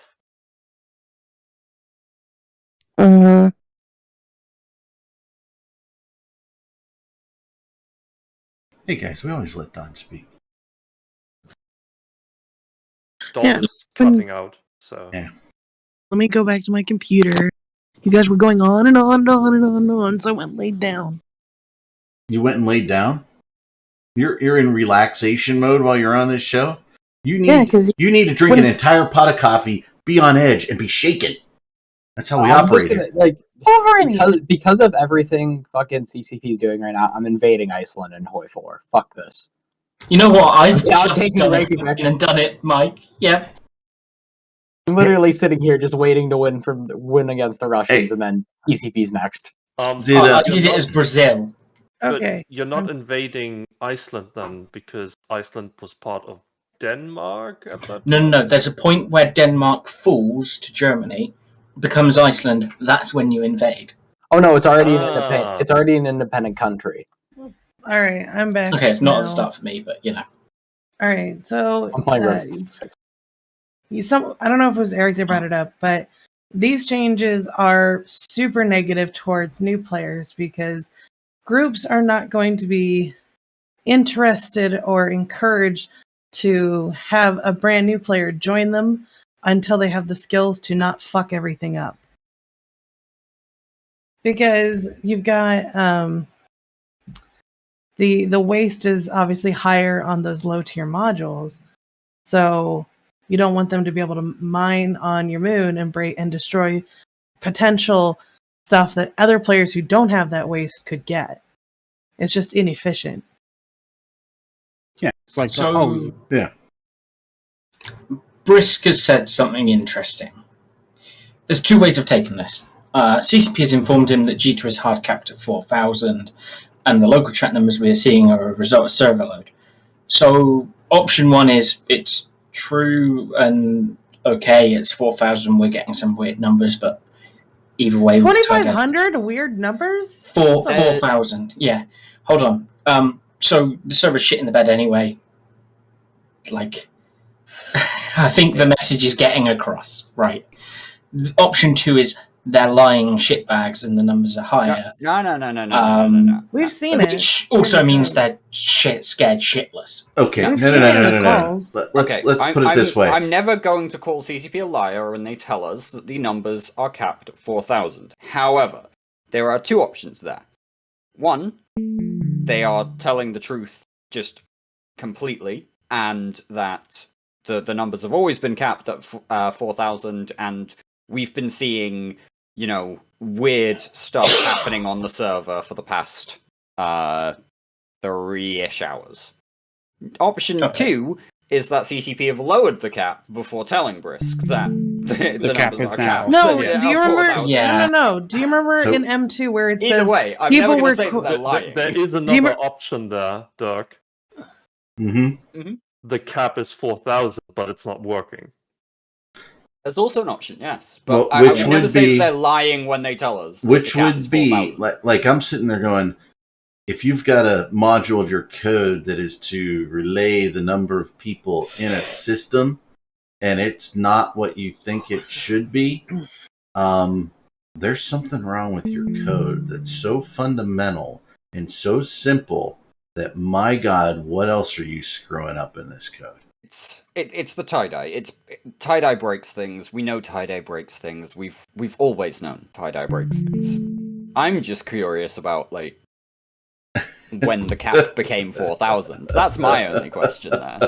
Hey guys, we always let Don speak. Don is cutting out, so yeah. Let me go back to my computer. You guys were going on and on and on and on and on, so I went and laid down. You went and laid down? You're in relaxation mode while you're on this show? You need to drink an entire pot of coffee, be on edge, and be shaken. That's how we operate here. Because of everything fucking CCP is doing right now, I'm invading Iceland and Hoi 4. Fuck this. You know what? I've just done it, Mike. Yep. I'm literally sitting here just waiting to win against the Russians, and then CCP's next. I did it as Brazil. Okay. But you're not invading Iceland then, because Iceland was part of Denmark at that No. There's a point where Denmark falls to Germany, becomes Iceland. That's when you invade. Oh no, it's already independent. It's already an independent country. All right, I'm back. Okay, it's not at the start for me, but All right, so I'm playing I don't know if it was Eric that brought it up, but these changes are super negative towards new players because groups are not going to be interested or encouraged to have a brand new player join them until they have the skills to not fuck everything up. Because you've got the waste is obviously higher on those low tier modules, so you don't want them to be able to mine on your moon and break and destroy potential stuff that other players who don't have that waste could get. It's just inefficient. Yeah, it's like yeah. Brisk has said something interesting. There's two ways of taking this. CCP has informed him that G2 is hard capped at 4,000, and the local chat numbers we are seeing are a result of server load. So option one is it's true and okay, it's 4,000, we're getting some weird numbers, but either way... 2,500 weird numbers? 4,000, yeah. Hold on. So the server's shit in the bed anyway. Like, I think the message is getting across, right? Option two is they're lying shitbags and the numbers are higher. No. We've seen which also means they're scared shitless. Okay, no. Let's put it this way. I'm never going to call CCP a liar when they tell us that the numbers are capped at 4,000. However, there are two options there. One, they are telling the truth just completely, and that the numbers have always been capped at 4,000, and we've been seeing, weird stuff happening on the server for the past 3-ish hours. Option 2 is that CCP have lowered the cap before telling Brisk that the cap numbers is are now. capped. No, So, do you remember? Yeah. No. Do you remember in M2 where it Either says way, I'm people never going were to say that they're lying. There is another option there, Dirk. Mm-hmm. The cap is 4,000, but it's not working. There's also an option, yes. But Well, I would never say that they're lying when they tell us. Which would be, like I'm sitting there going, if you've got a module of your code that is to relay the number of people in a system, and it's not what you think it should be, there's something wrong with your code that's so fundamental and so simple that, my God, what else are you screwing up in this code? It's the tie-dye. Tie-dye breaks things. We know tie-dye breaks things. We've always known tie-dye breaks things. I'm just curious about, when the cap became 4,000. That's my only question there.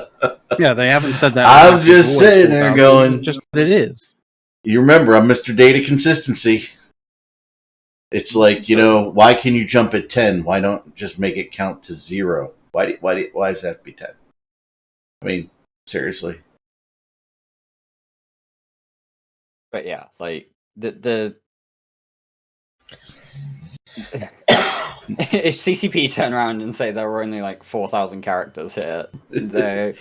Yeah, they haven't said that. I'm just sitting there going, just what it is. You remember, I'm Mr. Data Consistency. It's like, why can you jump at 10? Why don't just make it count to 0? Why does that have to be 10? I mean, seriously. But yeah, if CCP turn around and say there were only 4,000 characters here, they're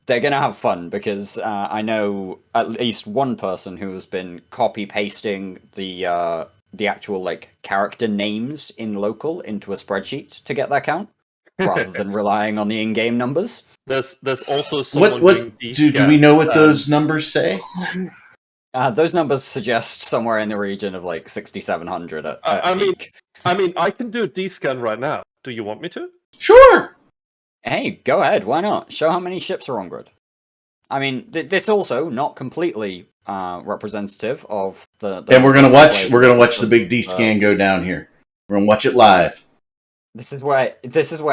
gonna have fun, because I know at least one person who has been copy pasting the actual character names in local into a spreadsheet to get their count, rather than relying on the in-game numbers. There's also someone what do we know what those numbers say? Those numbers suggest somewhere in the region of 6,700 at peak. I can do a D-scan right now. Do you want me to? Sure. Hey, go ahead. Why not? Show how many ships are on grid. I mean, this also not completely representative of the. And we're gonna watch the big D-scan go down here. We're gonna watch it live. This is where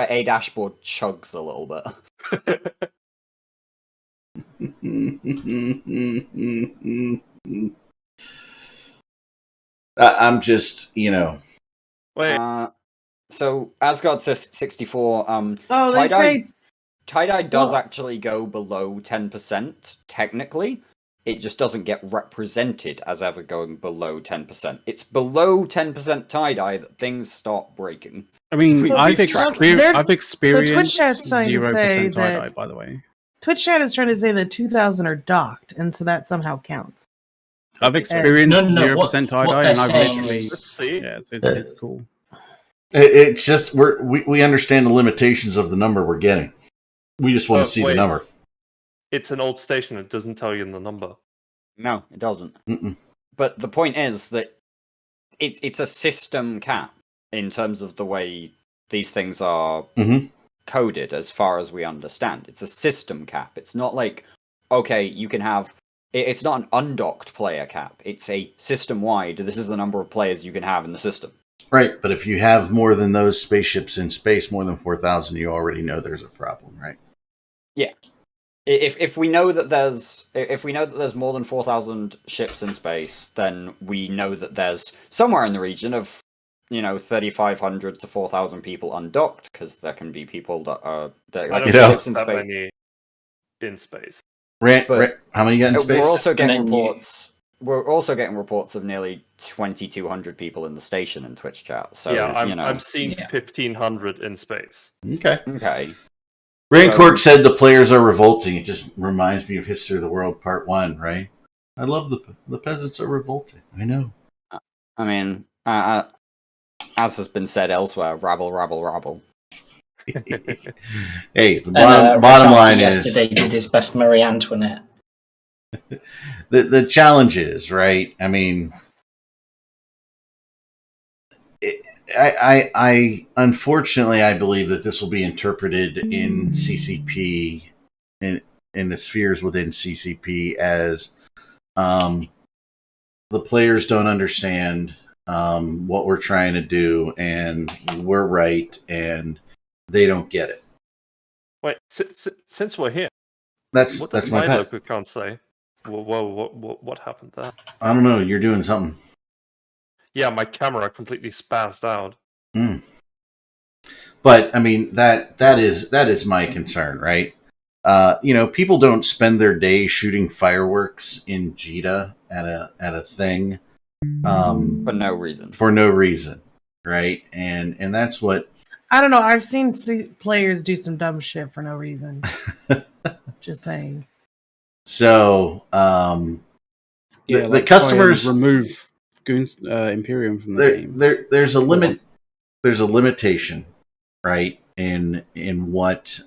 a dashboard chugs a little bit. I'm just, Wait. So Asgard 64. Tie-dye does actually go below 10%. Technically, it just doesn't get represented as ever going below 10%. It's below 10% tie-dye that things start breaking. I mean, I've experienced 0% tie-dye, by the way. Twitch chat is trying to say that 2,000 are docked, and so that somehow counts. I've experienced 0% tie-dye, and I've literally... it's cool. It's just, we understand the limitations of the number we're getting. We just want to see the number. It's an old station. It doesn't tell you the number. No, it doesn't. Mm-mm. But the point is that it's a system cap in terms of the way these things are coded, as far as we understand. It's a system cap. It's not okay, you can have... It's not an undocked player cap. It's a system-wide, this is the number of players you can have in the system. Right, but if you have more than those spaceships in space, more than 4,000, you already know there's a problem, right? Yeah. If we know that there's more than 4,000 ships in space, then we know that there's somewhere in the region of 3,500 to 4,000 people undocked, because there can be people that are ships in space. Many in space. How many you got in space? We're also getting reports of nearly 2,200 people in the station in Twitch chat. So yeah, I'm seeing 1,500 in space. Okay. Raincork said the players are revolting. It just reminds me of History of the World Part 1, right? I love the peasants are revolting. I know. I mean, as has been said elsewhere, rabble, rabble, rabble. Hey, the bottom line is... Yesterday did his best Marie Antoinette. The challenge is, right? I mean, I unfortunately I believe that this will be interpreted in CCP in the spheres within CCP as the players don't understand what we're trying to do, and we're right, and they don't get it. Wait, since we're here, that's my local can't say. What happened there? I don't know. You're doing something. Yeah, my camera completely spazzed out. But I mean that is my concern, right? People don't spend their day shooting fireworks in JITA at a thing for no reason. For no reason, right? And that's what I don't know. I've seen players do some dumb shit for no reason. Just saying. So, the customers remove Imperium from the game. There's a limit. There's a limitation, right? In what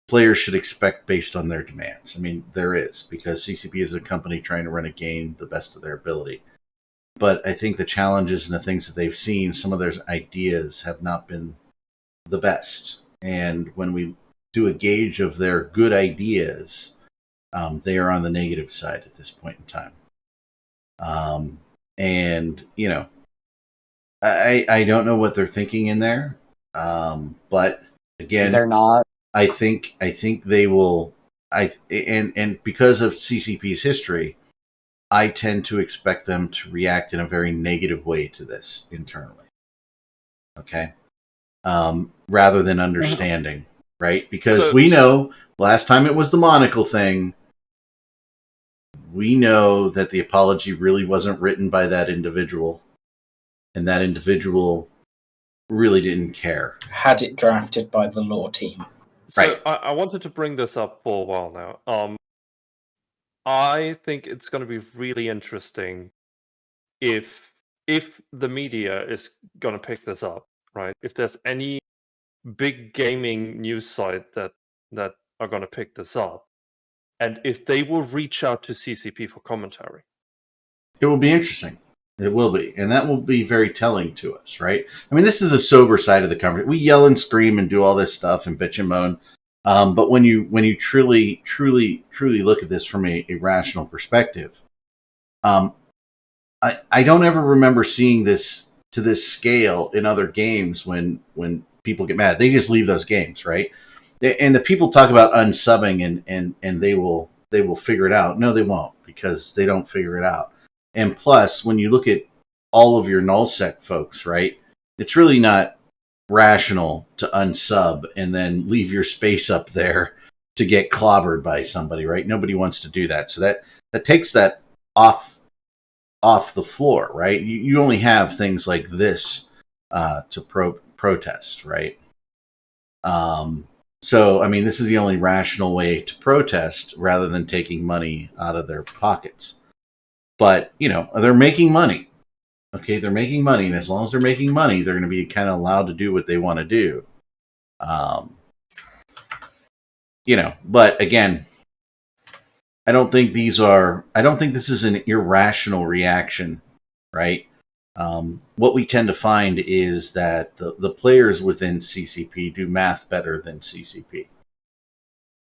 players should expect based on their demands. I mean, there is, because CCP is a company trying to run a game the best of their ability. But I think the challenges and the things that they've seen, some of their ideas have not been the best. And when we do a gauge of their good ideas, they are on the negative side at this point in time. And, I don't know what they're thinking in there. But again, they're not. I think they will. And because of CCP's history, I tend to expect them to react in a very negative way to this internally. Okay, rather than understanding, right? Because we know last time it was the monocle thing. We know that the apology really wasn't written by that individual, and that individual really didn't care. Had it drafted by the law team. So I wanted to bring this up for a while now. I think it's going to be really interesting if the media is going to pick this up, right? If there's any big gaming news site that are going to pick this up, and if they will reach out to CCP for commentary. It will be interesting. It will be. And that will be very telling to us, right? I mean, this is the sober side of the conversation. We yell and scream and do all this stuff and bitch and moan. But when you truly look at this from a rational perspective, I don't ever remember seeing this to this scale in other games when people get mad. They just leave those games, right? And the people talk about unsubbing and they will figure it out. No, they won't, because they don't figure it out. And plus, when you look at all of your nullsec folks, right, it's really not rational to unsub and then leave your space up there to get clobbered by somebody, right? Nobody wants to do that. So that takes that off the floor, right? You only have things like this to protest, right? So, I mean, this is the only rational way to protest rather than taking money out of their pockets. But, they're making money. Okay, they're making money, and as long as they're making money, they're going to be kind of allowed to do what they want to do. But again, I don't think this is an irrational reaction, right? What we tend to find is that the players within CCP do math better than CCP,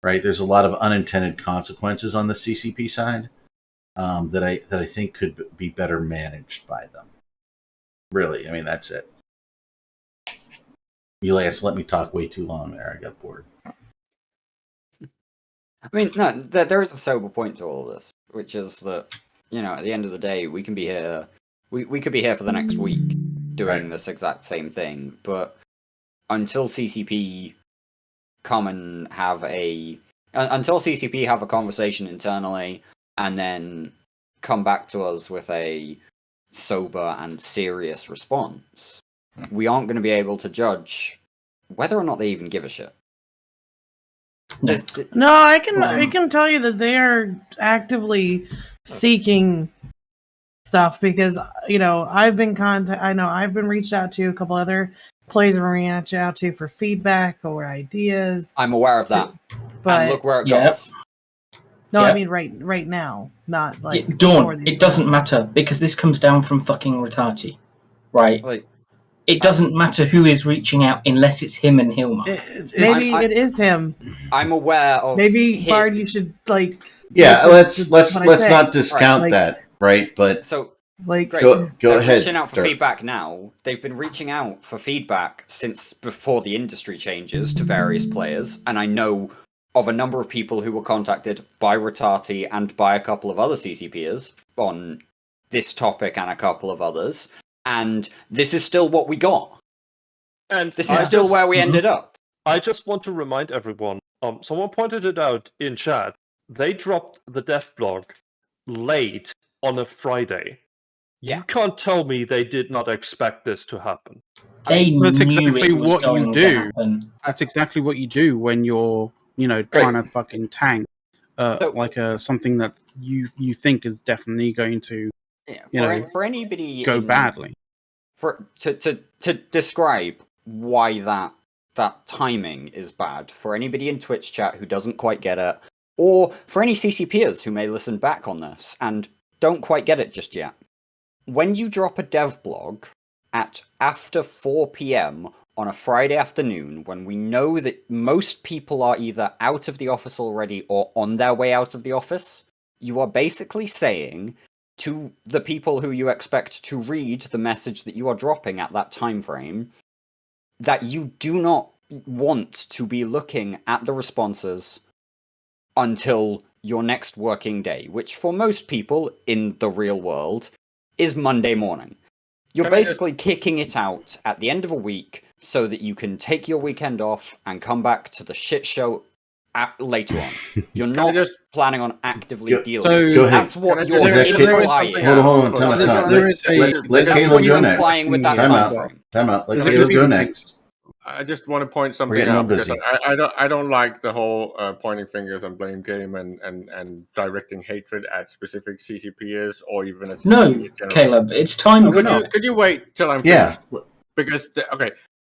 right? There's a lot of unintended consequences on the CCP side that I think could be better managed by them. Really, I mean, that's it. Elias, let me talk way too long there. I got bored. I mean, no, there is a sober point to all this, which is that, at the end of the day, we can be here. We could be here for the next week doing this exact same thing, but until CCP until CCP have a conversation internally and then come back to us with a sober and serious response, we aren't going to be able to judge whether or not they even give a shit. No, I can tell you that they are actively seeking stuff, because I've been I've been reached out to. A couple other players have been reached out to for feedback or ideas. I'm aware of that, but and look where it goes. No, I mean right now, not like Dawn. It doesn't matter, because this comes down from fucking Rattati, right? it doesn't matter who is reaching out unless it's him and Hilmar. Maybe it is him. I'm aware of. Maybe Bard, you should like. Yeah, let's not discount that, right? But so. Like, go ahead. Reaching out for feedback now. They've been reaching out for feedback since before the industry changes to various players, and I know of a number of people who were contacted by Ratati and by a couple of other CCPers on this topic and a couple of others, and this is still what we got. And this is still where we ended up. I just want to remind everyone, someone pointed it out in chat, they dropped the devblog late on a Friday. Yeah. You can't tell me they did not expect this to happen. That's exactly what you do. That's exactly what you do when you're, trying to fucking tank something that you think is definitely going to, for anybody go badly. To describe why that timing is bad for anybody in Twitch chat who doesn't quite get it, or for any CCPers who may listen back on this and don't quite get it just yet. When you drop a dev blog at after 4 p.m. on a Friday afternoon, when we know that most people are either out of the office already or on their way out of the office, you are basically saying to the people who you expect to read the message that you are dropping at that time frame that you do not want to be looking at the responses until your next working day, which for most people in the real world is Monday morning. You're basically kicking it out at the end of a week so that you can take your weekend off and come back to the shit show later on. You're not planning on actively dealing with it. That's what you're implying. Hold on. Let Caleb go next. Time out. Let Caleb go next. I just want to point something out because I don't like the whole pointing fingers and blame game and directing hatred at specific CCPers or even at CCP Caleb, it's time. Could you wait till I'm finished? Yeah. Because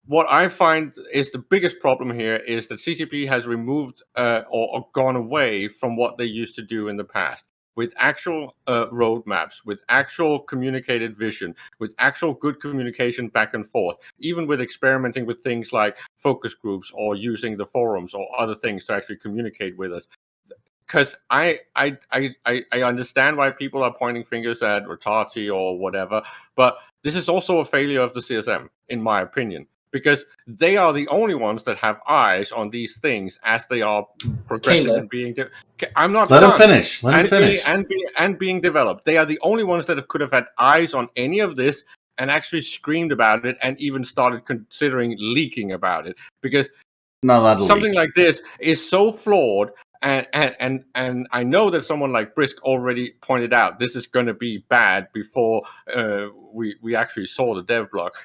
what I find is the biggest problem here is that CCP has removed or gone away from what they used to do in the past. With actual roadmaps, with actual communicated vision, with actual good communication back and forth, even with experimenting with things like focus groups or using the forums or other things to actually communicate with us. Because I understand why people are pointing fingers at Ratati or whatever, but this is also a failure of the CSM, in my opinion. Because they are the only ones that have eyes on these things as they are progressing and being. I'm not. Let him finish. Let him finish. And being developed. They are the only ones that could have had eyes on any of this and actually screamed about it and even started considering leaking about it. Because something like this is so flawed. And I know that someone like Brisk already pointed out this is going to be bad before we actually saw the dev block.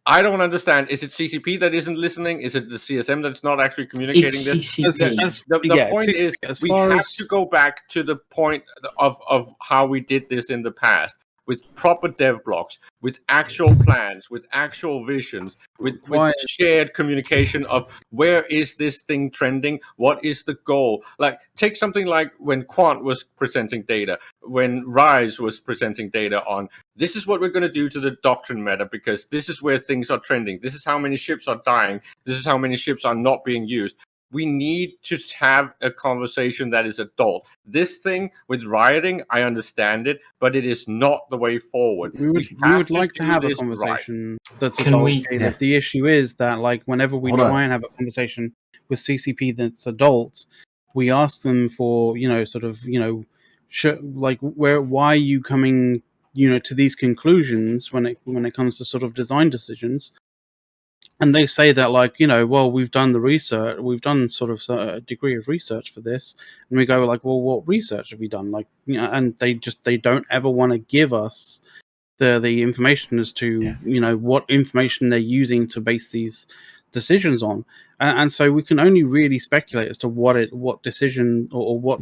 I don't understand. Is it CCP that isn't listening? Is it the CSM that's not actually communicating this? The point is we have to go back to the point of how we did this in the past, with proper dev blocks, with actual plans, with actual visions, with shared communication of where is this thing trending, what is the goal. Like, take something like when Quant was presenting data, when Rise was presenting data on, this is what we're going to do to the doctrine meta because this is where things are trending. This is how many ships are dying. This is how many ships are not being used. We need to have a conversation that is adult. This thing with rioting, I understand it, but it is not the way forward. We would like to have a conversation that's adult. The issue is that, like, whenever we try and have a conversation with CCP that's adult, we ask them for, why are you coming, to these conclusions when it comes to sort of design decisions. And they say that, like, well, we've done the research, we've done sort of a degree of research for this, and we go like, well, what research have you done? Like, and they don't ever want to give us the information as to what information they're using to base these decisions on, and so we can only really speculate as to what decision or what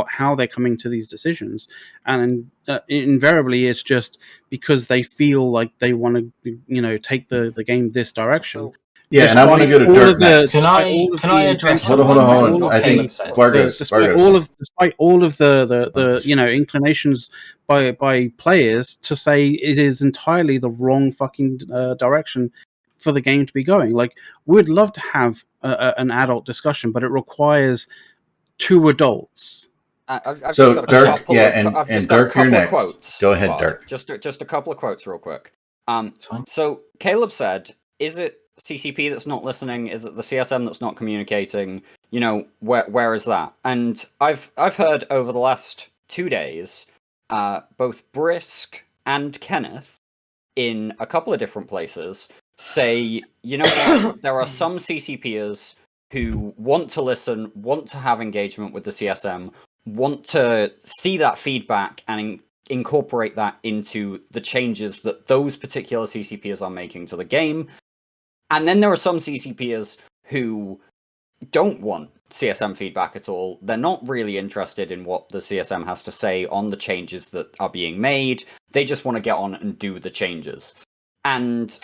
how they're coming to these decisions, and invariably it's just because they feel like they want to take the game this direction. Yeah, and I want to go to Dirk next. Can I address? Hold on. I think Bargos. Despite all of the inclinations by players to say it is entirely the wrong fucking direction for the game to be going. Like, we'd love to have an adult discussion, but it requires two adults. So Dirk, and Dirk, you're next. Quotes, go ahead, Dirk. Just a couple of quotes, real quick. So Caleb said, "Is it CCP that's not listening? Is it the CSM that's not communicating? You know, where is that?" And I've heard over the last 2 days, both Brisk and Kenneth, in a couple of different places, say, you know what, there are some CCPers who want to listen, want to have engagement with the CSM, want to see that feedback and incorporate that into the changes that those particular CCPers are making to the game. And then there are some CCPers who don't want CSM feedback at all. They're not really interested in what the CSM has to say on the changes that are being made. They just want to get on and do the changes. And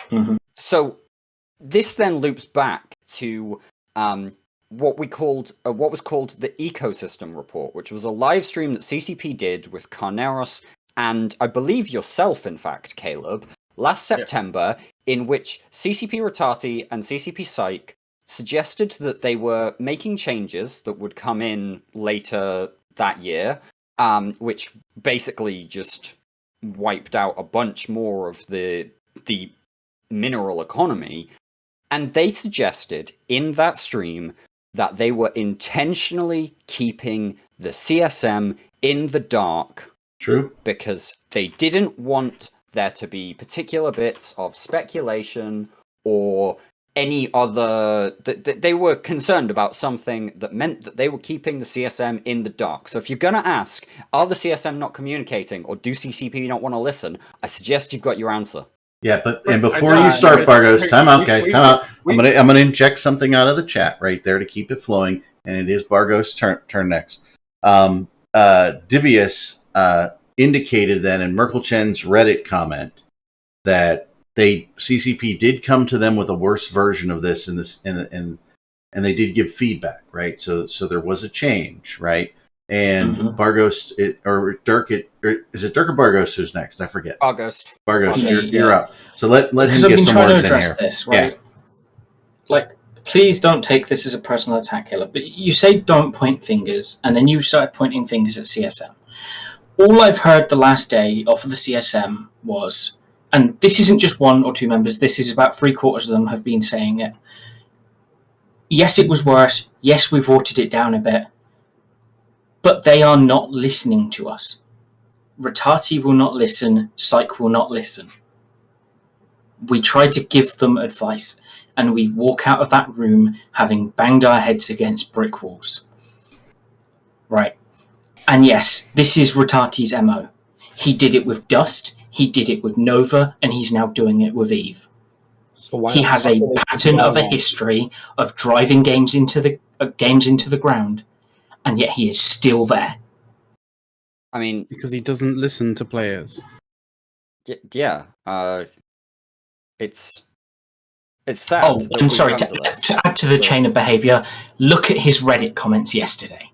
so this then loops back to what was called the Ecosystem Report, which was a live stream that CCP did with Carneros and I believe yourself, in fact, Caleb, last September, in which CCP Ratati and CCP Psych suggested that they were making changes that would come in later that year, which basically just wiped out a bunch more of the mineral economy. And they suggested in that stream that they were intentionally keeping the CSM in the dark. True. Because they didn't want there to be particular bits of speculation or any other... They were concerned about something that meant that they were keeping the CSM in the dark. So if you're going to ask, are the CSM not communicating or do CCP not want to listen? I suggest you've got your answer. Yeah, and before you start, Bargos, time out, guys, time out. I'm gonna inject something out of the chat right there to keep it flowing, and it is Bargos' turn next. Divius indicated that in Merkel Chen's Reddit comment that CCP did come to them with a worse version of this, and they did give feedback, right? So there was a change, right? And Bargos, or Dirk, is it Dirk or Bargos who's next? I forget. Bargos, you're up. So let him get some words in here. This, right? Yeah. Like, please don't take this as a personal attack, Caleb. But you say don't point fingers, and then you start pointing fingers at CSM. All I've heard the last day of the CSM was, and this isn't just one or two members, this is about 3/4 of them have been saying it. Yes, it was worse. Yes, we've watered it down a bit. But they are not listening to us. Ratati will not listen. Psych will not listen. We try to give them advice, and we walk out of that room having banged our heads against brick walls. Right. And yes, this is Ratati's MO. He did it with Dust, he did it with Nova, and he's now doing it with Eve. So he has a pattern of a history of driving games into the ground. And yet he is still there. I mean... Because he doesn't listen to players. Yeah. It's sad. Oh, I'm sorry. To add to the chain of behaviour, look at his Reddit comments yesterday.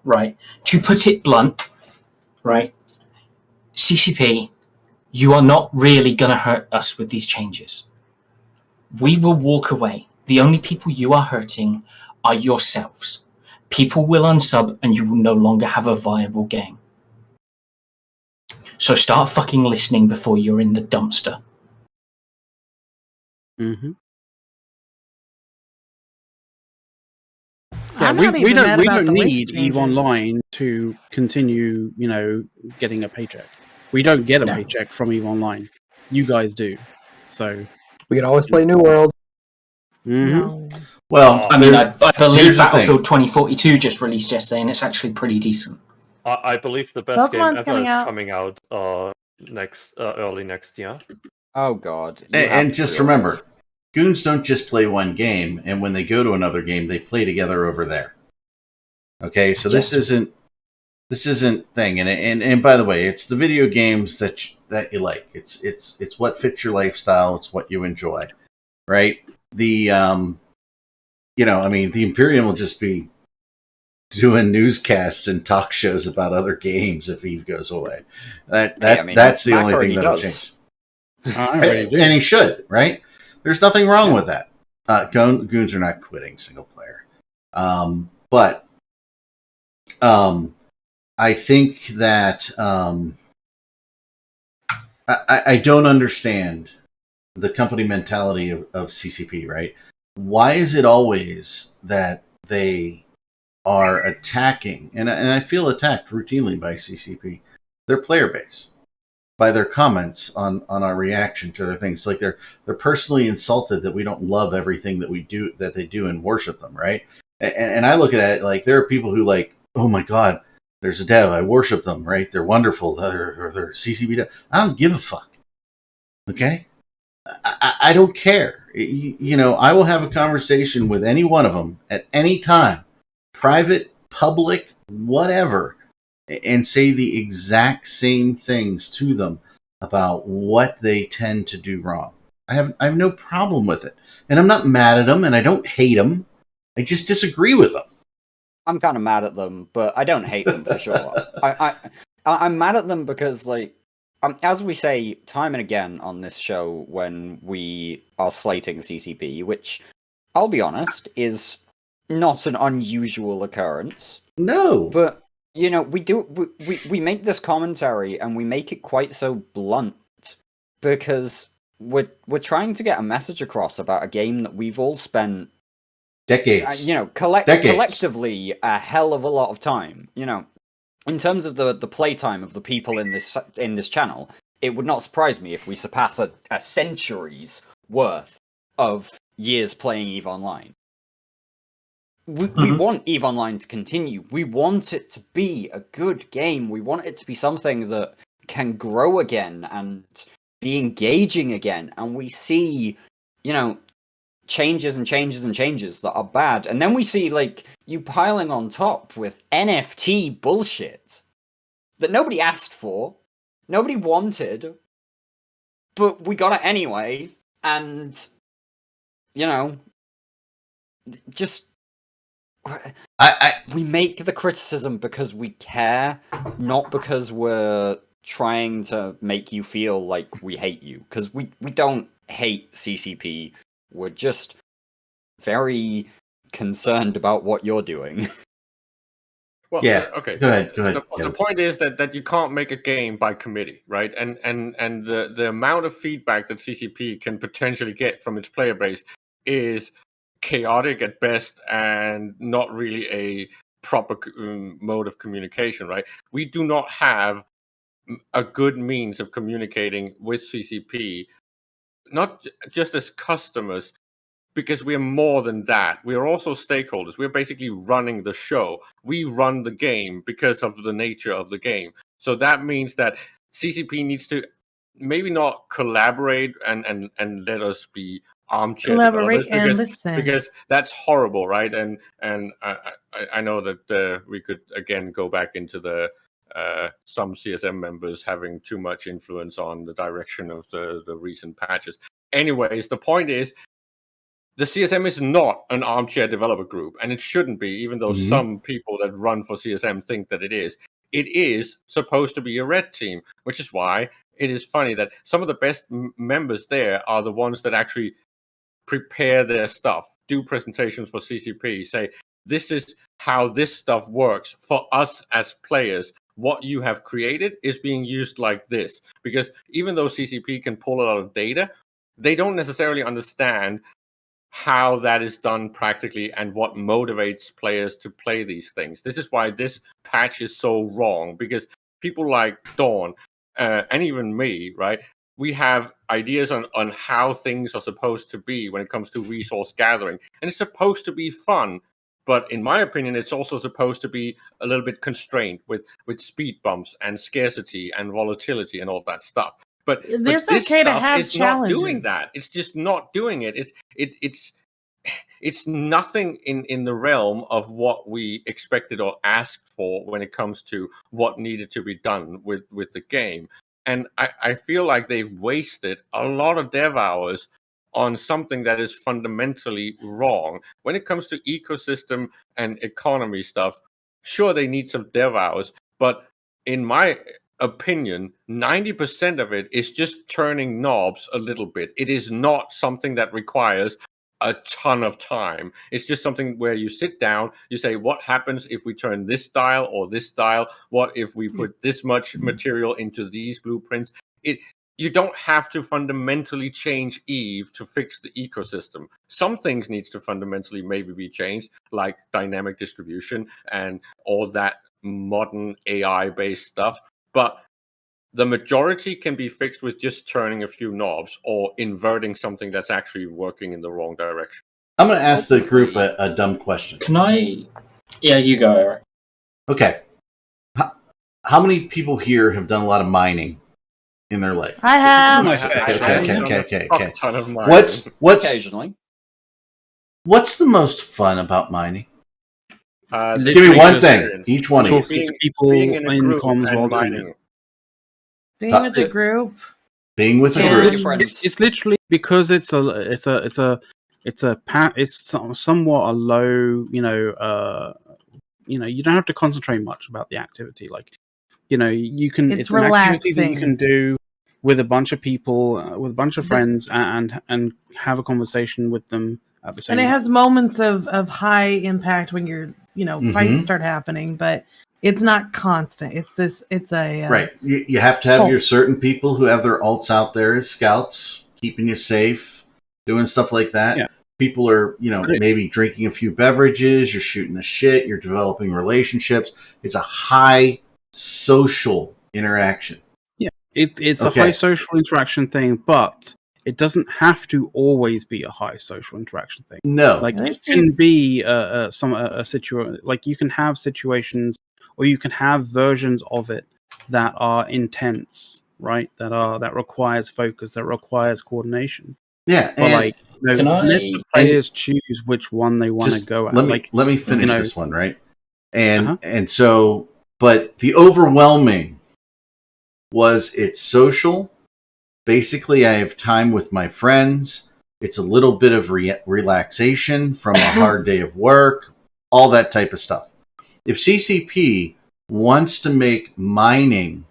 Right. To put it blunt, right, CCP, you are not really going to hurt us with these changes. We will walk away. The only people you are hurting are yourselves. People will unsub and you will no longer have a viable game. So start fucking listening before you're in the dumpster. Mm-hmm. Yeah, we don't need EVE Online to continue, getting a paycheck. We don't get a paycheck from EVE Online. You guys do. So we can always play New World. Mm-hmm. No. Well, I mean, I believe Battlefield 2042 just released yesterday, and it's actually pretty decent. I believe the best game ever is coming out early next year. Oh God! And just remember, goons don't just play one game, and when they go to another game, they play together over there. Okay, so this isn't thing, and by the way, it's the video games that you like. It's what fits your lifestyle. It's what you enjoy. right? The the Imperium will just be doing newscasts and talk shows about other games if Eve goes away. That's the only thing that'll change. And he should, right? There's nothing wrong with that. Goons are not quitting single player. But I think that I don't understand the company mentality of CCP, right? Why is it always that they are attacking, and I feel attacked routinely by CCP, their player base, by their comments on our reaction to their things? Like they're personally insulted that we don't love everything that they do and worship them, right? And I look at it like there are people who like, oh my God, there's a dev, I worship them, right? They're wonderful, they're CCP dev. I don't give a fuck. Okay? I don't care. I will have a conversation with any one of them at any time, private, public, whatever, and say the exact same things to them about what they tend to do wrong. I have no problem with it. And I'm not mad at them, and I don't hate them. I just disagree with them. I'm kind of mad at them, but I don't hate them for sure. I'm mad at them because, like, as we say time and again on this show when we are slating CCP, which, I'll be honest, is not an unusual occurrence. No. But, we make this commentary and we make it quite so blunt because we're trying to get a message across about a game that we've all spent decades. Collectively a hell of a lot of time. In terms of the playtime of the people in this channel, it would not surprise me if we surpass a century's worth of years playing EVE Online. We want EVE Online to continue. We want it to be a good game. We want it to be something that can grow again and be engaging again. And we see, changes and changes and changes that are bad. And then we see, like, you piling on top with NFT bullshit that nobody asked for, nobody wanted, but we got it anyway. And, just... we make the criticism because we care, not because we're trying to make you feel like we hate you. Because we don't hate CCP. We're just very concerned about what you're doing. Well, yeah. Okay. Go ahead. The point is that you can't make a game by committee, right? And the amount of feedback that CCP can potentially get from its player base is chaotic at best and not really a proper mode of communication, right? We do not have a good means of communicating with CCP, not just as customers, because we're more than that. We're also stakeholders. We're basically running the show. We run the game because of the nature of the game. So that means that CCP needs to maybe not collaborate and let us be armchair collaborate and listen, because that's horrible, right? And I know that we could again go back into the some CSM members having too much influence on the direction of the recent patches. Anyways, the point is, the CSM is not an armchair developer group, and it shouldn't be, even though some people that run for CSM think that it is. It is supposed to be a red team, which is why it is funny that some of the best members there are the ones that actually prepare their stuff, do presentations for CCP, say, this is how this stuff works for us as players. What you have created is being used like this. Because even though CCP can pull a lot of data, they don't necessarily understand how that is done practically and what motivates players to play these things. This is why this patch is so wrong, because people like Dawn and even me, right, we have ideas on how things are supposed to be when it comes to resource gathering. And it's supposed to be fun. But in my opinion, it's also supposed to be a little bit constrained with speed bumps and scarcity and volatility and all that stuff. But there's this okay to stuff have is challenges. not doing that. It's just not doing it. It's nothing in the realm of what we expected or asked for when it comes to what needed to be done with the game. And I feel like they've wasted a lot of dev hours on something that is fundamentally wrong. When it comes to ecosystem and economy stuff, sure, they need some dev hours, but in my opinion, 90% of it is just turning knobs a little bit. It is not something that requires a ton of time. It's just something where you sit down, you say, what happens if we turn this style or this style? What if we put this much material into these blueprints? You don't have to fundamentally change Eve to fix the ecosystem. Some things needs to fundamentally maybe be changed, like dynamic distribution and all that modern AI-based stuff. But the majority can be fixed with just turning a few knobs or inverting something that's actually working in the wrong direction. I'm going to ask the group a dumb question. Can I? Yeah, you go, Eric. Okay. How many people here have done a lot of mining in their life? I have. Okay. Ton of mining. What's occasionally? What's the most fun about mining? Give me one thing. Each one of you. Being in a group and mining. Being with a group. Being with a group. It's literally because it's somewhat a low, you don't have to concentrate much about the activity. Like, you can. It's an activity that you can do with a bunch of people, with a bunch of friends, and have a conversation with them at the same time. And it has moments of high impact when you're, fights start happening, but it's not constant. It's a right. You have to have your certain people who have their alts out there as scouts, keeping you safe, doing stuff like that. Yeah. People are, maybe drinking a few beverages. You're shooting the shit. You're developing relationships. It's a high social interaction. Yeah, it's a high social interaction thing, but it doesn't have to always be a high social interaction thing. No, like it can be a situation. Like you can have situations, or you can have versions of it that are intense, right? That requires focus, that requires coordination. Yeah, but let the players choose which one they want to go at. Let me finish this one, right? And so, but the overwhelming was it's social. Basically, I have time with my friends. It's a little bit of relaxation from a hard day of work, all that type of stuff. If CCP wants to make mining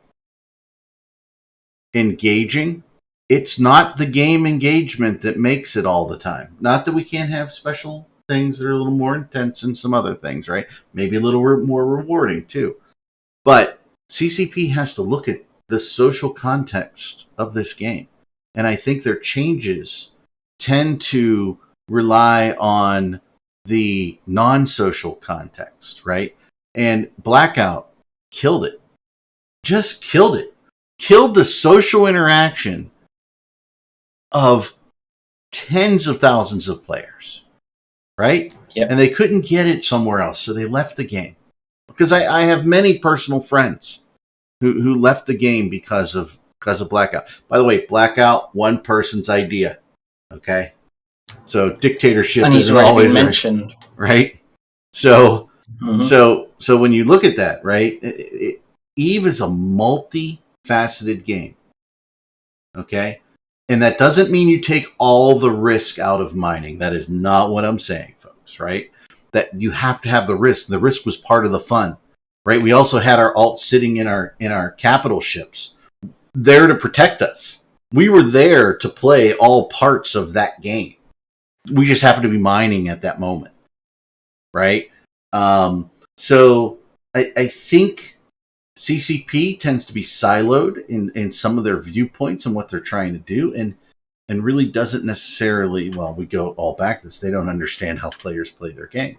engaging, it's not the game engagement that makes it all the time. Not that we can't have special things that are a little more intense and some other things, right? Maybe a little more rewarding too. But CCP has to look at the social context of this game. And I think their changes tend to rely on the non-social context, right? And Blackout killed it. Just killed it. Killed the social interaction of tens of thousands of players, right? Yep. And they couldn't get it somewhere else, so they left the game. Because I have many personal friends who left the game because of Blackout. By the way, Blackout, one person's idea. Okay, so dictatorship isn't always mentioned, right? So, so when you look at that, right, Eve is a multi-faceted game. Okay, and that doesn't mean you take all the risk out of mining. That is not what I'm saying, folks. Right? That you have to have the risk. The risk was part of the fun. Right, we also had our alt sitting in our capital ships, there to protect us. We were there to play all parts of that game. We just happened to be mining at that moment, right? So I think CCP tends to be siloed in some of their viewpoints and what they're trying to do, and really doesn't necessarily. Well, we go all back to this. They don't understand how players play their game,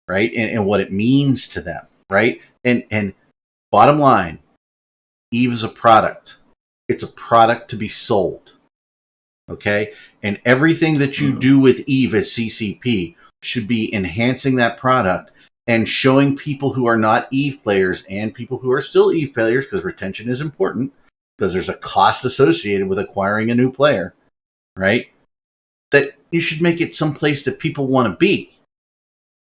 right, and what it means to them, right. And bottom line, Eve is a product. It's a product to be sold. Okay? And everything that you do with Eve as CCP should be enhancing that product and showing people who are not Eve players and people who are still Eve players, because retention is important, because there's a cost associated with acquiring a new player, right? That you should make it someplace that people want to be.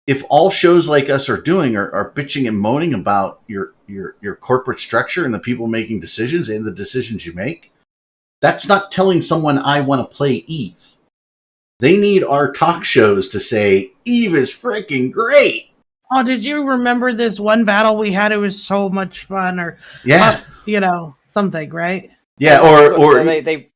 If all shows like us are doing are bitching and moaning about your corporate structure and the people making decisions and the decisions you make, that's not telling someone I want to play Eve. They need our talk shows to say Eve is freaking great. Oh, did you remember this one battle we had? It was so much fun, or something, right? Yeah, or so they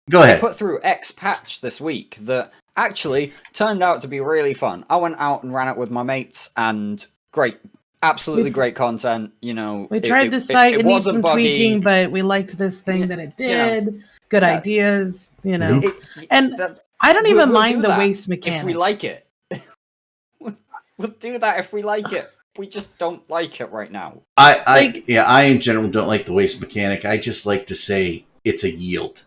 go ahead. They put through X patch this week that actually turned out to be really fun. I went out and ran it with my mates, and great, absolutely great content. We tried the site; it needs some tweaking, but we liked this thing that it did. Good ideas, and I don't even mind the waste mechanic if we like it. We'll do that if we like it. We just don't like it right now. I in general don't like the waste mechanic. I just like to say it's a yield.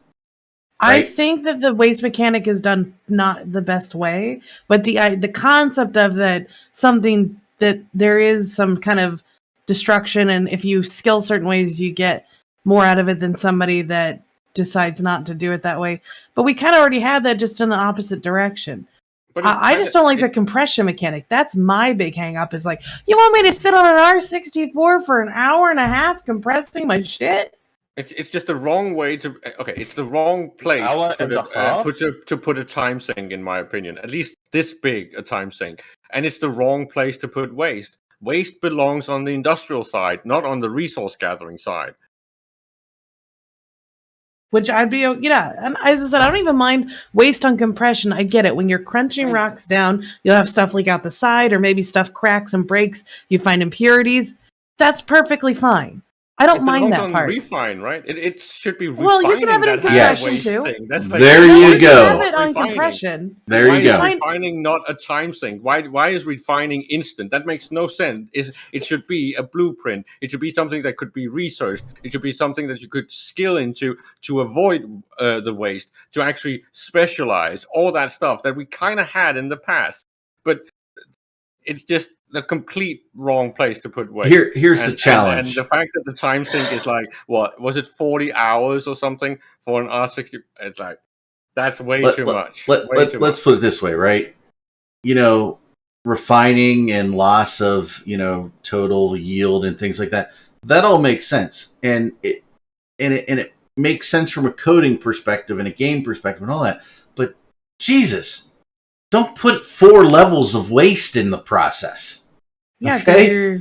Right? I think that the waste mechanic is done not the best way, but the concept of that something that there is some kind of destruction, and if you skill certain ways, you get more out of it than somebody that decides not to do it that way. But we kind of already had that, just in the opposite direction. But I just don't like the compression mechanic. That's my big hang up, is like, you want me to sit on an R64 for an hour and a half compressing my shit? It's just the wrong way to. Okay, it's the wrong place to put a time sink, in my opinion. At least this big a time sink, and it's the wrong place to put waste. Waste belongs on the industrial side, not on the resource gathering side. Which I'd be, and as I said, I don't even mind waste on compression. I get it. When you're crunching rocks down, you'll have stuff leak out the side, or maybe stuff cracks and breaks. You find impurities. That's perfectly fine. I don't mind that part. Refine, right? It should be refining. Well, you can have it in compression too. There you go. Have it on compression. There you go. Why is refining not a time sink? Why is refining instant? That makes no sense. It should be a blueprint. It should be something that could be researched. It should be something that you could skill into to avoid the waste, to actually specialize, all that stuff that we kind of had in the past. But it's just the complete wrong place to put waste. Here's the challenge. And the fact that the time sink is like, what was it, 40 hours or something for an R60? It's like, that's way too much. Let's put it this way, right? Refining and loss of, total yield and things like that. That all makes sense. And it makes sense from a coding perspective and a game perspective and all that. But Jesus, don't put 4 levels of waste in the process. Yeah, okay?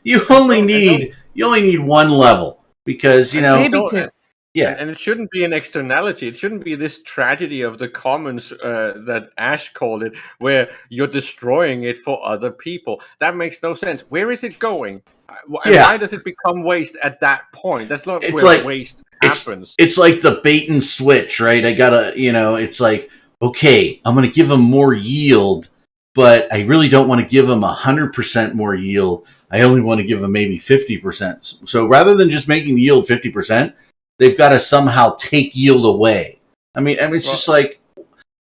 You only need 1 level, because maybe 2. Yeah, and it shouldn't be an externality. It shouldn't be this tragedy of the commons that Ash called it, where you're destroying it for other people. That makes no sense. Where is it going? Why does it become waste at that point? That's not where waste happens. It's like the bait and switch, right? I gotta, it's like, okay, I'm going to give them more yield, but I really don't want to give them 100% more yield. I only want to give them maybe 50%. So rather than just making the yield 50%, they've got to somehow take yield away. I mean, it's just like,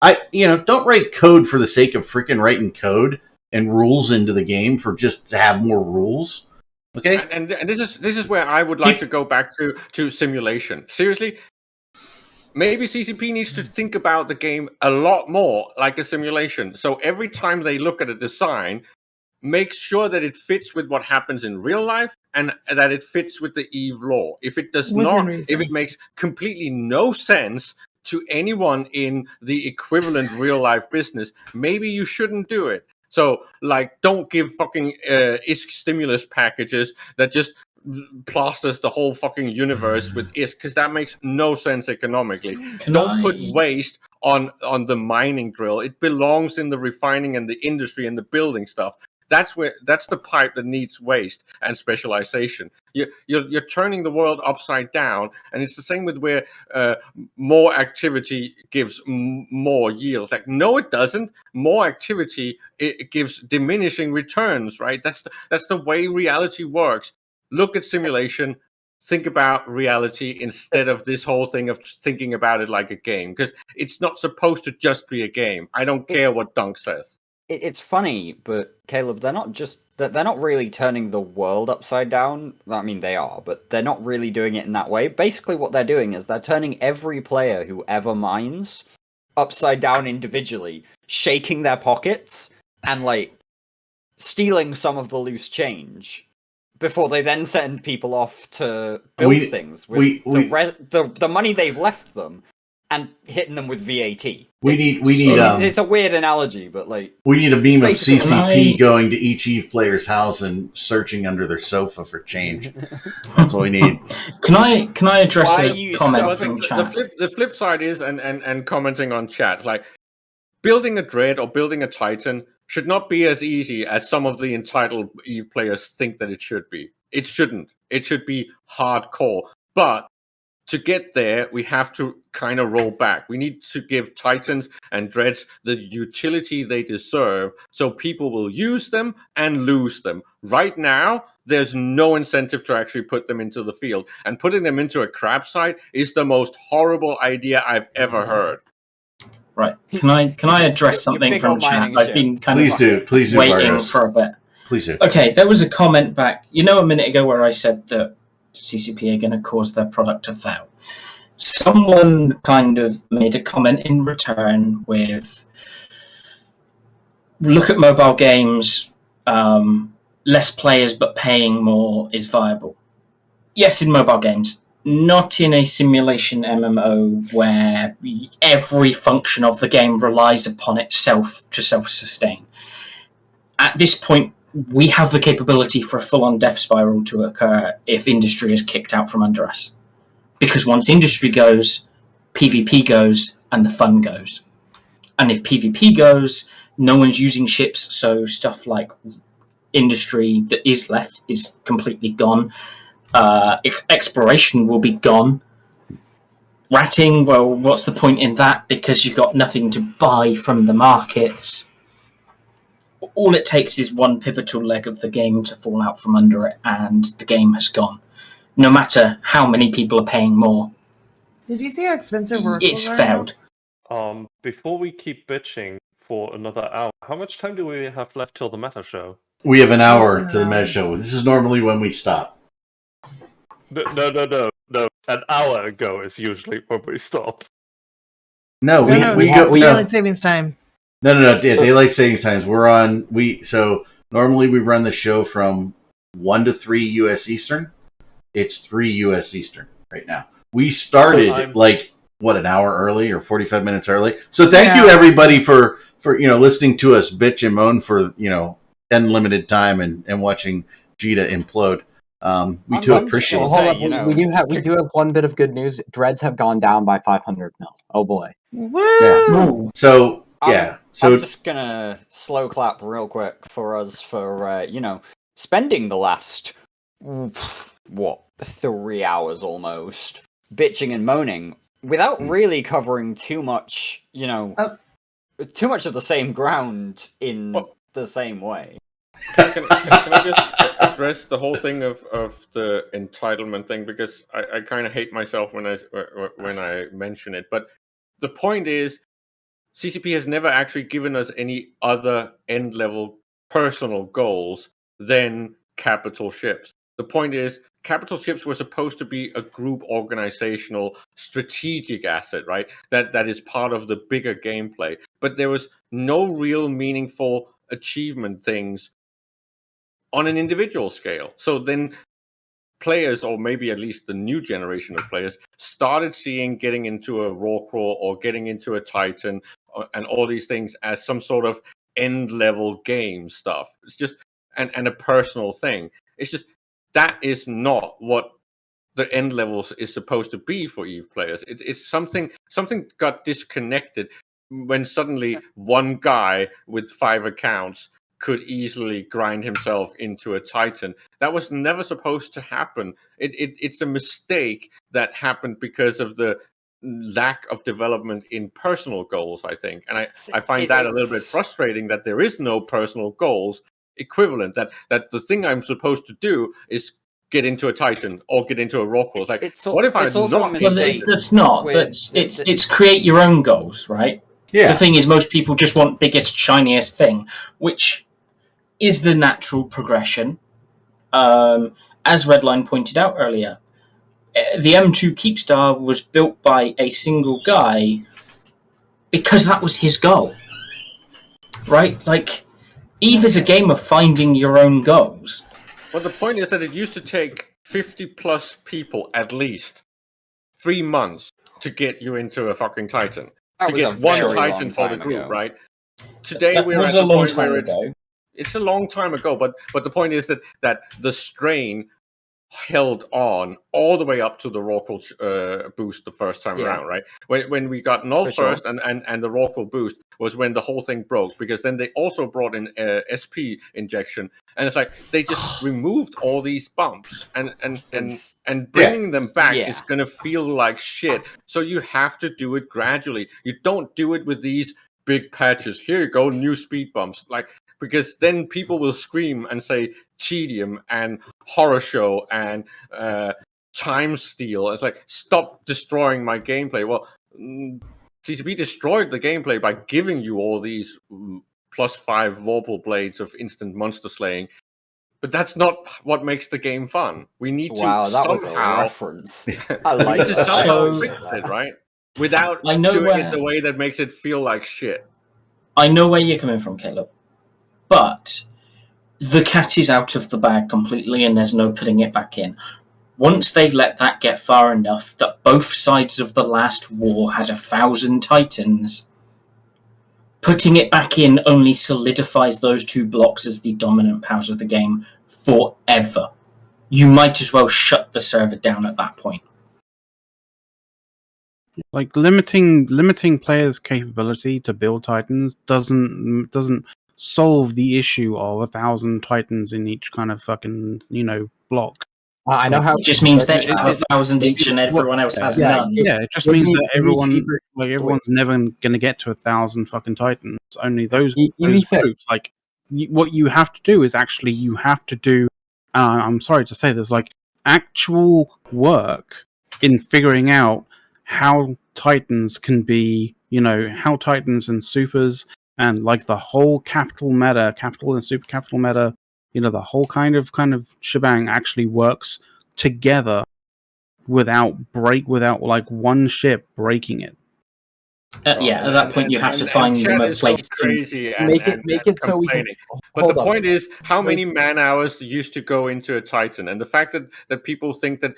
don't write code for the sake of freaking writing code and rules into the game for just to have more rules. Okay. And this is where I would like to go back to simulation. Seriously. Maybe CCP needs to think about the game a lot more like a simulation. So every time they look at a design, make sure that it fits with what happens in real life and that it fits with the Eve lore. If it does not, if it makes completely no sense to anyone in the equivalent real life business, maybe you shouldn't do it. So, don't give fucking ISK stimulus packages that just plasters the whole fucking universe with ISK, because that makes no sense economically. Don't put waste on the mining drill. It belongs in the refining and the industry and the building stuff. That's the pipe that needs waste and specialization. You're turning the world upside down, and it's the same with where more activity gives more yields. Like, no, it doesn't. More activity, it gives diminishing returns, right? That's the way reality works. Look at simulation, think about reality instead of this whole thing of thinking about it like a game, because it's not supposed to just be a game. I don't care what Dunk says. It's funny, but Caleb, they're not really turning the world upside down. I mean, they are, but they're not really doing it in that way. Basically, what they're doing is they're turning every player who ever mines upside down individually, shaking their pockets and stealing some of the loose change, before they then send people off to build things with the money they've left them. and hitting them with VAT. We need. It's a weird analogy, but like we need a beam of basically- CCP going to each Eve player's house and searching under their sofa for change. That's what we need. Can I address Why a you comment stop from the, chat? the flip side is, and commenting on chat, like building a Dread or building a Titan should not be as easy as some of the entitled Eve players think that it should be. It shouldn't. It should be hardcore. But to get there, we have to kind of roll back. We need to give Titans and Dreads the utility they deserve so people will use them and lose them. Right now, there's no incentive to actually put them into the field. And putting them into a crab site is the most horrible idea I've ever heard. Right. Can I address something from chat? I've been kind Please of do, waiting Barrios. for a bit. Please do. Okay, there was a comment back. You know, a minute ago where I said that CCP are going to cause their product to fail. Someone kind of made a comment in return with, look at mobile games, less players but paying more is viable. Yes, in mobile games. Not in a simulation MMO where every function of the game relies upon itself to self-sustain. At this point, we have the capability for a full-on death spiral to occur if industry is kicked out from under us. Because once industry goes, PvP goes, and the fun goes. And if PvP goes, no one's using ships, so stuff like industry that is left is completely gone. Exploration will be gone. Ratting, well, what's the point in that? Because you've got nothing to buy from the markets. All it takes is one pivotal leg of the game to fall out from under it, and the game has gone. No matter how many people are paying more. Did you see how expensive it's failed? Before we keep bitching for another hour, how much time do we have left till the meta show? We have an hour to the meta show. This is normally when we stop. No. An hour ago is usually when we stop. No, we go daylight savings time. No. Yeah, daylight savings times. So normally we run the show from 1 to 3 U.S. Eastern. It's 3 U.S. Eastern right now. We started an hour early or 45 minutes early. So thank you everybody for listening to us bitch and moan for unlimited time and watching Jita implode. We do appreciate it. We do have one bit of good news. Dreads have gone down by 500 mil. Oh boy. Woo! Yeah. So I'm just gonna slow clap real quick for us for spending the last 3 hours almost bitching and moaning without really covering too much too much of the same ground in the same way. Can I just address the whole thing of the entitlement thing, because I kind of hate myself when I mention it, but the point is CCP has never actually given us any other end level personal goals than capital ships. The point is capital ships were supposed to be a group organizational strategic asset, right? That is part of the bigger gameplay, but there was no real meaningful achievement things on an individual scale. So then players, or maybe at least the new generation of players, started seeing getting into a raw crawl or getting into a Titan and all these things as some sort of end level game stuff. It's just and a personal thing. It's just that is not what the end levels is supposed to be for Eve players. It's something got disconnected when suddenly one guy with 5 accounts could easily grind himself into a Titan. That was never supposed to happen. It's a mistake that happened because of the lack of development in personal goals, I think. And I find that a little bit frustrating that there is no personal goals equivalent, that the thing I'm supposed to do is get into a Titan or get into a rock wall. It's like, what if I'm not? Well, that's not. It's create your own goals, right? Yeah. The thing is, most people just want biggest, shiniest thing, which is the natural progression. As Redline pointed out earlier, the M2 Keepstar was built by a single guy because that was his goal, right? Like, Eve is a game of finding your own goals. Well, the point is that it used to take 50 plus people at least 3 months to get you into a fucking Titan. That to was get a one very Titan long for the time group, ago. right? Today That we're was at a the long point where time ago. it's a long time ago, but the point is that the strain held on all the way up to the Rorqual boost the first time around, right? When we got Null first and the Rorqual boost was when the whole thing broke, because then they also brought in SP injection, and it's like they just removed all these bumps, and bringing them back is gonna feel like shit. So you have to do it gradually. You don't do it with these big patches. Here you go, new speed bumps, like, because then people will scream and say tedium and horror show and time steal. It's like, stop destroying my gameplay. Well, CCP destroyed the gameplay by giving you all these +5 Vorpal blades of instant monster slaying, but that's not what makes the game fun. We need to somehow was a reference. I we like need to that. somehow fix it, right? Without doing it the way that makes it feel like shit. I know where you're coming from, Caleb, but the cat is out of the bag completely and there's no putting it back in. Once they let that get far enough that both sides of the last war had 1,000 Titans, putting it back in only solidifies those two blocks as the dominant powers of the game forever. You might as well shut the server down at that point. Like limiting players' capability to build Titans doesn't solve the issue of 1,000 Titans in each kind of fucking block. I know how it just means they have 1,000 each and everyone else has none. Yeah, it just means that everyone's never going to get to 1,000 fucking Titans. Only those groups. Like what you have to do is actually you have to do. I'm sorry to say, there's like actual work in figuring out how Titans can be, how Titans and supers and like the whole capital and super capital meta, the whole kind of shebang actually works together without like one ship breaking it. At that point you have to find a place crazy to make it so we can. But the point is, how many man hours used to go into a Titan, and the fact that people think that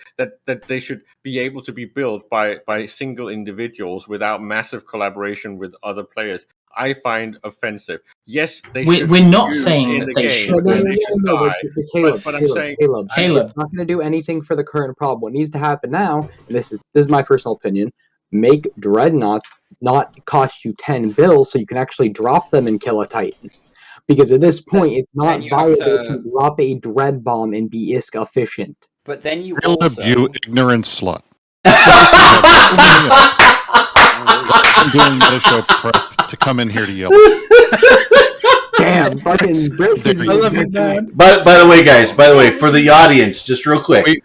they should be able to be built by single individuals without massive collaboration with other players, I find offensive. Yes, we're not saying that they should. But I'm saying, Caleb, it's not going to do anything for the current problem. What needs to happen now, and this is my personal opinion, make Dreadnoughts not cost you 10 bills so you can actually drop them and kill a Titan. Because at this point, it's not viable to drop a Dread Bomb and be ISK efficient. But then you you ignorant slut. I'm doing the show prep to come in here to yell. Damn, fucking Brisk is By the way, guys, for the audience, just real quick,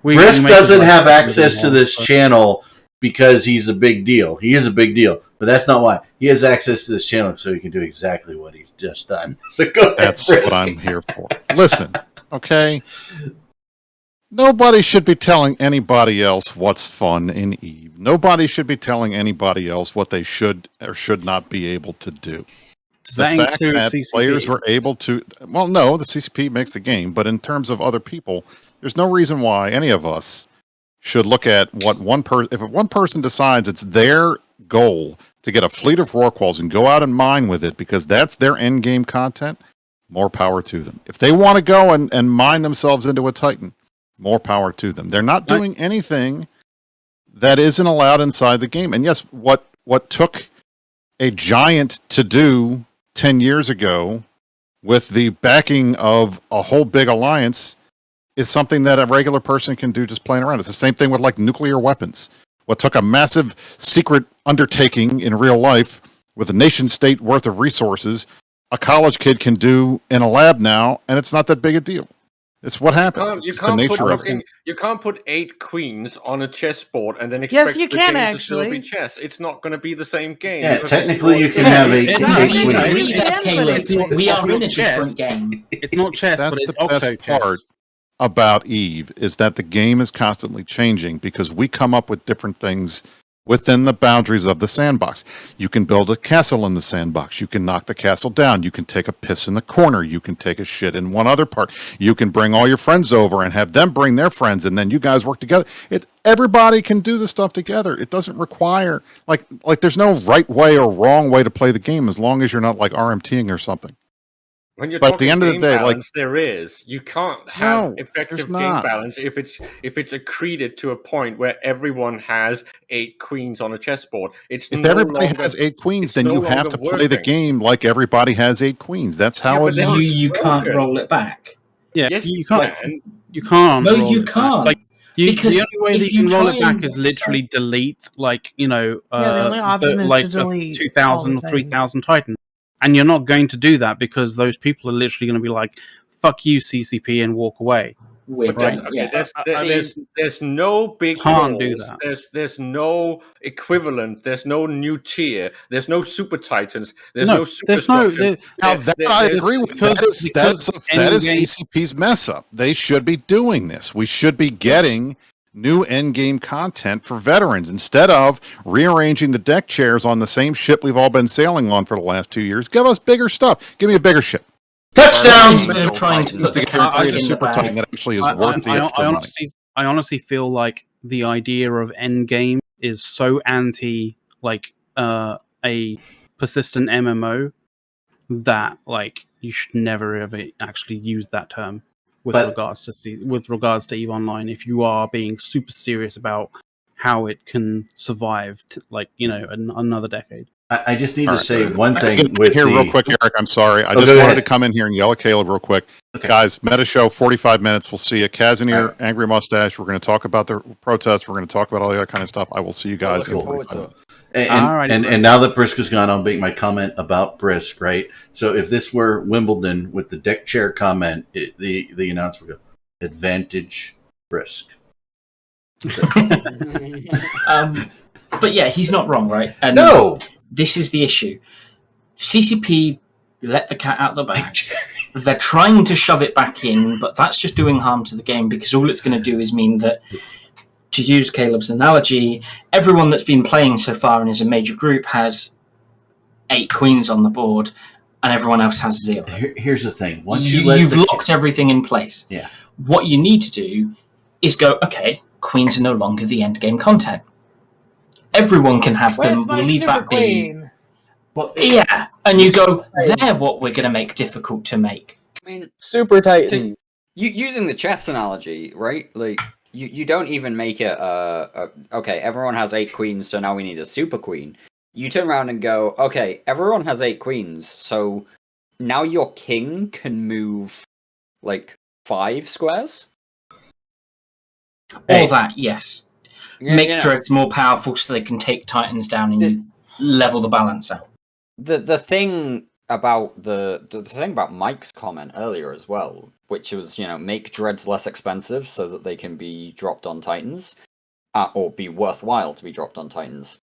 Brisk doesn't have access to this channel because he's a big deal. He is a big deal, but that's not why. He has access to this channel so he can do exactly what he's just done. So go ahead, that's Brisk. what I'm here for. Listen, okay? Nobody should be telling anybody else what's fun in EVE. Nobody should be telling anybody else what they should or should not be able to do. The fact that CCP? Players were able to... Well, no, the CCP makes the game, but in terms of other people, there's no reason why any of us should look at what one person... If one person decides it's their goal to get a fleet of Rorquals and go out and mine with it because that's their end game content, more power to them. If they want to go and mine themselves into a Titan, more power to them. They're not doing anything that isn't allowed inside the game. And yes, what took a giant to do 10 years ago with the backing of a whole big alliance is something that a regular person can do just playing around. It's the same thing with like nuclear weapons. What took a massive secret undertaking in real life with a nation state worth of resources, a college kid can do in a lab now, and it's not that big a deal. It's what happens. You can't put 8 queens on a chessboard and then expect the game to still be chess. It's not going to be the same game. Yeah, technically you can have 8 queens. We are in a different game. It's not chess, that's but it's the also best part about EVE is that the game is constantly changing because we come up with different things within the boundaries of the sandbox. You can build a castle in the sandbox. You can knock the castle down. You can take a piss in the corner. You can take a shit in one other part. You can bring all your friends over and have them bring their friends, and then you guys work together. Everybody can do the stuff together. It doesn't require like there's no right way or wrong way to play the game as long as you're not like RMTing or something. When you're but talking at the end of the day, balance, there is. You can't have effective game not. balance if it's accreted to a point where everyone has 8 queens on a chessboard. If everybody has 8 queens, then you have to play the game like everybody has 8 queens. That's how it works. You can't roll it back. Yeah, yes, you can't. Can. You can't. No, you can't. Like, because the only way that you can roll it back is literally delete, like, you know, the only option is to delete 2,000 or 3,000 Titans. And you're not going to do that because those people are literally going to be like, fuck you, CCP, and walk away. There's no big can't do that. There's no equivalent. There's no new tier. There's no super titans. There's no super structure. I agree with that is CCP's mess up. They should be doing this. We should be getting new endgame content for veterans instead of rearranging the deck chairs on the same ship we've all been sailing on for the last 2 years. Give us bigger stuff. Give me a bigger ship. Touchdowns! Trying to put the super titan that actually is worth the extra money. I honestly feel like the idea of endgame is so anti like a persistent MMO that like you should never ever actually use that term with regards to EVE Online if you are being super serious about how it can survive another decade. I just need to say one thing with here real quick, Eric. I'm sorry. I just wanted to come in here and yell at Caleb real quick. Okay. Guys, Meta Show, 45 minutes. We'll see you. Kazanir, Angry Mustache. We're going to talk about the protests. We're going to talk about all the other kind of stuff. I will see you guys in 45 minutes. And now that Brisk is gone, I'll make my comment about Brisk, right? So if this were Wimbledon with the deck chair comment, the announcer would go, advantage Brisk. But yeah, he's not wrong, right? And no! This is the issue. CCP let the cat out of the bag. They're trying to shove it back in, but that's just doing harm to the game because all it's going to do is mean that, to use Caleb's analogy, everyone that's been playing so far and is a major group has 8 queens on the board, and everyone else has 0. Here's the thing: you've locked everything in place. Yeah. What you need to do is go, okay, queens are no longer the end game content. Everyone can have them. We'll leave that be. Well, yeah, and you go, they're what we're going to make difficult to make. I mean, Super Titan. Using the chess analogy, right? Like, you don't even make it okay, everyone has 8 queens, so now we need a super queen. You turn around and go, okay, everyone has 8 queens, so now your king can move, like, 5 squares? All that, yes. Make dreads more powerful so they can take titans down and level the balance out. The thing about the thing about Mike's comment earlier as well, which was, make dreads less expensive so that they can be dropped on titans, or be worthwhile to be dropped on titans.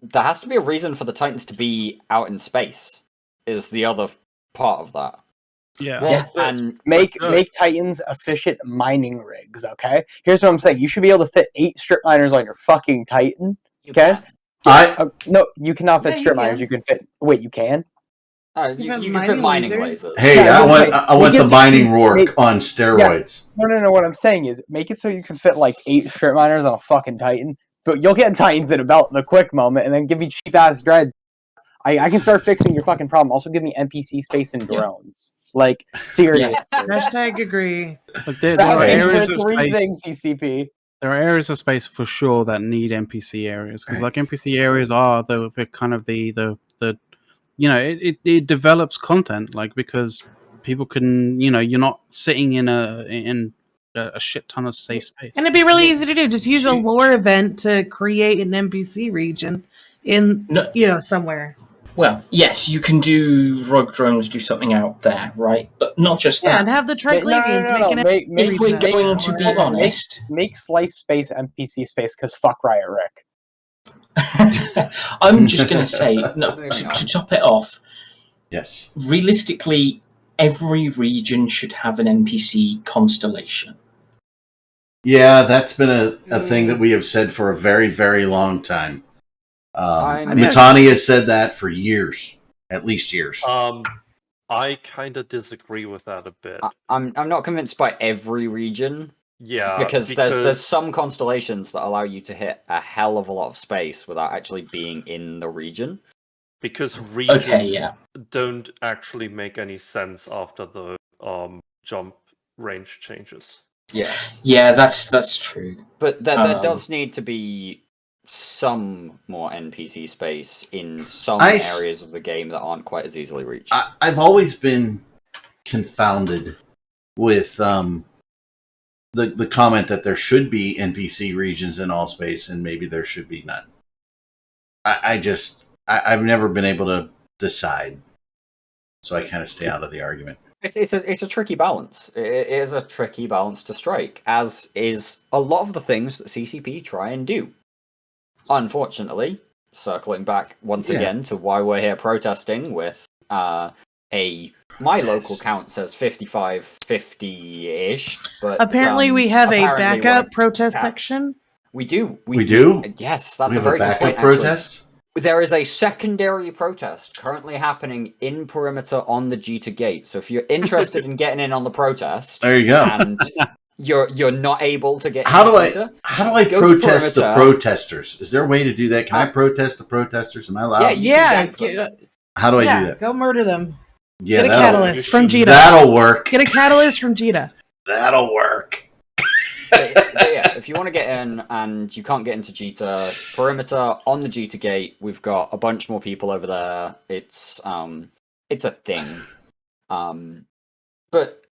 There has to be a reason for the titans to be out in space. Is the other part of that? Yeah. Well, and make titans efficient mining rigs. Okay, here's what I'm saying: you should be able to fit 8 strip miners on your fucking titan. Okay. No, you cannot fit strip miners. You can fit. Wait, you can? You can fit mining lasers. Hey, I want the mining rourke on steroids. Yeah. No. What I'm saying is, make it so you can fit like 8 strip miners on a fucking titan. But you'll get titans in a belt in a quick moment, and then give you cheap ass dreads. I can start fixing your fucking problem. Also, give me NPC space and drones. Like, seriously. Hashtag agree. Like there are areas of space. Things, CCP. There are areas of space for sure that need NPC areas because, like, NPC areas are the kind of the it develops content, like, because people can you're not sitting in a shit ton of safe space, and it'd be really easy to do. Just use a lore event to create an NPC region in somewhere. Well, yes, you can do rogue drones, do something out there, right? But not just that. Yeah, and have the Triglavians if we're going to be honest, make slice space NPC space because fuck Riot Rick. I'm just going to say, to top it off. Yes. Realistically, every region should have an NPC constellation. Yeah, that's been a thing that we have said for a very, very long time. Mitani has said that for years, at least years. I kind of disagree with that a bit. I'm not convinced by every region. Yeah, because there's some constellations that allow you to hit a hell of a lot of space without actually being in the region. Because regions don't actually make any sense after the jump range changes. Yeah, that's true. But there does need to be some more NPC space in some areas of the game that aren't quite as easily reached. I've always been confounded with the comment that there should be NPC regions in all space and maybe there should be none. I've never been able to decide, so I kind of stay out of the argument. It's a tricky balance. It is a tricky balance to strike, as is a lot of the things that CCP try and do. Unfortunately, circling back once again to why we're here protesting with my local count says 55-50-ish, but apparently we have a backup protest section. We do. We do? Yes, that's a very backup good point, protest. There is a secondary protest currently happening in Perimeter on the Jita Gate. So if you're interested in getting in on the protest, there you go. And you're not able to get how do Jita, I protest the protesters? Is there a way to do that? Can I protest the protesters? Am I allowed? Yeah. How do I do that? Go murder them. Yeah, get a catalyst from Jita. That'll work. Get a catalyst from Jita. That'll work. Yeah, if you want to get in and you can't get into Jita, Perimeter on the Jita Gate, we've got a bunch more people over there. It's a thing. But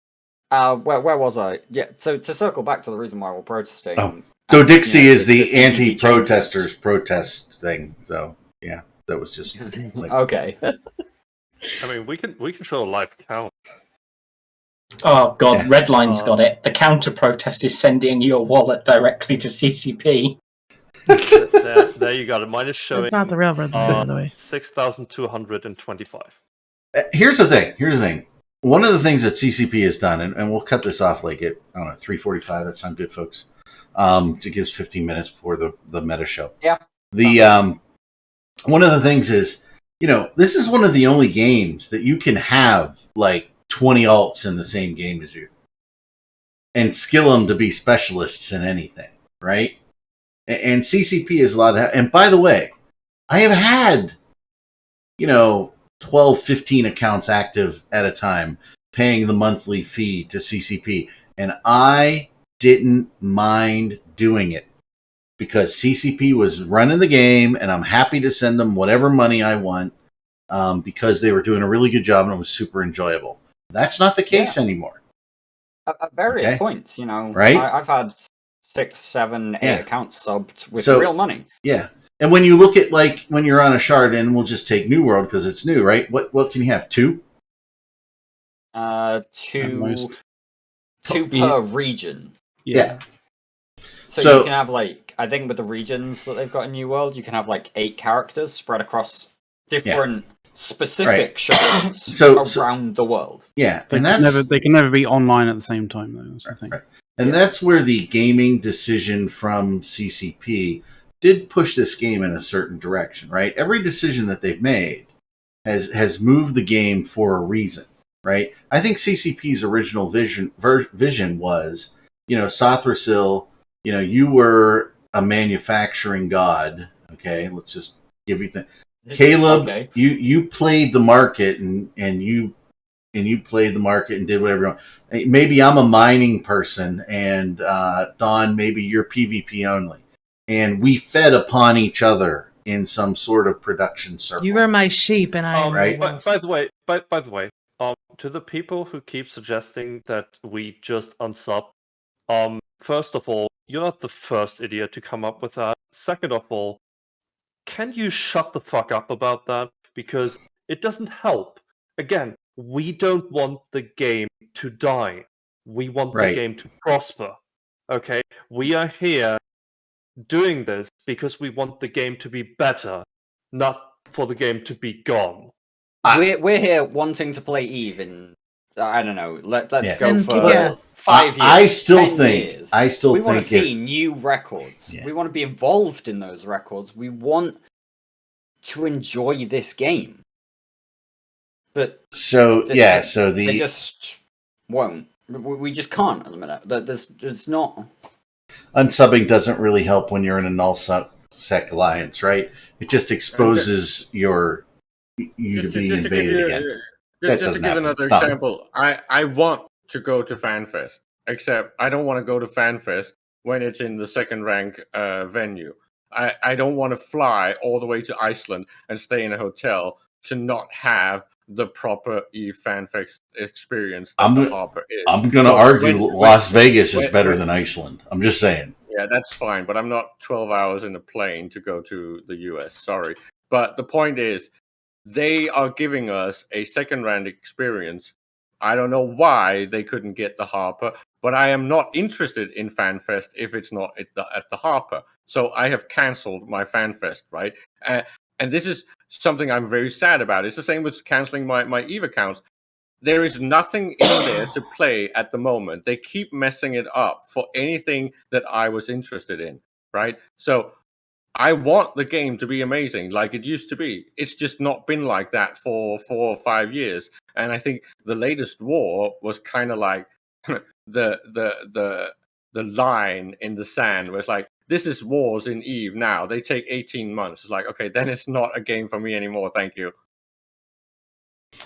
where was I? Yeah, so to circle back to the reason why we're protesting. Dixie is the anti-protesters protest thing. So yeah, that was just okay. I mean, we can show a live count. Oh god, Redline's got it. The counter protest is sending your wallet directly to CCP. There you got it. Mine is showing. It's not the real Redline, by the way. 6,225. Here's the thing. One of the things that CCP has done, and we'll cut this off like at 3:45. That sound good, folks? It gives 15 minutes before the meta show. Yeah. One of the things is, this is one of the only games that you can have like 20 alts in the same game as you and skill them to be specialists in anything, right? And CCP is allowed that. And by the way, I have had 12, 15 accounts active at a time paying the monthly fee to CCP, and I didn't mind doing it because CCP was running the game, and I'm happy to send them whatever money I want because they were doing a really good job and it was super enjoyable. That's not the case anymore. At various points, right? I've had 6, 7, 8 accounts subbed with real money. Yeah. And when you look at when you're on a shard, and we'll just take New World because it's new, right? What can you have? 2? 2 per region. Yeah. So you can have I think with the regions that they've got in New World, you can have 8 characters spread across different specific shards around the world. Yeah, they can never be online at the same time, though. That's the thing. Right. And that's where the gaming decision from CCP did push this game in a certain direction, right? Every decision that they've made has moved the game for a reason, right? I think CCP's original vision was, Sothrasil, you were a manufacturing god, okay? Let's just give you the Caleb, you played the market and you played the market and did whatever you want. Maybe I'm a mining person, and Don, maybe you're PvP only, and we fed upon each other in some sort of production circle. You were my sheep, and I right. By the way, to the people who keep suggesting that we just unsub, first of all, you're not the first idiot to come up with that. Second of all, can you shut the fuck up about that? Because it doesn't help. Again, we don't want the game to die. We want the game to prosper. Okay? We are here doing this because we want the game to be better, not for the game to be gone. We're here wanting to play EVE in I don't know. Let's go And for 5 years. I still 10 think. years. I still we think want to see new records. Yeah. We want to be involved in those records. We want to enjoy this game. But they just won't. We just can't at the minute. There's not. Unsubbing doesn't really help when you're in a null-sec alliance, right? It just exposes you to being invaded again. Just to give another example, I want to go to FanFest, except I don't want to go to FanFest when it's in the second rank venue. I don't want to fly all the way to Iceland and stay in a hotel to not have the proper EVE FanFest experience that the Harper is. I'm going to argue Las Vegas is better than Iceland. I'm just saying. Yeah, that's fine, but I'm not 12 hours in a plane to go to the US. Sorry. But the point is, they are giving us a second round experience. I don't know why they couldn't get the Harper, but I am not interested in FanFest if it's not at the Harper. So I have cancelled my FanFest, right? And this is something I'm very sad about. It's the same with cancelling my EVE accounts. There is nothing in there to play at the moment. They keep messing it up for anything that I was interested in, right? So I want the game to be amazing like it used to be. It's just not been like that for 4 or 5 years. And I think the latest war was kind of like the line in the sand where it's like, this is wars in EVE now. They take 18 months. It's like, okay, then it's not a game for me anymore. Thank you.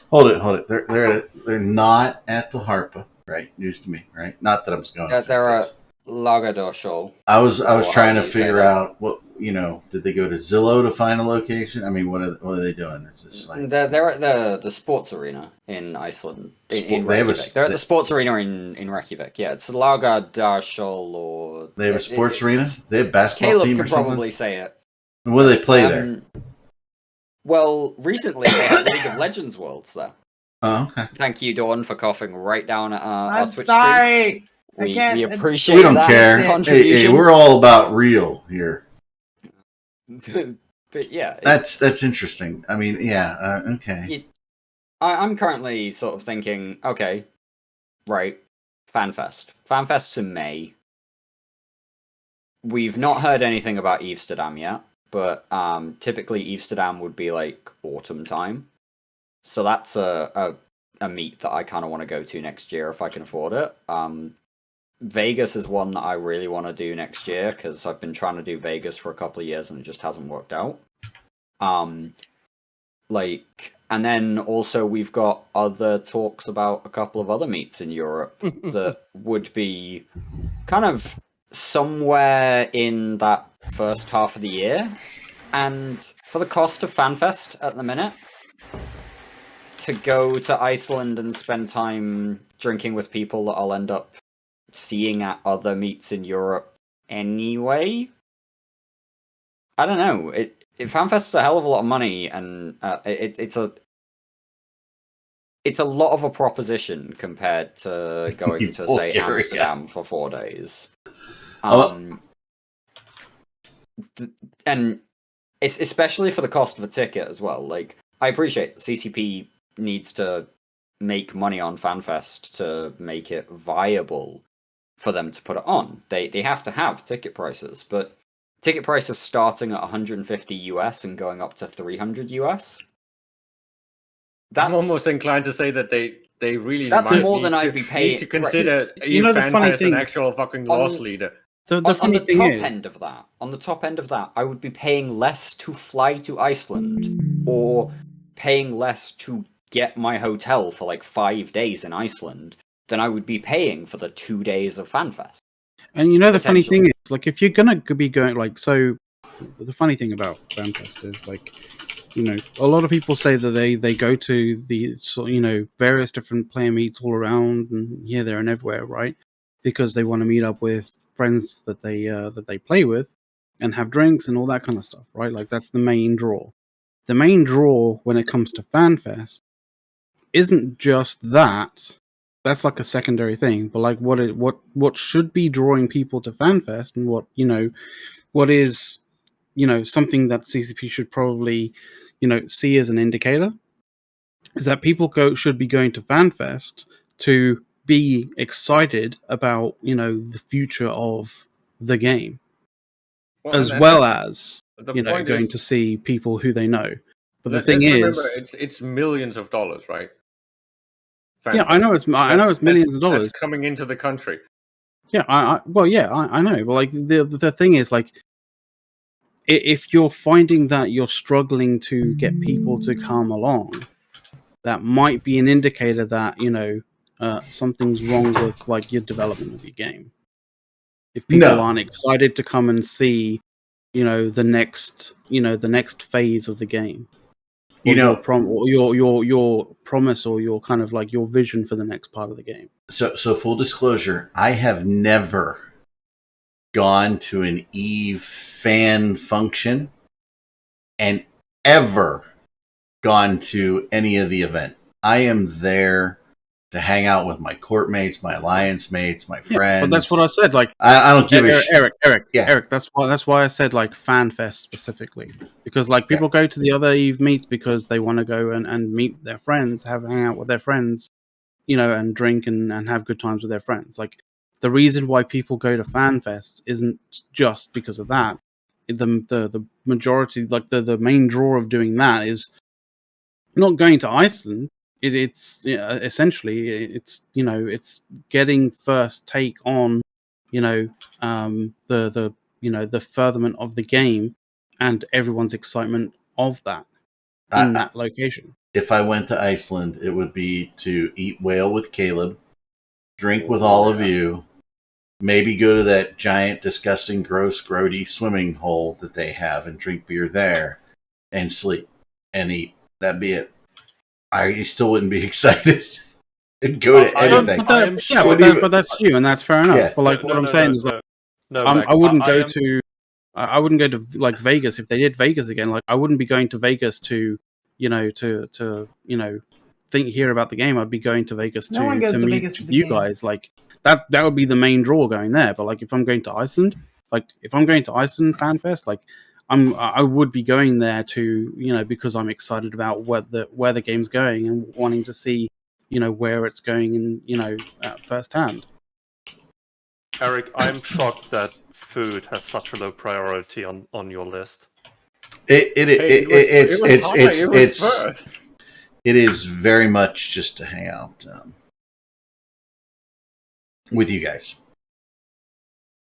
Hold it. They're not at the Harpa, right? News to me, right? Not that I'm going. Yeah, they're at Lagardère. I was trying to figure out what did they go to Zillow to find a location? I mean, what are they doing? It's just like they're at the sports arena in Iceland. In Reykjavik. They're at the sports arena in Reykjavik. Yeah, it's Lagardère or they have a sports arena. They have a basketball Caleb team or could something. Probably say it. And what do they play there? Well, recently they had League of Legends Worlds there. Oh, okay. Thank you, Dawn, for coughing right down at our Twitch sorry. stream. We appreciate We don't that care. Hey, we're all about real here. But yeah, that's interesting. I mean, yeah, okay. I'm currently sort of thinking, okay, right, FanFest's in May. We've not heard anything about Amsterdam yet, but typically Amsterdam would be like autumn time, so that's a meet that I kind of want to go to next year if I can afford it. Vegas is one that I really want to do next year because I've been trying to do Vegas for a couple of years and it just hasn't worked out. And then also we've got other talks about a couple of other meets in Europe that would be kind of somewhere in that first half of the year. And for the cost of FanFest at the minute, to go to Iceland and spend time drinking with people that I'll end up seeing at other meets in Europe anyway. I don't know. FanFest's a hell of a lot of money, and it's a lot of a proposition compared to going to say Amsterdam for 4 days. And it's especially for the cost of a ticket as well. Like, I appreciate CCP needs to make money on FanFest to make it viable for them to put it on. They have to have ticket prices, but ticket prices starting at 150 US and going up to 300 US. I'm almost inclined to say that they really that's more than I'd be paying. Need to consider FanFest an actual fucking loss leader. On the top end of that, I would be paying less to fly to Iceland or paying less to get my hotel for like 5 days in Iceland than I would be paying for the 2 days of FanFest. And the funny thing is, like, if you're gonna be going, like, so the funny thing about FanFest is, like, a lot of people say that they go to the various different player meets all around and here, there, and everywhere, right? Because they want to meet up with friends that they play with and have drinks and all that kind of stuff, right? Like, that's the main draw. The main draw when it comes to FanFest isn't just that. That's like a secondary thing, but like what should be drawing people to FanFest and what is something that CCP should probably see as an indicator is that people should be going to FanFest to be excited about, you know, the future of the game, as well as, you know, going to see people who they know. But the thing is, remember, it's millions of dollars, right? FanFest. Yeah, I know it's millions of dollars that's coming into the country. Yeah, I know, but like the thing is, like, if you're finding that you're struggling to get people to come along, that might be an indicator that, you know, something's wrong with like your development of your game. If people aren't excited to come and see, you know, the next phase of the game, or your promise, or your kind of like your vision for the next part of the game. So full disclosure, I have never gone to an EVE fan function and ever gone to any of the event. I am there to hang out with my court mates, my alliance mates, my friends. But that's what I said. Like, I don't give a shit. Eric. That's why I said like FanFest specifically, because like people go to the other EVE meets because they want to go and meet their friends, hang out with their friends, you know, and drink and have good times with their friends. Like, the reason why people go to FanFest isn't just because of that. The majority, like the main draw of doing that is not going to Iceland. It's essentially it's, you know, it's getting first take on, you know, the you know, the furtherment of the game and everyone's excitement of that in that location. If I went to Iceland, it would be to eat whale with Caleb, drink with all of you, maybe go to that giant, disgusting, gross, grody swimming hole that they have and drink beer there, and sleep and eat. That'd be it. I still wouldn't be excited and go to anything. But that's you, and that's fair enough. Yeah. But like, what I'm saying is, like, I wouldn't go to like Vegas if they did Vegas again. Like, I wouldn't be going to Vegas to, you know, to you know, hear about the game. I'd be going to Vegas to meet Vegas you guys. Like, that would be the main draw going there. But like, if I'm going to Iceland, FanFest, like, I would be going there to, you know, because I'm excited about where the game's going and wanting to see, you know, where it's going in, you know, firsthand. Eric, I'm shocked that food has such a low priority on your list. It is very much just to hang out with you guys.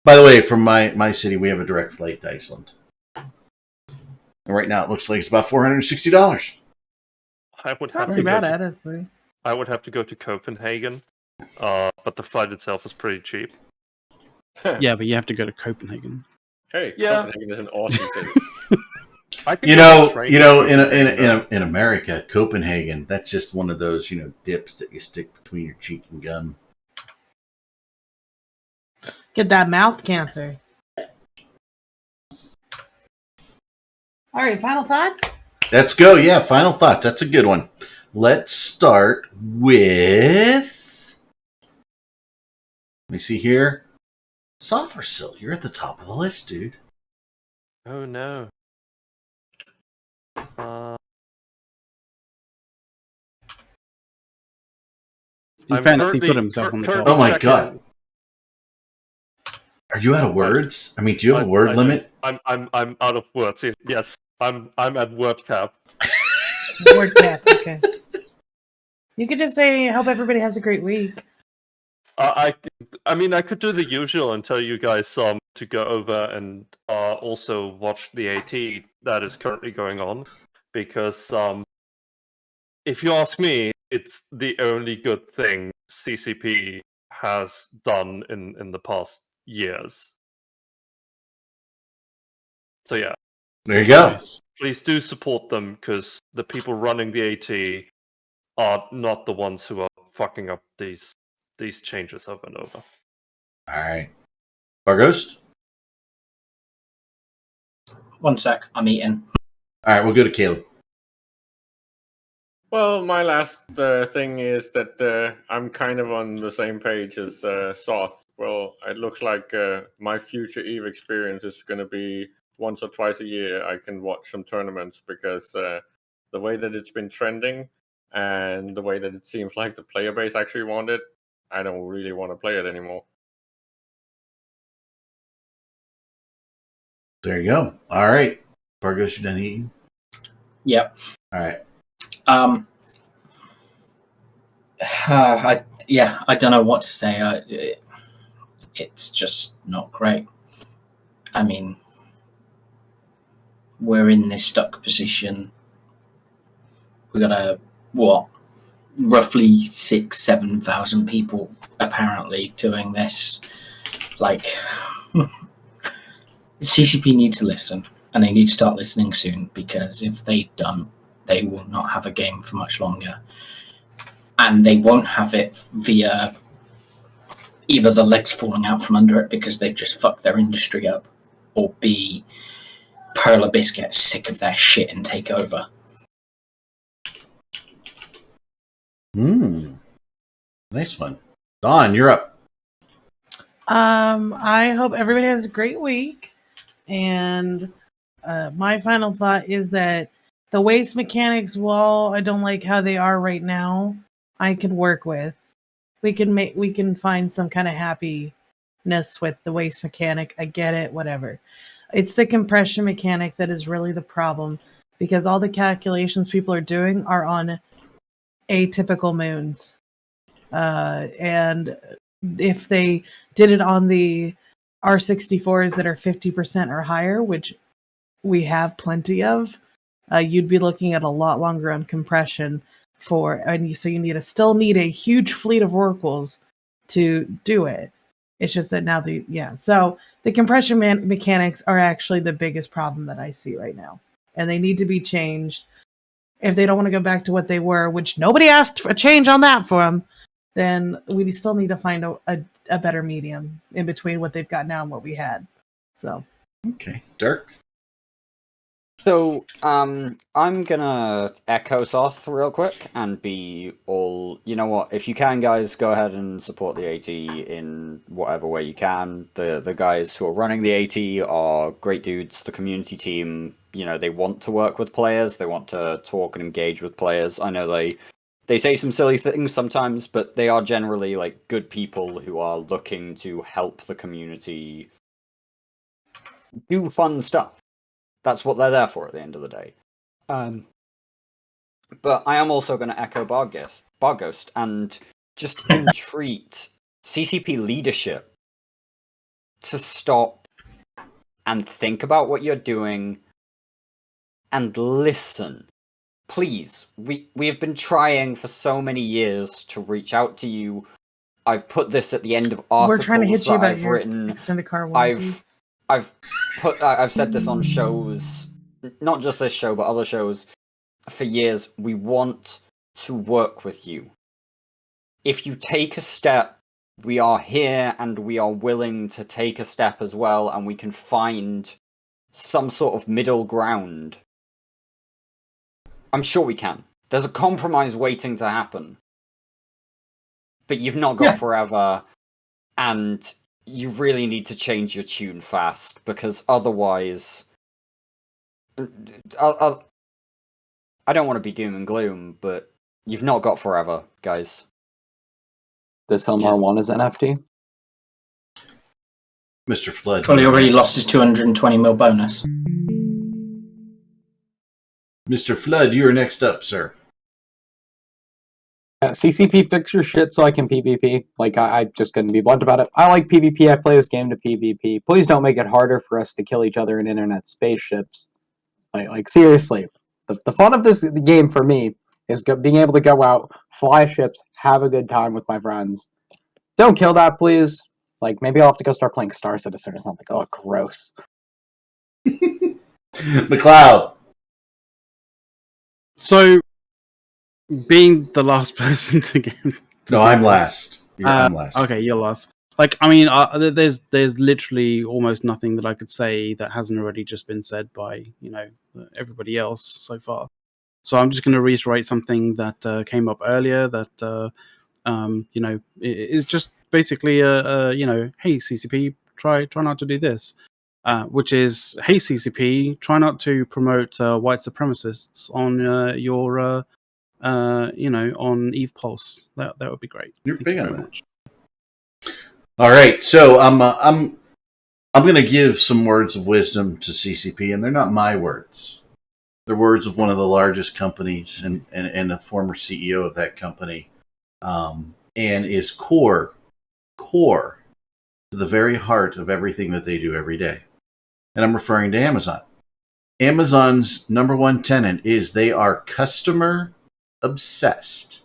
By the way, from my city, we have a direct flight to Iceland. And right now, it looks like it's about $460. It's not too bad, honestly. I would have to go to Copenhagen, but the flight itself is pretty cheap. Yeah, but you have to go to Copenhagen. Hey, yeah. Copenhagen is an awesome city. In America, Copenhagen, that's just one of those, you know, dips that you stick between your cheek and gum. Get that mouth cancer. All right, final thoughts? Let's go. Yeah, final thoughts. That's a good one. Let's start with... Let me see here. Sothersil, you're at the top of the list, dude. Oh, no. In fairness, he put himself on the top. Oh, my God. Are you out of words? I mean, do you have a word limit? I'm out of words. Yes, I'm at word cap. Word cap. Okay. You could just say, "Hope everybody has a great week." I mean, I could do the usual and tell you guys to go over and also watch the AT that is currently going on, because if you ask me, it's the only good thing CCP has done in the past years. So yeah, there you go. Please do support them, because the people running the AT are not the ones who are fucking up these changes over and over. All right, Barghost. 1 sec, I'm eating. All right, we'll go to Caleb. Well, my last thing is that I'm kind of on the same page as Soth. Well, it looks like my future EVE experience is going to be once or twice a year I can watch some tournaments, because the way that it's been trending and the way that it seems like the player base actually want it, I don't really want to play it anymore. There you go. All right. Bargos, you done eating? Yep. All right. I don't know what to say. It's just not great. I mean, we're in this stuck position. We got roughly 6,000-7,000 people apparently doing this. Like, CCP need to listen, and they need to start listening soon, because if they don't, they will not have a game for much longer. And they won't have it via either the legs falling out from under it because they've just fucked their industry up, or B, Pearl Abyss get sick of their shit and take over. Nice one. Dawn, you're up. I hope everybody has a great week. And my final thought is that the waste mechanics, while I don't like how they are right now, I can work with. We can find some kind of happiness with the waste mechanic. I get it, whatever. It's the compression mechanic that is really the problem, because all the calculations people are doing are on atypical moons. And if they did it on the R64s that are 50% or higher, which we have plenty of, you'd be looking at a lot longer on compression so you still need a huge fleet of oracles to do it. It's just that now so the compression mechanics are actually the biggest problem that I see right now, and they need to be changed. If they don't want to go back to what they were, which nobody asked for a change on that for them, then we still need to find a better medium in between what they've got now and what we had. So, okay, Dirk. So, I'm gonna echo Soth real quick and be all, you know what, if you can, guys, go ahead and support the AT in whatever way you can. The guys who are running the AT are great dudes. The community team, they want to work with players, they want to talk and engage with players. I know they say some silly things sometimes, but they are generally, like, good people who are looking to help the community do fun stuff. That's what they're there for at the end of the day. But I am also going to echo Barghost and just entreat CCP leadership to stop and think about what you're doing and listen. Please, we have been trying for so many years to reach out to you. I've put this at the end of articles we're trying to hit you that about I've your written. extended car warranty. I've said this on shows, not just this show, but other shows, for years. We want to work with you. If you take a step, we are here and we are willing to take a step as well, and we can find some sort of middle ground. I'm sure we can. There's a compromise waiting to happen. But you've not got forever, and you really need to change your tune fast, because otherwise, I don't want to be doom and gloom, but you've not got forever, guys. Does Hilmar want his NFT? Mr. Flood. Well, he already lost his 220 mil bonus. Mr. Flood, you are next up, sir. CCP, fix your shit so I can PvP. Like, I'm just going to be blunt about it. I like PvP. I play this game to PvP. Please don't make it harder for us to kill each other in internet spaceships. Like seriously. The fun of this game for me is being able to go out, fly ships, have a good time with my friends. Don't kill that, please. Like, maybe I'll have to go start playing Star Citizen or something. Oh, gross. McLeod. So, being the last person to get... No, I'm last. I'm last. Okay, you're last. Like, I mean, there's literally almost nothing that I could say that hasn't already just been said by, everybody else so far. So I'm just going to reiterate something that came up earlier that, it's just basically, hey, CCP, try not to do this. Which is, hey, CCP, try not to promote white supremacists on your on Eve Pulse. That would be great. You're big on that. All right, so I'm going to give some words of wisdom to CCP, and they're not my words. They're words of one of the largest companies and the former CEO of that company, and is core to the very heart of everything that they do every day. And I'm referring to Amazon. Amazon's number one tenet is they are customer obsessed.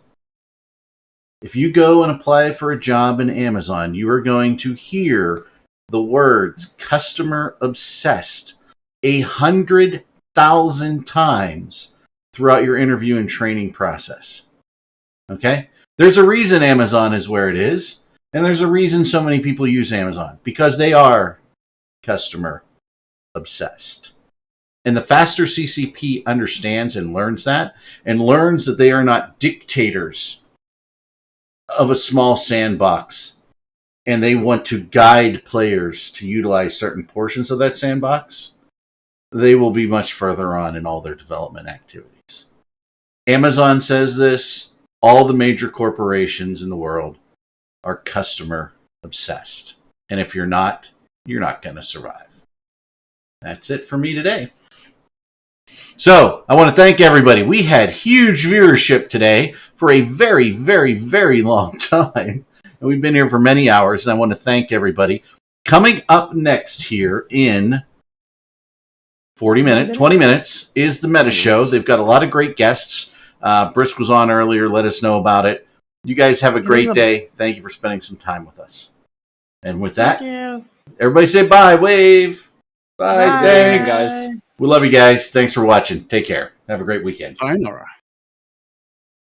If you go and apply for a job in Amazon, you are going to hear the words customer obsessed 100,000 times throughout your interview and training process. Okay? There's a reason Amazon is where it is, and there's a reason so many people use Amazon, because they are customer obsessed. And the faster CCP understands and learns that they are not dictators of a small sandbox, and they want to guide players to utilize certain portions of that sandbox, they will be much further on in all their development activities. Amazon says this. All the major corporations in the world are customer obsessed. And if you're not going to survive. That's it for me today. So I want to thank everybody. We had huge viewership today for a very, very, very long time. And we've been here for many hours. And I want to thank everybody. Coming up next here in 20 minutes is the Meta Show. They've got a lot of great guests. Brisk was on earlier. Let us know about it. You guys have a great day. Thank you for spending some time with us. And with that, everybody say bye. Wave. Bye. Thanks. Guys. We love you guys. Thanks for watching. Take care. Have a great weekend. Sayonara.